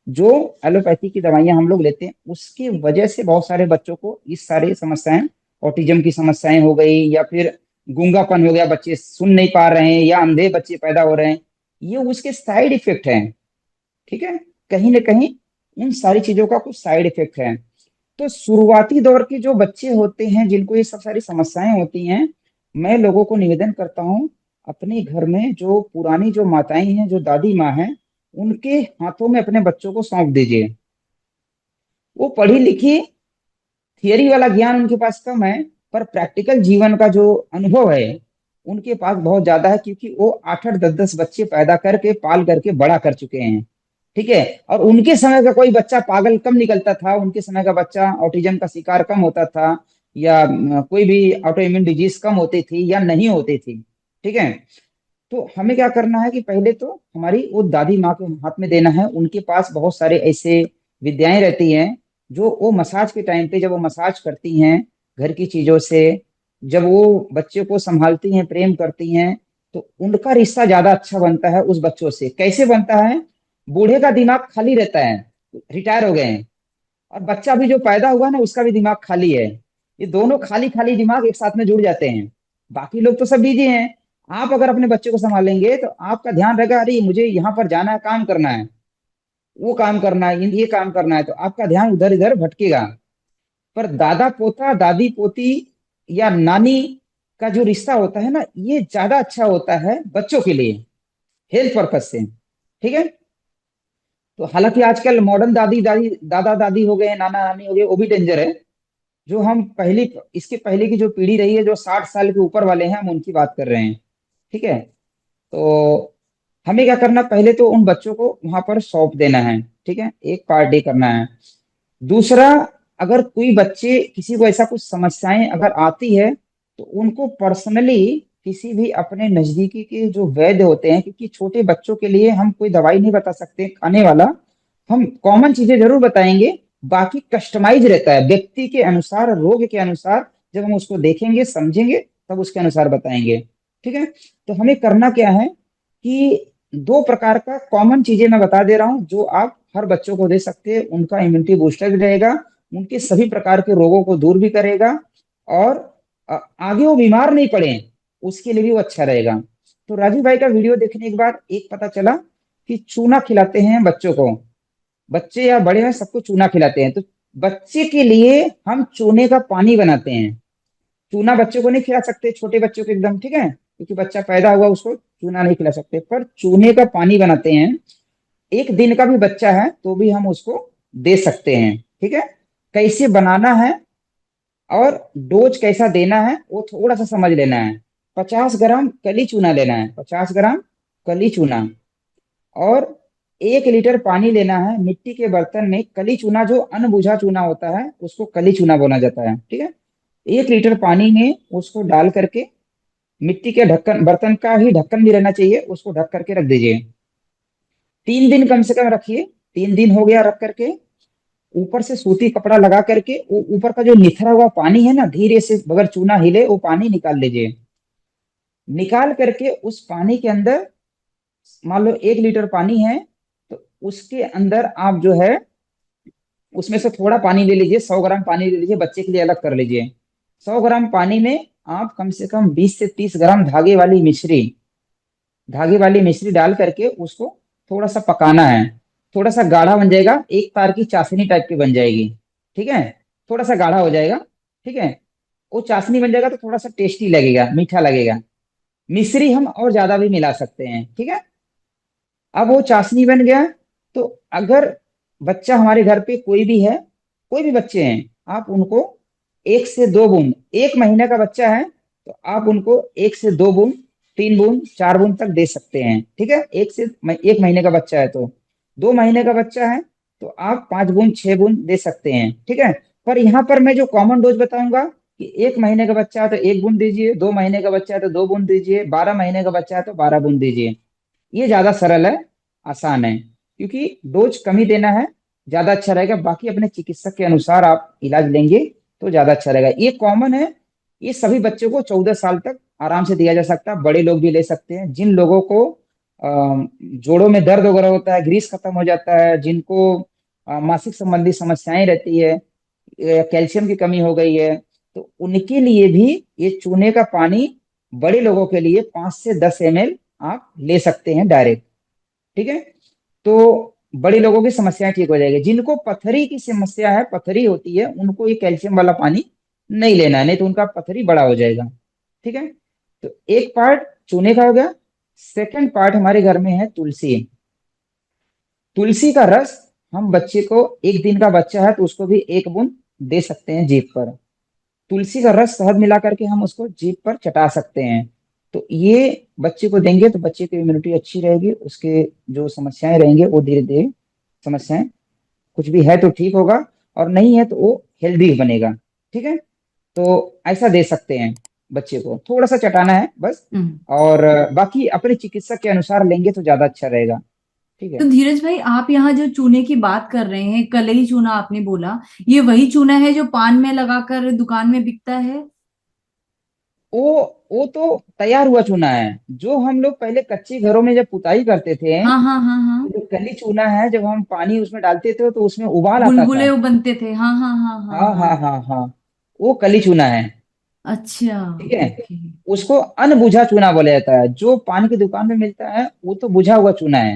जो एलोपैथी की दवाइयां हम लोग लेते हैं, उसकी वजह से बहुत सारे बच्चों को इस सारी समस्याएं, ऑटिज्म की समस्याएं हो गई, या फिर गूंगापन हो गया, बच्चे सुन नहीं पा रहे हैं, या अंधे बच्चे पैदा हो रहे हैं, ये उसके साइड इफेक्ट हैं। ठीक है। कहीं ना कहीं इन सारी चीजों का कुछ साइड इफेक्ट है। तो शुरुआती दौर के जो बच्चे होते हैं, जिनको ये सब सारी समस्याएं होती हैं, मैं लोगों को निवेदन करता हूँ, अपने घर में जो पुरानी जो माताएं हैं, जो दादी माँ हैं, उनके हाथों में अपने बच्चों को सौंप दीजिए। वो पढ़ी लिखी, थियरी वाला ज्ञान उनके पास कम है, पर प्रैक्टिकल जीवन का जो अनुभव है उनके पास बहुत ज्यादा है, क्योंकि वो 8 8 10 10 बच्चे पैदा करके, पाल करके बड़ा कर चुके हैं। ठीक है। और उनके समय का कोई बच्चा पागल कम निकलता था, उनके समय का बच्चा ऑटिज्म का शिकार कम होता था, या कोई भी ऑटो इम्यून डिजीज कम होती थी, या नहीं होती थी। ठीक है। तो हमें क्या करना है कि पहले तो हमारी वो दादी माँ के हाथ में देना है। उनके पास बहुत सारे ऐसे विद्याएं रहती हैं, जो वो मसाज के टाइम पे, जब वो मसाज करती हैं घर की चीजों से, जब वो बच्चे को संभालती हैं, प्रेम करती हैं, तो उनका रिश्ता ज्यादा अच्छा बनता है उस बच्चों से। कैसे बनता है? बूढ़े का दिमाग खाली रहता है, रिटायर हो गए हैं, और बच्चा भी जो पैदा हुआ ना, उसका भी दिमाग खाली है। ये दोनों खाली खाली दिमाग एक साथ में जुड़ जाते हैं। बाकी लोग तो सब बिजी हैं। आप अगर अपने बच्चे को संभालेंगे तो आपका ध्यान रहेगा, अरे मुझे यहाँ पर जाना है, काम करना है, वो काम करना है, ये काम करना है, तो आपका ध्यान उधर इधर भटकेगा। पर दादा पोता, दादी पोती या नानी का जो रिश्ता होता है ना, ये ज्यादा अच्छा होता है बच्चों के लिए, हेल्थ पर्पज से। ठीक है। तो हालांकि आजकल मॉडर्न दादी दादी दादा दादी हो गए हैं, नाना नानी हो गए, वो भी डेंजर है। जो हम पहली इसके पहले की जो पीढ़ी रही है, जो 60 साल के ऊपर वाले हैं, हम उनकी बात कर रहे हैं। ठीक है। तो हमें क्या करना, पहले तो उन बच्चों को वहां पर सौंप देना है। ठीक है, एक पार्ट डे करना है। दूसरा, अगर कोई बच्चे किसी को ऐसा कुछ समस्याएं अगर आती है, तो उनको पर्सनली किसी भी अपने नजदीकी के जो वैद्य होते हैं, क्योंकि छोटे बच्चों के लिए हम कोई दवाई नहीं बता सकते खाने वाला, हम कॉमन चीजें जरूर बताएंगे। बाकी कस्टमाइज रहता है व्यक्ति के अनुसार, रोग के अनुसार। जब हम उसको देखेंगे समझेंगे तब उसके अनुसार बताएंगे। ठीक है। तो हमें करना क्या है कि दो प्रकार का कॉमन चीजें मैं बता दे रहा हूं, जो आप हर बच्चों को दे सकते हैं। उनका इम्यूनिटी बूस्टर भी रहेगा, उनके सभी प्रकार के रोगों को दूर भी करेगा, और आगे वो बीमार नहीं पड़े, उसके लिए भी वो अच्छा रहेगा। तो राजीव भाई का वीडियो देखने के बाद एक पता चला कि चूना खिलाते हैं बच्चों को, बच्चे या बड़े हैं सबको चूना खिलाते हैं। तो बच्चे के लिए हम चूने का पानी बनाते हैं। चूना बच्चों को नहीं खिला सकते, छोटे बच्चों को एकदम, ठीक है, क्योंकि बच्चा पैदा हुआ उसको चूना नहीं खिला सकते, पर चूने का पानी बनाते हैं। 1 दिन का भी बच्चा है तो भी हम उसको दे सकते हैं। ठीक है। कैसे बनाना है और डोज कैसा देना है वो थोड़ा सा समझ लेना है। 50 ग्राम कली चूना लेना है, 50 ग्राम कली चूना, और 1 लीटर पानी लेना है। मिट्टी के बर्तन में कली चूना, जो अनबुझा चूना होता है उसको कली चूना बोला जाता है। ठीक है। 1 लीटर पानी में उसको डाल करके, मिट्टी के ढक्कन, बर्तन का ही ढक्कन भी रहना चाहिए, उसको ढक करके रख दीजिए। 3 दिन कम से कम रखिए। 3 दिन हो गया रख करके, ऊपर से सूती कपड़ा लगा करके वो ऊपर का जो निथरा हुआ पानी है ना, धीरे से बगैर चूना हिले वो पानी निकाल लीजिए। निकाल करके उस पानी के अंदर, मान लो 1 लीटर पानी है, तो उसके अंदर आप जो है उसमें से थोड़ा पानी ले लीजिए, 100 ग्राम पानी ले लीजिए, बच्चे के लिए अलग कर लीजिए। 100 ग्राम पानी में आप कम से कम 20 से 30 ग्राम धागे वाली मिश्री डाल करके उसको थोड़ा सा पकाना है। थोड़ा सा गाढ़ा बन जाएगा, एक तार की चाशनी टाइप की बन जाएगी। ठीक है। थोड़ा सा गाढ़ा हो जाएगा। ठीक है। वो चाशनी बन जाएगा तो थोड़ा सा टेस्टी लगेगा, मीठा लगेगा। मिश्री हम और ज्यादा भी मिला सकते हैं। ठीक है। अब वो चाशनी बन गया, तो अगर बच्चा हमारे घर पे कोई भी है, कोई भी बच्चे हैं, आप उनको 1 से 2 बूंद, 1 महीने का बच्चा है तो आप उनको 1 से 2 बूंद, 3 बूंद, 4 बूंद तक दे सकते हैं। ठीक है। 1 महीने का बच्चा है तो, 2 महीने का बच्चा है तो आप 5 बूंद, 6 बूंद दे सकते हैं। ठीक है। पर यहाँ पर मैं जो कॉमन डोज बताऊंगा कि 1 महीने का बच्चा है तो 1 बूंद दीजिए, 2 महीने का बच्चा है तो 2 बूंद दीजिए, 12 महीने का बच्चा है तो 12 बूंद दीजिए। ये ज्यादा सरल है, आसान है, क्योंकि डोज कम ही देना है, ज्यादा अच्छा रहेगा। बाकी अपने चिकित्सक के अनुसार आप इलाज लेंगे तो ज्यादा अच्छा रहेगा। ये कॉमन है, ये सभी बच्चों को 14 साल तक आराम से दिया जा सकता है, बड़े लोग भी ले सकते हैं। जिन लोगों को जोड़ों में दर्द वगैरह होता है, ग्रीस खत्म हो जाता है, जिनको मासिक संबंधी समस्याएं रहती है, कैल्शियम की कमी हो गई है, तो उनके लिए भी ये चूने का पानी, बड़े लोगों के लिए 5 से 10 ml आप ले सकते हैं डायरेक्ट। ठीक है। तो बड़े लोगों की समस्याएं ठीक हो जाएगी। जिनको पथरी की समस्या है, पथरी होती है, उनको ये कैल्शियम वाला पानी नहीं लेना है, नहीं तो उनका पथरी बड़ा हो जाएगा। ठीक है। तो एक पार्ट चूने का हो गया। सेकंड पार्ट हमारे घर में है तुलसी। तुलसी का रस हम बच्चे को, 1 दिन का बच्चा है तो उसको भी 1 बूंद दे सकते हैं जीभ पर। तुलसी का रस शहद मिला करके हम उसको जीभ पर चटा सकते हैं। तो ये बच्चे को देंगे तो बच्चे की इम्यूनिटी अच्छी रहेगी, उसके जो समस्याएं रहेंगे वो धीरे धीरे, समस्याएं कुछ भी है तो ठीक होगा, और नहीं है तो वो हेल्दी बनेगा। ठीक है। तो ऐसा दे सकते हैं, बच्चे को थोड़ा सा चटाना है बस। हम्म। और बाकी अपने चिकित्सक के अनुसार लेंगे तो ज्यादा अच्छा रहेगा। ठीक तो है। धीरज भाई, आप यहाँ जो चूने की बात कर रहे हैं, कलई चूना आपने बोला, ये वही चूना है जो पान में लगाकर दुकान में बिकता है? वो वो तो तैयार हुआ चूना है, जो हम लोग पहले कच्चे घरों में जब पुताई करते थे, हाँ हाँ हाँ हाँ। तो जो कली चूना है, जब हम पानी उसमें डालते थे तो उसमें उबाल आता था। बुलबुले वो बनते थे, हाँ हाँ हाँ हाँ हाँ हाँ। हाँ हाँ हाँ। वो कली चूना है। अच्छा। ठीक है। ओके। उसको अनबुझा चूना बोला जाता है। जो पान की दुकान में मिलता है वो तो बुझा हुआ चूना है।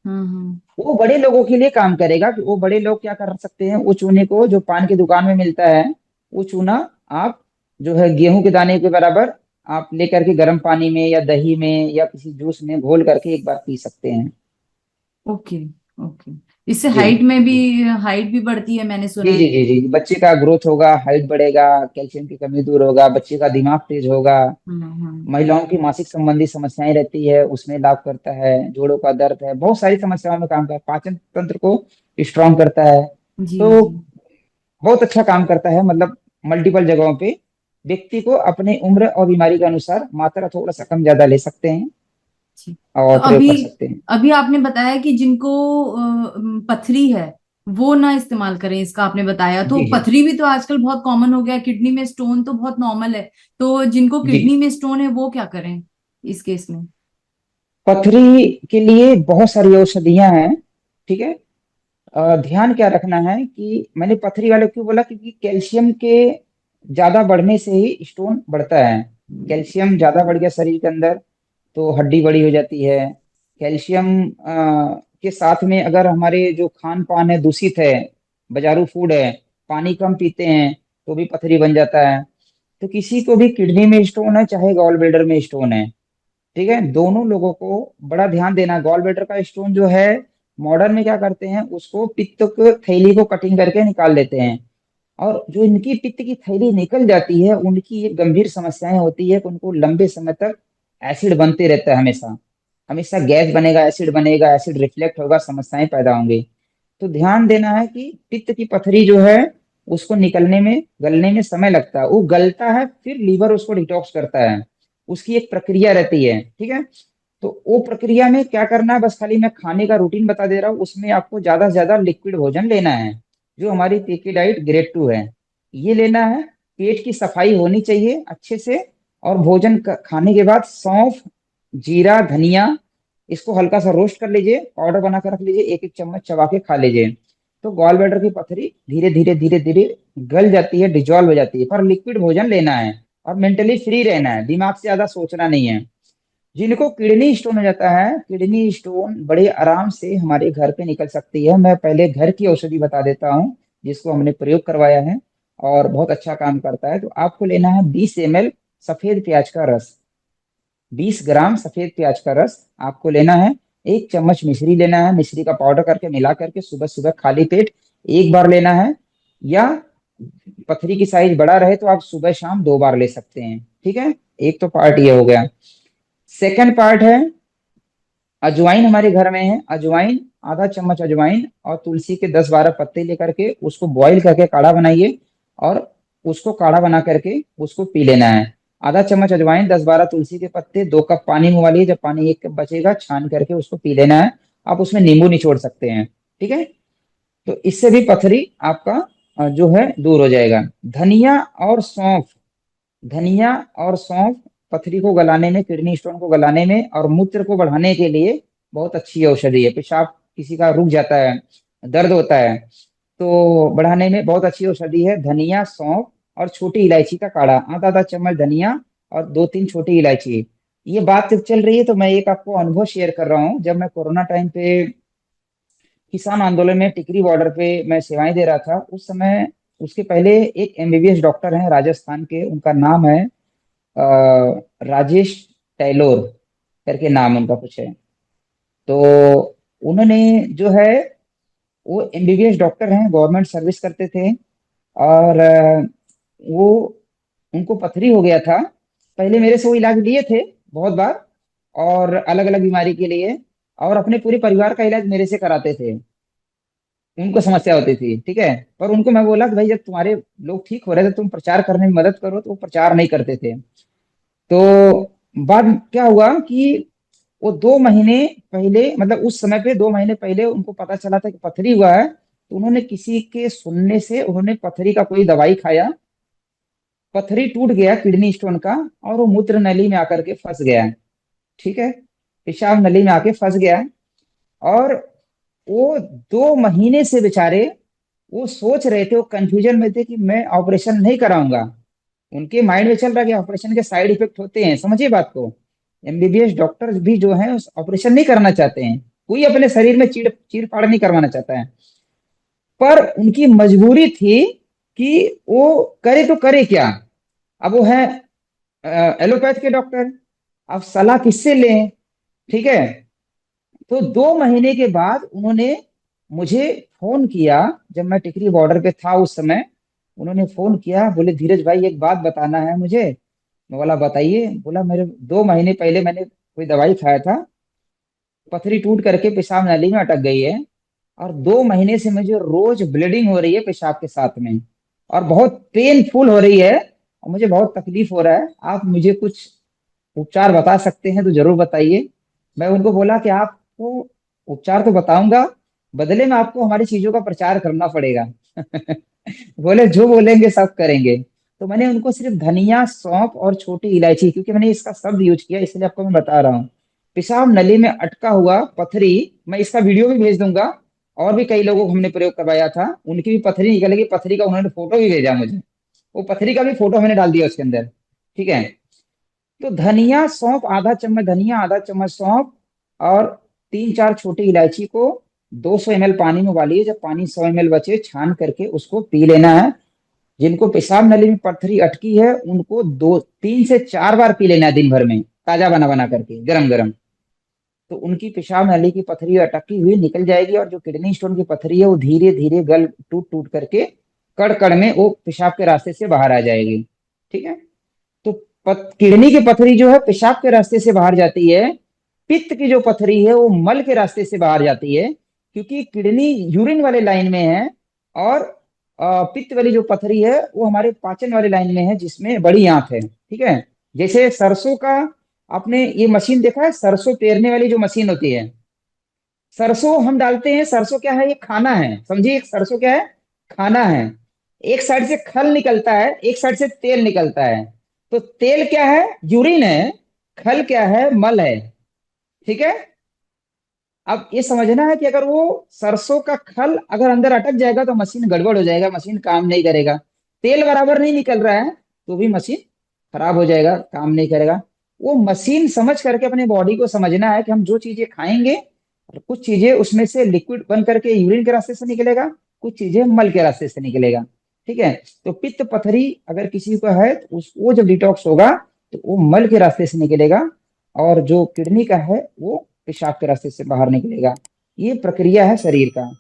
हाँ हाँ। वो बड़े लोगों के लिए काम करेगा कि वो बड़े लोग क्या कर सकते हैं, वो चूने को जो पान की दुकान में मिलता है, वो चूना आप जो है गेहूं के दाने के बराबर आप लेकर के गर्म पानी में या दही में या किसी जूस में घोल करके एक बार पी सकते हैं। ओके। ओके। इससे जी जी हाइट भी बढ़ती है, मैंने जी सुना जी है। जी जी, बच्चे का ग्रोथ होगा, हाइट बढ़ेगा, कैल्शियम की कमी दूर होगा, बच्चे का दिमाग तेज होगा। हाँ हाँ। महिलाओं की मासिक संबंधी समस्याएं रहती है उसमें लाभ करता है। जोड़ों का दर्द है, बहुत सारी समस्याओं में काम करता है, पाचन तंत्र को स्ट्रांग करता है। जी तो जी। बहुत अच्छा काम करता है, मतलब मल्टीपल जगहों पे। व्यक्ति को अपने उम्र और बीमारी के अनुसार मात्रा थोड़ा सा कम ज्यादा ले सकते हैं जी। तो और प्रयोग अभी कर सकते हैं। अभी आपने बताया कि जिनको पथरी है वो ना इस्तेमाल करें, इसका आपने बताया। तो जी जी पथरी भी तो आजकल बहुत कॉमन हो गया है, किडनी में स्टोन तो बहुत नॉर्मल है। तो जिनको जी। किडनी में स्टोन है वो क्या करें इस केस में? पथरी के लिए बहुत सारी औषधियां हैं। ठीक है। ध्यान क्या रखना है कि मैंने पथरी वाले क्यों बोला, क्योंकि कैल्शियम के ज्यादा बढ़ने से ही स्टोन बढ़ता है। कैल्शियम ज्यादा बढ़ गया शरीर के अंदर तो हड्डी बड़ी हो जाती है। कैल्शियम के साथ में अगर हमारे जो खान पान है दूषित है, बाजारू फूड है, पानी कम पीते हैं, तो भी पथरी बन जाता है। तो किसी को भी किडनी में स्टोन है चाहे गॉल ब्लैडर में स्टोन है, ठीक है, दोनों लोगों को बड़ा ध्यान देना। गॉल ब्लैडर का स्टोन जो है, मॉडर्न में क्या करते हैं, उसको पित्त को थैली को कटिंग करके निकाल देते हैं। और जो इनकी पित्त की थैली निकल जाती है उनकी ये गंभीर समस्याएं होती है कि उनको लंबे समय तक एसिड बनते रहता है, हमेशा हमेशा गैस बनेगा, एसिड बनेगा, एसिड रिफ्लेक्ट होगा, समस्याएं पैदा होंगी। तो ध्यान देना है कि पित्त की पथरी जो है उसको निकलने में, गलने में समय लगता है। वो गलता है फिर लीवर उसको डिटॉक्स करता है, उसकी एक प्रक्रिया रहती है। ठीक है। तो वो प्रक्रिया में क्या करना है, बस खाली मैं खाने का रूटीन बता दे रहा हूँ। उसमें आपको ज्यादा से ज्यादा लिक्विड भोजन लेना है, जो हमारी तीखी डाइट ग्रेड 2 है, ये लेना है। पेट की सफाई होनी चाहिए अच्छे से। और भोजन खाने के बाद सौंफ, जीरा, धनिया, इसको हल्का सा रोस्ट कर लीजिए, पाउडर बना कर रख लीजिए, एक एक चम्मच चबा के खा लीजिए। तो गॉल ब्लैडर की पथरी धीरे धीरे धीरे धीरे गल जाती है, डिजॉल्व हो जाती है। पर लिक्विड भोजन लेना है और मेंटली फ्री रहना है, दिमाग से ज्यादा सोचना नहीं है। जिनको किडनी स्टोन हो जाता है, किडनी स्टोन बड़े आराम से हमारे घर पे निकल सकती है। मैं पहले घर की औषधि बता देता हूँ जिसको हमने प्रयोग करवाया है और बहुत अच्छा काम करता है। तो आपको लेना है 20 ml सफेद प्याज का रस, 20 ग्राम सफेद प्याज का रस आपको लेना है। एक चम्मच मिश्री लेना है, मिश्री का पाउडर करके मिला करके सुबह सुबह खाली पेट एक बार लेना है। या पथरी की साइज बड़ा रहे तो आप सुबह शाम 2 बार ले सकते हैं। ठीक है। एक तो पार्ट ये हो गया। सेकंड पार्ट है अजवाइन। हमारे घर में है अजवाइन, आधा चम्मच अजवाइन और तुलसी के 10-12 पत्ते लेकर के उसको बॉईल करके काढ़ा बनाइए और उसको काढ़ा बना करके उसको पी लेना है। आधा चम्मच अजवाइन, 10-12 तुलसी के पत्ते, 2 कप पानी में उबालिए, जब पानी 1 कप बचेगा छान करके उसको पी लेना है। आप उसमें नींबू निचोड़ सकते हैं। ठीक है। तो इससे भी पथरी आपका जो है दूर हो जाएगा। धनिया और सौंफ, धनिया और सौंफ पथरी को गलाने में, किडनी स्टोन को गलाने में और मूत्र को बढ़ाने के लिए बहुत अच्छी औषधि है। पेशाब किसी का रुक जाता है, दर्द होता है, तो बढ़ाने में बहुत अच्छी औषधि है धनिया, सौंफ और छोटी इलायची का काढ़ा। आधा आधा चम्मच धनिया और 2-3 छोटी इलायची। ये बात जब चल रही है तो मैं एक आपको अनुभव शेयर कर रहा हूँ। जब मैं कोरोना टाइम पे किसान आंदोलन में टिकरी बॉर्डर पे मैं सेवाएं दे रहा था, उस समय उसके पहले एक एमबीबीएस डॉक्टर हैं राजस्थान के, उनका नाम है राजेश टैलोर करके नाम उनका कुछ है। तो उन्होंने जो है, वो एमबीबीएस डॉक्टर हैं, गवर्नमेंट सर्विस करते थे। और वो उनको पथरी हो गया था। पहले मेरे से वो इलाज लिए थे बहुत बार, और अलग अलग बीमारी के लिए, और अपने पूरे परिवार का इलाज मेरे से कराते थे। उनको समस्या होती थी, ठीक है। पर उनको मैं बोला कि भाई जब तुम्हारे लोग ठीक हो रहे थे तुम प्रचार करने में मदद करो, तो वो प्रचार नहीं करते थे। तो बाद क्या हुआ कि वो 2 महीने पहले, मतलब उस समय पे 2 महीने पहले उनको पता चला था कि पथरी हुआ है, तो उन्होंने किसी के सुनने से उन्होंने पथरी का कोई दवाई खाया। पथरी टूट गया किडनी स्टोन का, और वो मूत्र नली में आकर के फंस गया। ठीक है। पेशाब नली में आके फंस गया। और वो 2 महीने से बेचारे वो सोच रहे थे, वो कंफ्यूजन में थे कि मैं ऑपरेशन नहीं कराऊंगा। उनके माइंड में चल रहा है कि ऑपरेशन के साइड इफेक्ट होते हैं, समझिए बात को। एमबीबीएस डॉक्टर्स भी जो है उस ऑपरेशन नहीं करना चाहते हैं, कोई अपने शरीर में चीड़ चीड़ फाड़ नहीं करवाना चाहता है। पर उनकी मजबूरी थी कि वो करे तो करे क्या। अब वो है एलोपैथ के डॉक्टर, अब सलाह किससे लें। ठीक है। तो 2 महीने के बाद उन्होंने मुझे फोन किया, जब मैं टिकरी बॉर्डर पे था उस समय। उन्होंने फोन किया, बोले धीरज भाई एक बात बताना है मुझे। मैं बोला बताइए। बोला मेरे 2 महीने पहले मैंने कोई दवाई खाया था, पथरी टूट करके पेशाब नाली में अटक गई है, और 2 महीने से मुझे रोज ब्लीडिंग हो रही है पेशाब के साथ में, और बहुत पेनफुल हो रही है, और मुझे बहुत तकलीफ हो रहा है। आप मुझे कुछ उपचार बता सकते हैं तो जरूर बताइए। मैं उनको बोला कि आपको उपचार तो बताऊंगा, बदले में आपको हमारी चीजों का प्रचार करना पड़ेगा। बोले जो बोलेंगे सब करेंगे। तो मैंने उनको सिर्फ धनिया, सौंफ और छोटी इलायची, क्योंकि मैंने इसका शब्द यूज किया इसलिए आपको मैं बता रहा हूँ। पेशाब नली में अटका हुआ पथरी, मैं इसका वीडियो भी भेज दूंगा। और भी कई लोगों को हमने प्रयोग करवाया था, उनकी भी पथरी निकलेगी, पथरी का उन्होंने फोटो भी भेजा मुझे। वो पथरी का भी फोटो मैंने डाल दिया उसके अंदर। ठीक है। तो धनिया सौंफ, आधा चम्मच धनिया, आधा चम्मच सौंफ, और 3-4 छोटी इलायची को 200 ml पानी में उबालिए। जब पानी 100 ml बचे, छान करके उसको पी लेना है। जिनको पेशाब नली में पत्थरी अटकी है उनको 2, 3 से 4 बार पी लेना है दिन भर में, ताजा बना बना करके गरम गरम। तो उनकी पेशाब नली की पथरी अटकी हुई निकल जाएगी, और जो किडनी स्टोन की पथरी है वो धीरे धीरे गल टूट टूट करके कड़ कड़ में वो पेशाब के रास्ते से बाहर आ जाएगी। ठीक है। तो किडनी की पथरी जो है पेशाब के रास्ते से बाहर जाती है। पित्त की जो पथरी है वो मल के रास्ते से बाहर जाती है, क्योंकि किडनी यूरिन वाले लाइन में है, और पित्त वाली जो पथरी है वो हमारे पाचन वाले लाइन में है, जिसमें बड़ी आंत है। ठीक है। जैसे सरसों का, आपने ये मशीन देखा है, सरसों पेरने वाली जो मशीन होती है, सरसों हम डालते हैं, सरसों क्या है, ये खाना है, समझिए सरसों क्या है, खाना है। एक साइड से खल निकलता है, एक साइड से तेल निकलता है। तो तेल क्या है, यूरिन है। खल क्या है, मल है। ठीक है। अब ये समझना है कि अगर वो सरसों का खल अगर अंदर अटक जाएगा तो मशीन गड़बड़ हो जाएगा, मशीन काम नहीं करेगा। तेल बराबर नहीं निकल रहा है तो भी मशीन खराब हो जाएगा, काम नहीं करेगा। वो मशीन समझ करके अपने बॉडी को समझना है कि हम जो चीजें खाएंगे, और कुछ चीजें उसमें से लिक्विड बन करके यूरिन के रास्ते से निकलेगा, कुछ चीजें मल के रास्ते से निकलेगा। ठीक है। तो पित्त पथरी अगर किसी को है तो वो जब डिटॉक्स होगा तो वो मल के रास्ते से निकलेगा, और जो किडनी का है वो पेशाब के रास्ते से बाहर निकलेगा। ये प्रक्रिया है शरीर का।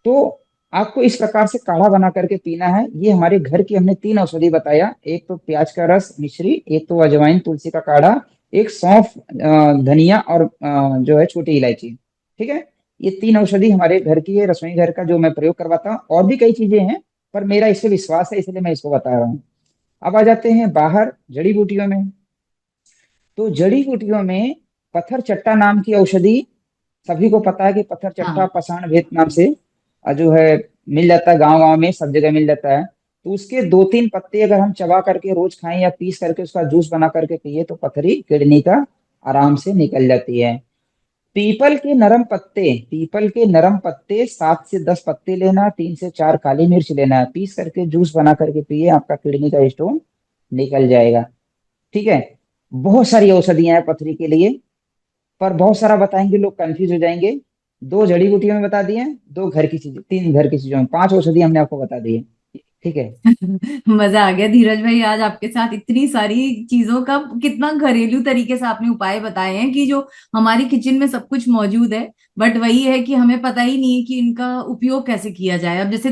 तो आपको इस प्रकार से काढ़ा बना करके पीना है। ये हमारे घर की हमने 3 औषधि बताया, एक तो प्याज का रस मिश्री, एक तो अजवाइन तुलसी का काढ़ा, एक सौंफ, धनिया, और जो है छोटी इलायची। ठीक है। ये 3 औषधि हमारे घर की है, रसोई घर का जो मैं प्रयोग करवाता हूँ। और भी कई चीजें हैं, पर मेरा इससे विश्वास है इसलिए मैं इसको बता रहा हूँ। अब आ जाते हैं बाहर जड़ी बूटियों में। तो जड़ी बूटियों में पत्थर चट्टा नाम की औषधि, सभी को पता है कि पत्थर चट्टा हाँ। पाषाण भेद नाम से जो है मिल जाता है, गांव गांव में सब जगह मिल जाता है। तो उसके 2-3 पत्ते अगर हम चबा करके रोज खाएं या पीस करके उसका जूस बना करके पिए तो पथरी किडनी का आराम से निकल जाती है। पीपल के नरम पत्ते 7 से 10 पत्ते लेना, 3 से 4 काली मिर्च लेना है, पीस करके जूस बना करके पिए, आपका किडनी का स्टोन निकल जाएगा। ठीक है। बहुत सारी औषधियां हैं पथरी के लिए, पर बहुत सारा बताएंगे लोग कंफ्यूज हो जाएंगे। 2 जड़ी बूटियों में बता दिए, 2 घर की चीजें, 3 घर की चीजों में, 5 औषधि हमने आपको बता दी है। ठीक है। मजा आ गया धीरज भाई, आज आपके साथ इतनी सारी चीजों का कितना घरेलू तरीके से आपने उपाय बताए हैं कि जो हमारी किचन में सब कुछ मौजूद है, बट वही है कि हमें पता ही नहीं है कि इनका उपयोग कैसे किया जाए। अब जैसे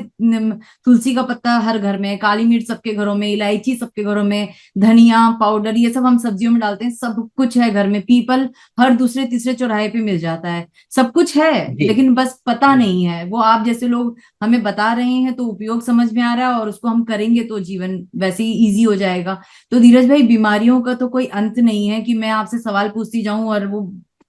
तुलसी का पत्ता हर घर में, काली मिर्च सबके घरों में, इलायची सबके घरों में, धनिया पाउडर ये सब हम सब्जियों में डालते हैं, सब कुछ है घर में। पीपल हर दूसरे तीसरे चौराहे पे मिल जाता है, सब कुछ है। जी लेकिन बस पता जी नहीं है, वो आप जैसे लोग हमें बता रहे हैं तो उपयोग समझ में आ रहा है, और उसको हम करेंगे तो जीवन वैसे ही इजी हो जाएगा। तो धीरज भाई, बीमारियों का तो कोई अंत नहीं है कि मैं आपसे सवाल पूछती जाऊं और वो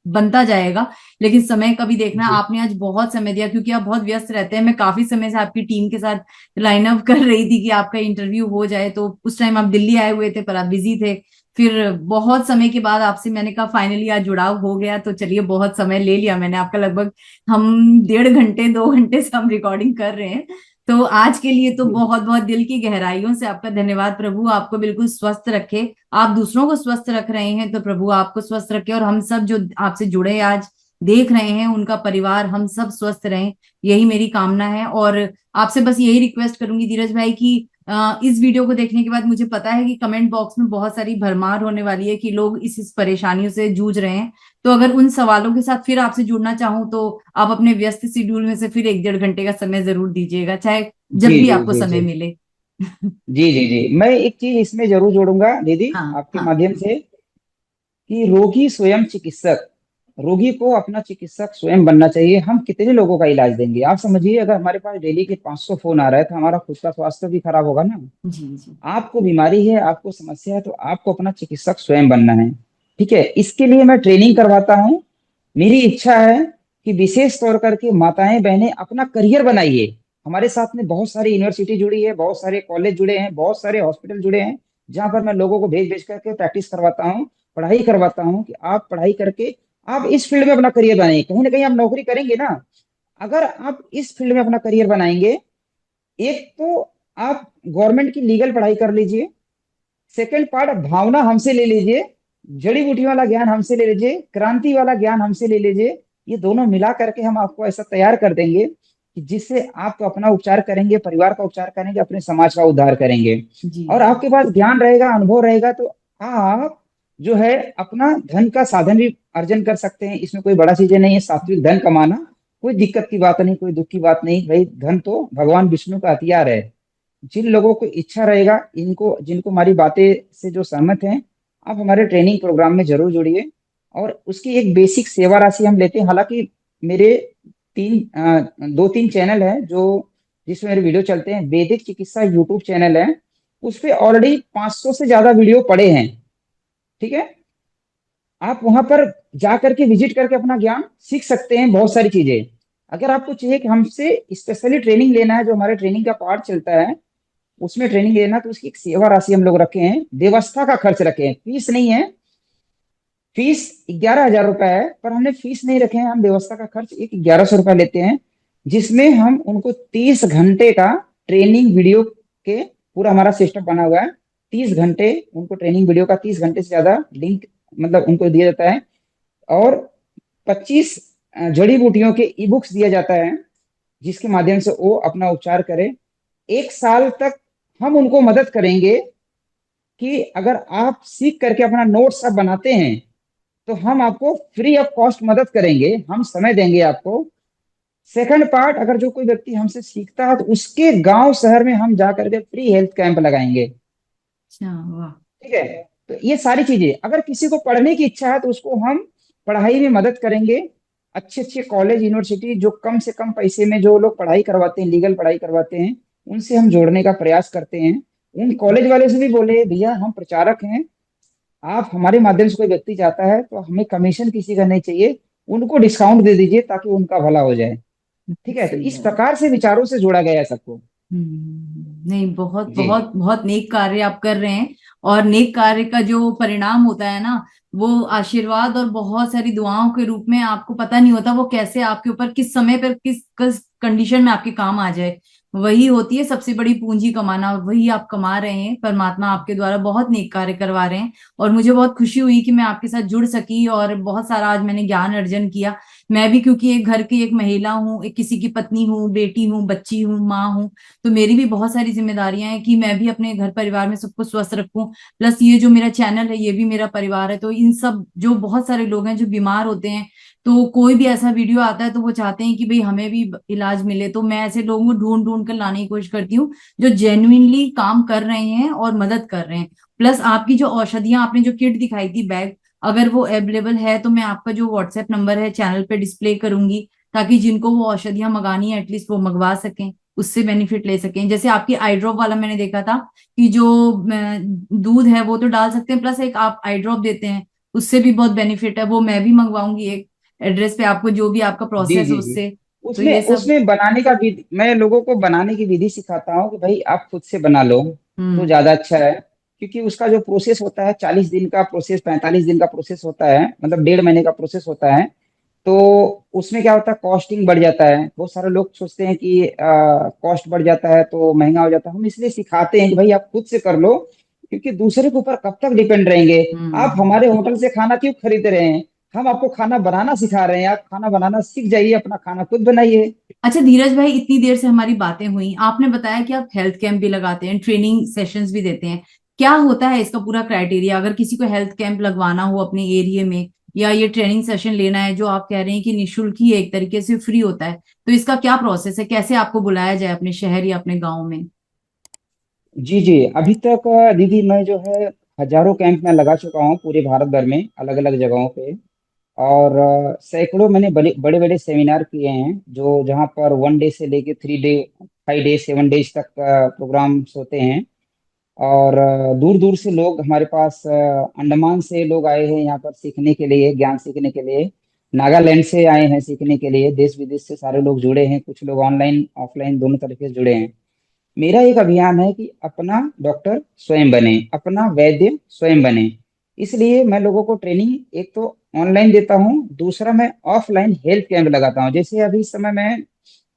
बनता जाएगा। लेकिन समय का भी देखना, जी आपने आज बहुत समय दिया क्योंकि आप बहुत व्यस्त रहते हैं। मैं काफी समय से आपकी टीम के साथ लाइन अप कर रही थी कि आपका इंटरव्यू हो जाए, तो उस टाइम आप दिल्ली आए हुए थे पर आप बिजी थे। फिर बहुत समय के बाद आपसे मैंने कहा फाइनली आज जुड़ाव हो गया, तो चलिए बहुत समय ले लिया मैंने आपका, लगभग हम 1.5 घंटे 2 घंटे से हम रिकॉर्डिंग कर रहे हैं। तो आज के लिए तो बहुत बहुत दिल की गहराइयों से आपका धन्यवाद। प्रभु आपको बिल्कुल स्वस्थ रखे। आप दूसरों को स्वस्थ रख रहे हैं तो प्रभु आपको स्वस्थ रखे, और हम सब जो आपसे जुड़े आज देख रहे हैं, उनका परिवार, हम सब स्वस्थ रहें, यही मेरी कामना है। और आपसे बस यही रिक्वेस्ट करूंगी धीरज भाई कि इस वीडियो को देखने के बाद मुझे पता है कि कमेंट बॉक्स में बहुत सारी भरमार होने वाली है कि लोग इस परेशानियों से जूझ रहे हैं। तो अगर उन सवालों के साथ फिर आपसे जुड़ना चाहूँ तो आप अपने व्यस्त शेड्यूल में से फिर 1 डेढ़ घंटे का समय जरूर दीजिएगा, चाहे जी जब भी जी आपको जी समय जी मिले। जी जी जी, मैं एक चीज इसमें जरूर जोड़ूंगा दीदी, हाँ आपके हाँ। माध्यम से, कि रोगी स्वयं चिकित्सक, रोगी को अपना चिकित्सक स्वयं बनना चाहिए। हम कितने लोगों का इलाज देंगे? आप समझिए, अगर हमारे पास डेली के 500 फोन आ रहा है तो हमारा खुद का स्वास्थ्य भी खराब होगा ना। जी जी। आपको बीमारी है, आपको समस्या है, तो आपको अपना चिकित्सक स्वयं बनना है। ठीक है, इसके लिए मैं ट्रेनिंग करवाता हूँ। मेरी इच्छा है कि विशेष तौर करके माताएं बहनें अपना करियर बनाइए। हमारे साथ में बहुत सारी यूनिवर्सिटी जुड़ी है, बहुत सारे कॉलेज जुड़े हैं, बहुत सारे हॉस्पिटल जुड़े हैं, जहां पर मैं लोगों को भेज भेज करके प्रैक्टिस करवाता हूँ, पढ़ाई करवाता हूँ कि आप पढ़ाई करके आप इस फील्ड में अपना करियर बनाइए। कहीं ना कहीं आप नौकरी करेंगे ना। अगर आप इस फील्ड में अपना करियर बनाएंगे, एक तो आप गवर्नमेंट की लीगल पढ़ाई कर लीजिए, सेकंड पार्ट भावना हमसे ले लीजिए, जड़ी बूटी वाला ज्ञान हमसे ले लीजिए, क्रांति वाला ज्ञान हमसे ले लीजिए। ये दोनों मिला करके हम आपको ऐसा तैयार कर देंगे कि जिससे आप अपना उपचार करेंगे, परिवार का उपचार करेंगे, अपने समाज का उद्धार करेंगे। जी और जी। आपके पास ज्ञान रहेगा, अनुभव रहेगा, तो आप जो है अपना धन का साधन भी अर्जन कर सकते हैं। इसमें कोई बड़ा चीजें नहीं है, सात्विक धन कमाना कोई दिक्कत की बात नहीं, कोई दुख की बात नहीं भाई। धन तो भगवान विष्णु का हथियार है। जिन लोगों को इच्छा रहेगा, इनको जिनको हमारी बातें से जो सहमत हैं, आप हमारे ट्रेनिंग प्रोग्राम में जरूर जुड़िए। और उसकी एक बेसिक सेवा राशि हम लेते हैं। हालांकि मेरे 2-3 चैनल हैं जो जिसमें मेरे वीडियो चलते हैं। वैदिक चिकित्सा यूट्यूब चैनल है, उस पे ऑलरेडी 500 से ज्यादा वीडियो पड़े हैं। ठीक है, आप वहां पर जा करके विजिट करके अपना ज्ञान सीख सकते हैं, बहुत सारी चीजें। अगर आपको चाहिए कि हमसे स्पेशली ट्रेनिंग लेना है, जो हमारे ट्रेनिंग का पार्ट चलता है उसमें ट्रेनिंग लेना, तो उसकी एक सेवा राशि हम लोग रखे हैं, व्यवस्था का खर्च रखे हैं, फीस नहीं है। फीस 11,000 रुपए है, पर हमने फीस नहीं रखे हैं, हम व्यवस्था का खर्च एक 1,100 रुपए लेते हैं, जिसमें हम उनको 30 घंटे का ट्रेनिंग वीडियो के पूरा हमारा सिस्टम बना हुआ है। 30 घंटे उनको ट्रेनिंग वीडियो का, 30 घंटे से ज्यादा लिंक मतलब उनको दिया जाता है। और 25 जड़ी बूटियों के ई बुक्स दिया जाता है, जिसके माध्यम से वो अपना उपचार करें। 1 साल तक हम उनको मदद करेंगे कि अगर आप सीख करके अपना नोट्स आप बनाते हैं तो हम आपको फ्री ऑफ कॉस्ट मदद करेंगे, हम समय देंगे आपको। सेकंड पार्ट, अगर जो कोई व्यक्ति हमसे सीखता है तो उसके गांव शहर में हम जा करके फ्री हेल्थ कैंप लगाएंगे। अच्छा, वाह। ठीक है, तो ये सारी चीजें, अगर किसी को पढ़ने की इच्छा है तो उसको हम पढ़ाई में मदद करेंगे। अच्छे अच्छे कॉलेज यूनिवर्सिटी जो कम से कम पैसे में जो लोग पढ़ाई करवाते हैं, लीगल पढ़ाई करवाते हैं, उनसे हम जोड़ने का प्रयास करते हैं। उन कॉलेज वाले से भी बोले भैया हम प्रचारक हैं, आप हमारे माध्यम से कोई व्यक्ति जाता है तो हमें कमीशन किसी का नहीं चाहिए, उनको डिस्काउंट दे दीजिए ताकि उनका भला हो जाए। ठीक है, तो सही इस है। प्रकार से विचारों से जोड़ा गया है सबको। नहीं, बहुत जी बहुत बहुत नेक कार्य आप कर रहे हैं। और नेक कार्य का जो परिणाम होता है ना, वो आशीर्वाद और बहुत सारी दुआओं के रूप में आपको पता नहीं होता वो कैसे आपके ऊपर किस समय पर किस कंडीशन में आपके काम आ जाए। वही होती है सबसे बड़ी पूंजी कमाना, और वही आप कमा रहे हैं। परमात्मा आपके द्वारा बहुत नेक कार्य करवा रहे हैं। और मुझे बहुत खुशी हुई कि मैं आपके साथ जुड़ सकी, और बहुत सारा आज मैंने ज्ञान अर्जन किया। मैं भी क्योंकि एक घर की एक महिला हूँ, एक किसी की पत्नी हूँ, बेटी हूँ, बच्ची हूँ, माँ हूँ, तो मेरी भी बहुत सारी जिम्मेदारियां हैं कि मैं भी अपने घर परिवार में सबको स्वस्थ रखूं। प्लस ये जो मेरा चैनल है ये भी मेरा परिवार है। तो इन सब जो बहुत सारे लोग हैं जो बीमार होते हैं, तो कोई भी ऐसा वीडियो आता है तो वो चाहते हैं कि भाई हमें भी इलाज मिले, तो मैं ऐसे लोगों को ढूंढ ढूंढ कर लाने की कोशिश करती हूँ जो जेन्युइनली काम कर रहे हैं और मदद कर रहे हैं। प्लस आपकी जो औषधियां, आपने जो किट दिखाई थी बैग, अगर वो अवेलेबल है तो मैं आपका जो व्हाट्सएप नंबर है चैनल पे डिस्प्ले करूंगी, ताकि जिनको वो औषधियां मंगानी है एटलीस्ट वो मंगवा सकें, उससे बेनिफिट ले सकें। जैसे आपकी आई ड्रॉप वाला मैंने देखा था कि जो दूध है वो तो डाल सकते हैं, प्लस एक आप आई ड्रॉप देते हैं, उससे भी बहुत बेनिफिट है। वो मैं भी मंगवाऊंगी एक एड्रेस पे आपको, जो भी आपका जी प्रोसेस है जी जी, उससे। तो ये उसमें सब। उसमें बनाने का विधि, मैं लोगों को बनाने की विधि सिखाता हूँ कि भाई आप खुद से बना लो तो हम्म। ज्यादा अच्छा है। क्योंकि उसका जो प्रोसेस होता है, 40 दिन का प्रोसेस, 45 दिन का प्रोसेस होता है, मतलब 1.5 महीने का प्रोसेस होता है। तो उसमें क्या होता है, कॉस्टिंग बढ़ जाता है। बहुत सारे लोग सोचते हैं कि कॉस्ट बढ़ जाता है तो महंगा हो जाता है। हम इसलिए सिखाते हैं कि भाई आप खुद से कर लो, क्योंकि दूसरे के ऊपर कब तक डिपेंड रहेंगे। आप हम्म। हमारे होटल से खाना क्यों खरीद रहे हैं? हम आपको खाना बनाना सिखा रहे हैं, आप खाना बनाना सीख जाइए, अपना खाना खुद बनाइए। अच्छा धीरज भाई, इतनी देर से हमारी बातें हुई, आपने बताया कि आप हेल्थ कैंप भी लगाते हैं, ट्रेनिंग सेशंस भी देते हैं। क्या होता है इसका पूरा क्राइटेरिया, अगर किसी को हेल्थ कैंप लगवाना हो अपने एरिया में, या ये ट्रेनिंग सेशन लेना है जो आप कह रहे हैं कि निशुल्क ही है, एक तरीके से फ्री होता है, तो इसका क्या प्रोसेस है, कैसे आपको बुलाया जाए अपने शहर या अपने गाँव में? जी जी, अभी तक दीदी मैं जो है हजारों कैंप में लगा चुका हूँ पूरे भारत भर में, अलग अलग जगहों पे। और सैकड़ों मैंने बड़े बड़े बड़े सेमिनार किए हैं, जो जहाँ पर 1 डे से लेके 3 डे, 5 डे, 7 डेज तक प्रोग्राम्स होते हैं। और दूर दूर से लोग हमारे पास, अंडमान से लोग आए हैं यहाँ पर सीखने के लिए, ज्ञान सीखने के लिए। नागालैंड से आए हैं सीखने के लिए। देश विदेश से सारे लोग जुड़े हैं, कुछ लोग ऑनलाइन ऑफलाइन दोनों तरीके से जुड़े हैं। मेरा एक अभियान है कि अपना डॉक्टर स्वयं बने, अपना वैद्य स्वयं बने। इसलिए मैं लोगों को ट्रेनिंग एक तो ऑनलाइन देता हूँ, दूसरा मैं ऑफलाइन हेल्थ कैंप लगाता हूँ। जैसे अभी इस समय मैं,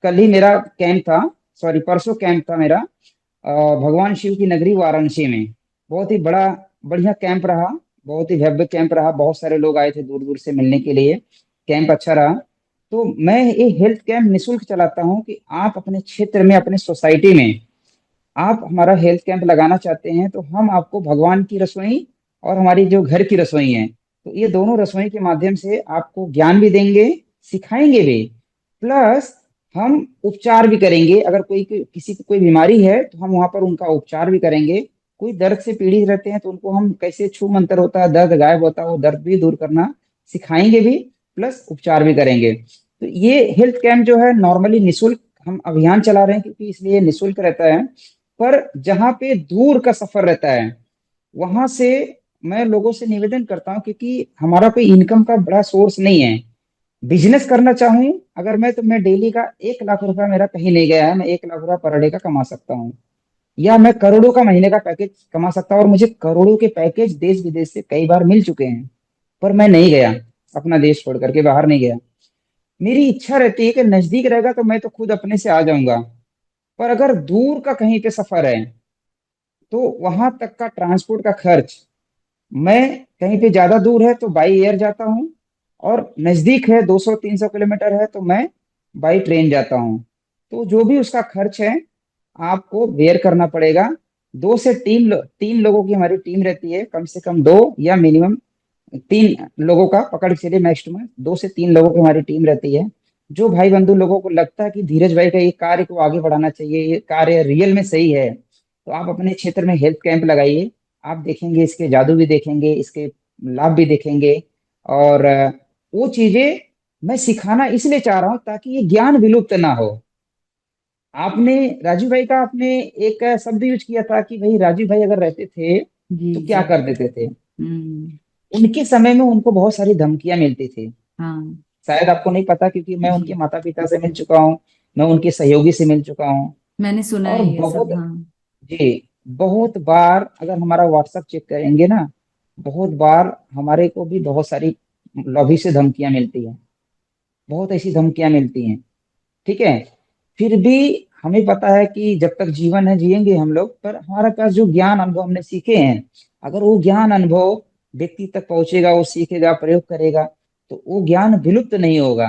कल ही मेरा कैंप था, सॉरी परसों कैंप था मेरा, भगवान शिव की नगरी वाराणसी में। बहुत ही बड़ा बढ़िया कैंप रहा, बहुत ही भव्य कैंप रहा। बहुत सारे लोग आए थे दूर दूर से मिलने के लिए। कैंप अच्छा रहा। तो मैं ये हेल्थ कैंप निशुल्क चलाता हूँ कि आप अपने क्षेत्र में, अपने सोसाइटी में आप हमारा हेल्थ कैंप लगाना चाहते हैं, तो हम आपको भगवान की रसोई और हमारी जो घर की रसोई है, तो ये दोनों रसोई के माध्यम से आपको ज्ञान भी देंगे, सिखाएंगे भी। प्लस हम उपचार भी करेंगे। अगर किसी को कोई बीमारी है तो हम वहां पर उनका उपचार भी करेंगे। कोई दर्द से पीड़ित रहते हैं तो उनको हम कैसे छू मंतर होता है, दर्द गायब होता है, वो दर्द भी दूर करना सिखाएंगे भी, प्लस उपचार भी करेंगे। तो ये हेल्थ कैंप जो है नॉर्मली निशुल्क हम अभियान चला रहे हैं, क्योंकि इसलिए निशुल्क रहता है। पर जहाँ पे दूर का सफर रहता है, वहां से मैं लोगों से निवेदन करता हूँ, क्योंकि हमारा कोई इनकम का बड़ा सोर्स नहीं है। बिजनेस करना चाहूँ अगर मैं, तो मैं डेली का 1 लाख रुपया मेरा कहीं नहीं गया है, मैं 1 लाख रुपया पर डे का कमा सकता हूँ। या मैं करोड़ों का महीने का पैकेज कमा सकता हूँ, और मुझे करोड़ों के पैकेज देश विदेश से कई बार मिल चुके हैं। पर मैं नहीं गया, अपना देश छोड़ करके बाहर नहीं गया। मेरी इच्छा रहती है कि नजदीक रहेगा तो मैं तो खुद अपने से आ जाऊंगा। पर अगर दूर का कहीं पे सफर है, तो वहां तक का ट्रांसपोर्ट का खर्च, मैं कहीं पे ज्यादा दूर है तो बाई एयर जाता हूँ, और नजदीक है 200-300 किलोमीटर है तो मैं बाई ट्रेन जाता हूँ। तो जो भी उसका खर्च है आपको बेयर करना पड़ेगा। 2 से 3 लोगों की हमारी टीम रहती है, कम से कम 2 या मिनिमम 3 लोगों का पकड़ के चलिए, मैक्सिमम 2 से 3 लोगों की हमारी टीम रहती है। जो भाई बंधु लोगों को लगता है कि धीरज भाई का ये कार्य को आगे बढ़ाना चाहिए, ये कार्य रियल में सही है, तो आप अपने क्षेत्र में हेल्थ कैंप लगाइए। आप देखेंगे, इसके जादू भी देखेंगे, इसके लाभ भी देखेंगे। और वो चीजें मैं सिखाना इसलिए चाह रहा हूँ ताकि ये ज्ञान विलुप्त ना हो। आपने, राजू भाई का आपने एक शब्द यूज किया था कि भाई राजू भाई अगर रहते थे जी तो क्या जी। कर देते थे। हम्म। उनके समय में उनको बहुत सारी धमकियां मिलती थी। हाँ, शायद आपको नहीं पता, क्योंकि मैं उनके जी माता पिता से मिल चुका हूँ, मैं उनके सहयोगी से मिल चुका हूँ। मैंने सुना और है ये सब, बहुत, हाँ। जी, बहुत बार अगर हमारा व्हाट्सएप चेक करेंगे ना, बहुत बार हमारे को भी बहुत सारी लॉबी से धमकियां मिलती हैं, बहुत ऐसी धमकियां मिलती हैं। ठीक है। फिर भी हमें पता है कि जब तक जीवन है जिएंगे हम लोग, पर हमारे पास जो ज्ञान अनुभव हमने सीखे हैं, अगर वो ज्ञान अनुभव व्यक्ति तक पहुंचेगा, वो सीखेगा, प्रयोग करेगा, तो वो ज्ञान विलुप्त नहीं होगा।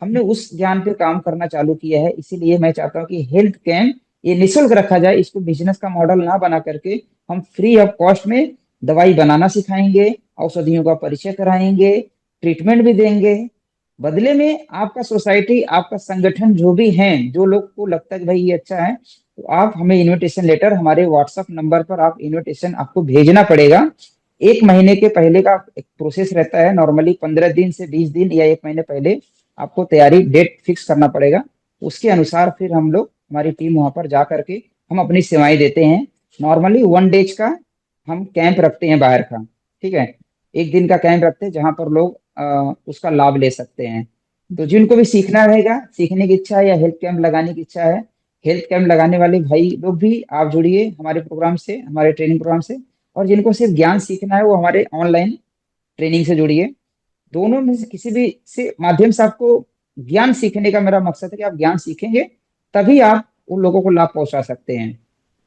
हमने उस ज्ञान पे काम करना चालू किया है। इसीलिए मैं चाहता हूँ कि हेल्थ कैंप ये निशुल्क रखा जाए, इसको बिजनेस का मॉडल ना बना करके हम फ्री ऑफ कॉस्ट में दवाई बनाना सिखाएंगे, औषधियों का परिचय कराएंगे, ट्रीटमेंट भी देंगे। बदले में आपका सोसाइटी, आपका संगठन जो भी है, जो लोग को लगता है कि भाई ये अच्छा है, तो आप हमें इनविटेशन लेटर हमारे व्हाट्सएप नंबर पर, आप इनविटेशन आपको भेजना पड़ेगा। 1 महीने के पहले का एक प्रोसेस रहता है, नॉर्मली 15 दिन से 20 दिन या 1 महीने पहले आपको तैयारी डेट फिक्स करना पड़ेगा। उसके अनुसार फिर हम लोग, हमारी टीम वहां पर जा करके हम अपनी सेवाएं देते हैं। नॉर्मली 1 डेज का हम कैंप रखते हैं बाहर का। ठीक है। एक दिन का कैंप रखते हैं जहां पर लोग उसका लाभ ले सकते हैं। तो जिनको भी सीखना रहेगा, सीखने की इच्छा है या हेल्थ कैंप लगाने की इच्छा है, हेल्थ कैंप लगाने वाले भाई लोग भी आप जुड़िए हमारे प्रोग्राम से, हमारे ट्रेनिंग प्रोग्राम से। और जिनको सिर्फ ज्ञान सीखना है वो हमारे ऑनलाइन ट्रेनिंग से जुड़िए। दोनों में से किसी भी से माध्यम से आपको ज्ञान सीखने का मेरा मकसद है कि आप ज्ञान सीखेंगे, तभी आप उन लोगों को लाभ पहुंचा सकते हैं।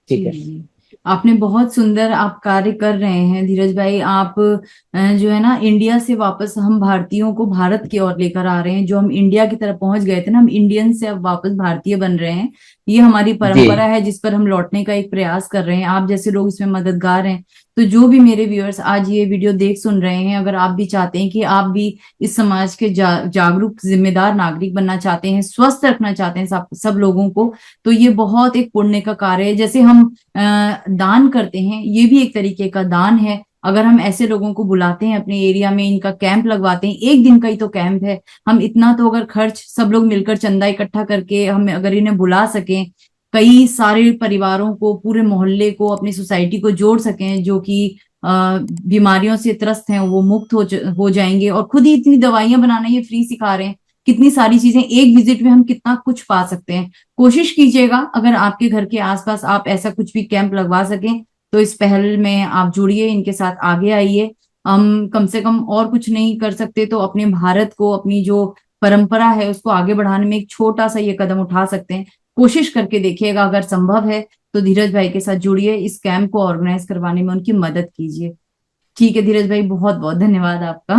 ठीक है। जी, आपने बहुत सुंदर आप कार्य कर रहे हैं धीरज भाई। आप जो है ना, इंडिया से वापस हम भारतीयों को भारत की ओर लेकर आ रहे हैं। जो हम इंडिया की तरफ पहुंच गए थे ना, हम इंडियन से अब वापस भारतीय बन रहे हैं। ये हमारी जी परंपरा है जिस पर हम लौटने का एक प्रयास कर रहे हैं। आप जैसे लोग इसमें मददगार हैं। तो जो भी मेरे व्यूअर्स आज ये वीडियो देख सुन रहे हैं, अगर आप भी चाहते हैं कि आप भी इस समाज के जागरूक जिम्मेदार नागरिक बनना चाहते हैं, स्वस्थ रखना चाहते हैं सब लोगों को, तो ये बहुत एक पुण्य का कार्य है। जैसे हम दान करते हैं, ये भी एक तरीके का दान है। अगर हम ऐसे लोगों को बुलाते हैं अपने एरिया में, इनका कैंप लगवाते हैं, एक दिन का ही तो कैंप है, हम इतना तो अगर खर्च सब लोग मिलकर चंदा इकट्ठा करके हम अगर इन्हें बुला सकें, कई सारे परिवारों को, पूरे मोहल्ले को, अपनी सोसाइटी को जोड़ सकें, जो कि बीमारियों से त्रस्त हैं, वो मुक्त हो जाएंगे। और खुद ही इतनी दवाइयां बनाना ये फ्री सिखा रहे हैं। कितनी सारी चीजें एक विजिट में हम कितना कुछ पा सकते हैं। कोशिश कीजिएगा अगर आपके घर के आसपास आप ऐसा कुछ भी कैंप लगवा सकें, तो इस पहल में आप जुड़िए, इनके साथ आगे आइए। हम कम से कम और कुछ नहीं कर सकते तो अपने भारत को, अपनी जो परंपरा है उसको आगे बढ़ाने में एक छोटा सा ये कदम उठा सकते हैं। कोशिश करके देखिएगा, अगर संभव है तो धीरज भाई के साथ जुड़िए, इस कैंप को ऑर्गेनाइज करवाने में उनकी मदद कीजिए। ठीक है धीरज भाई, बहुत बहुत धन्यवाद आपका।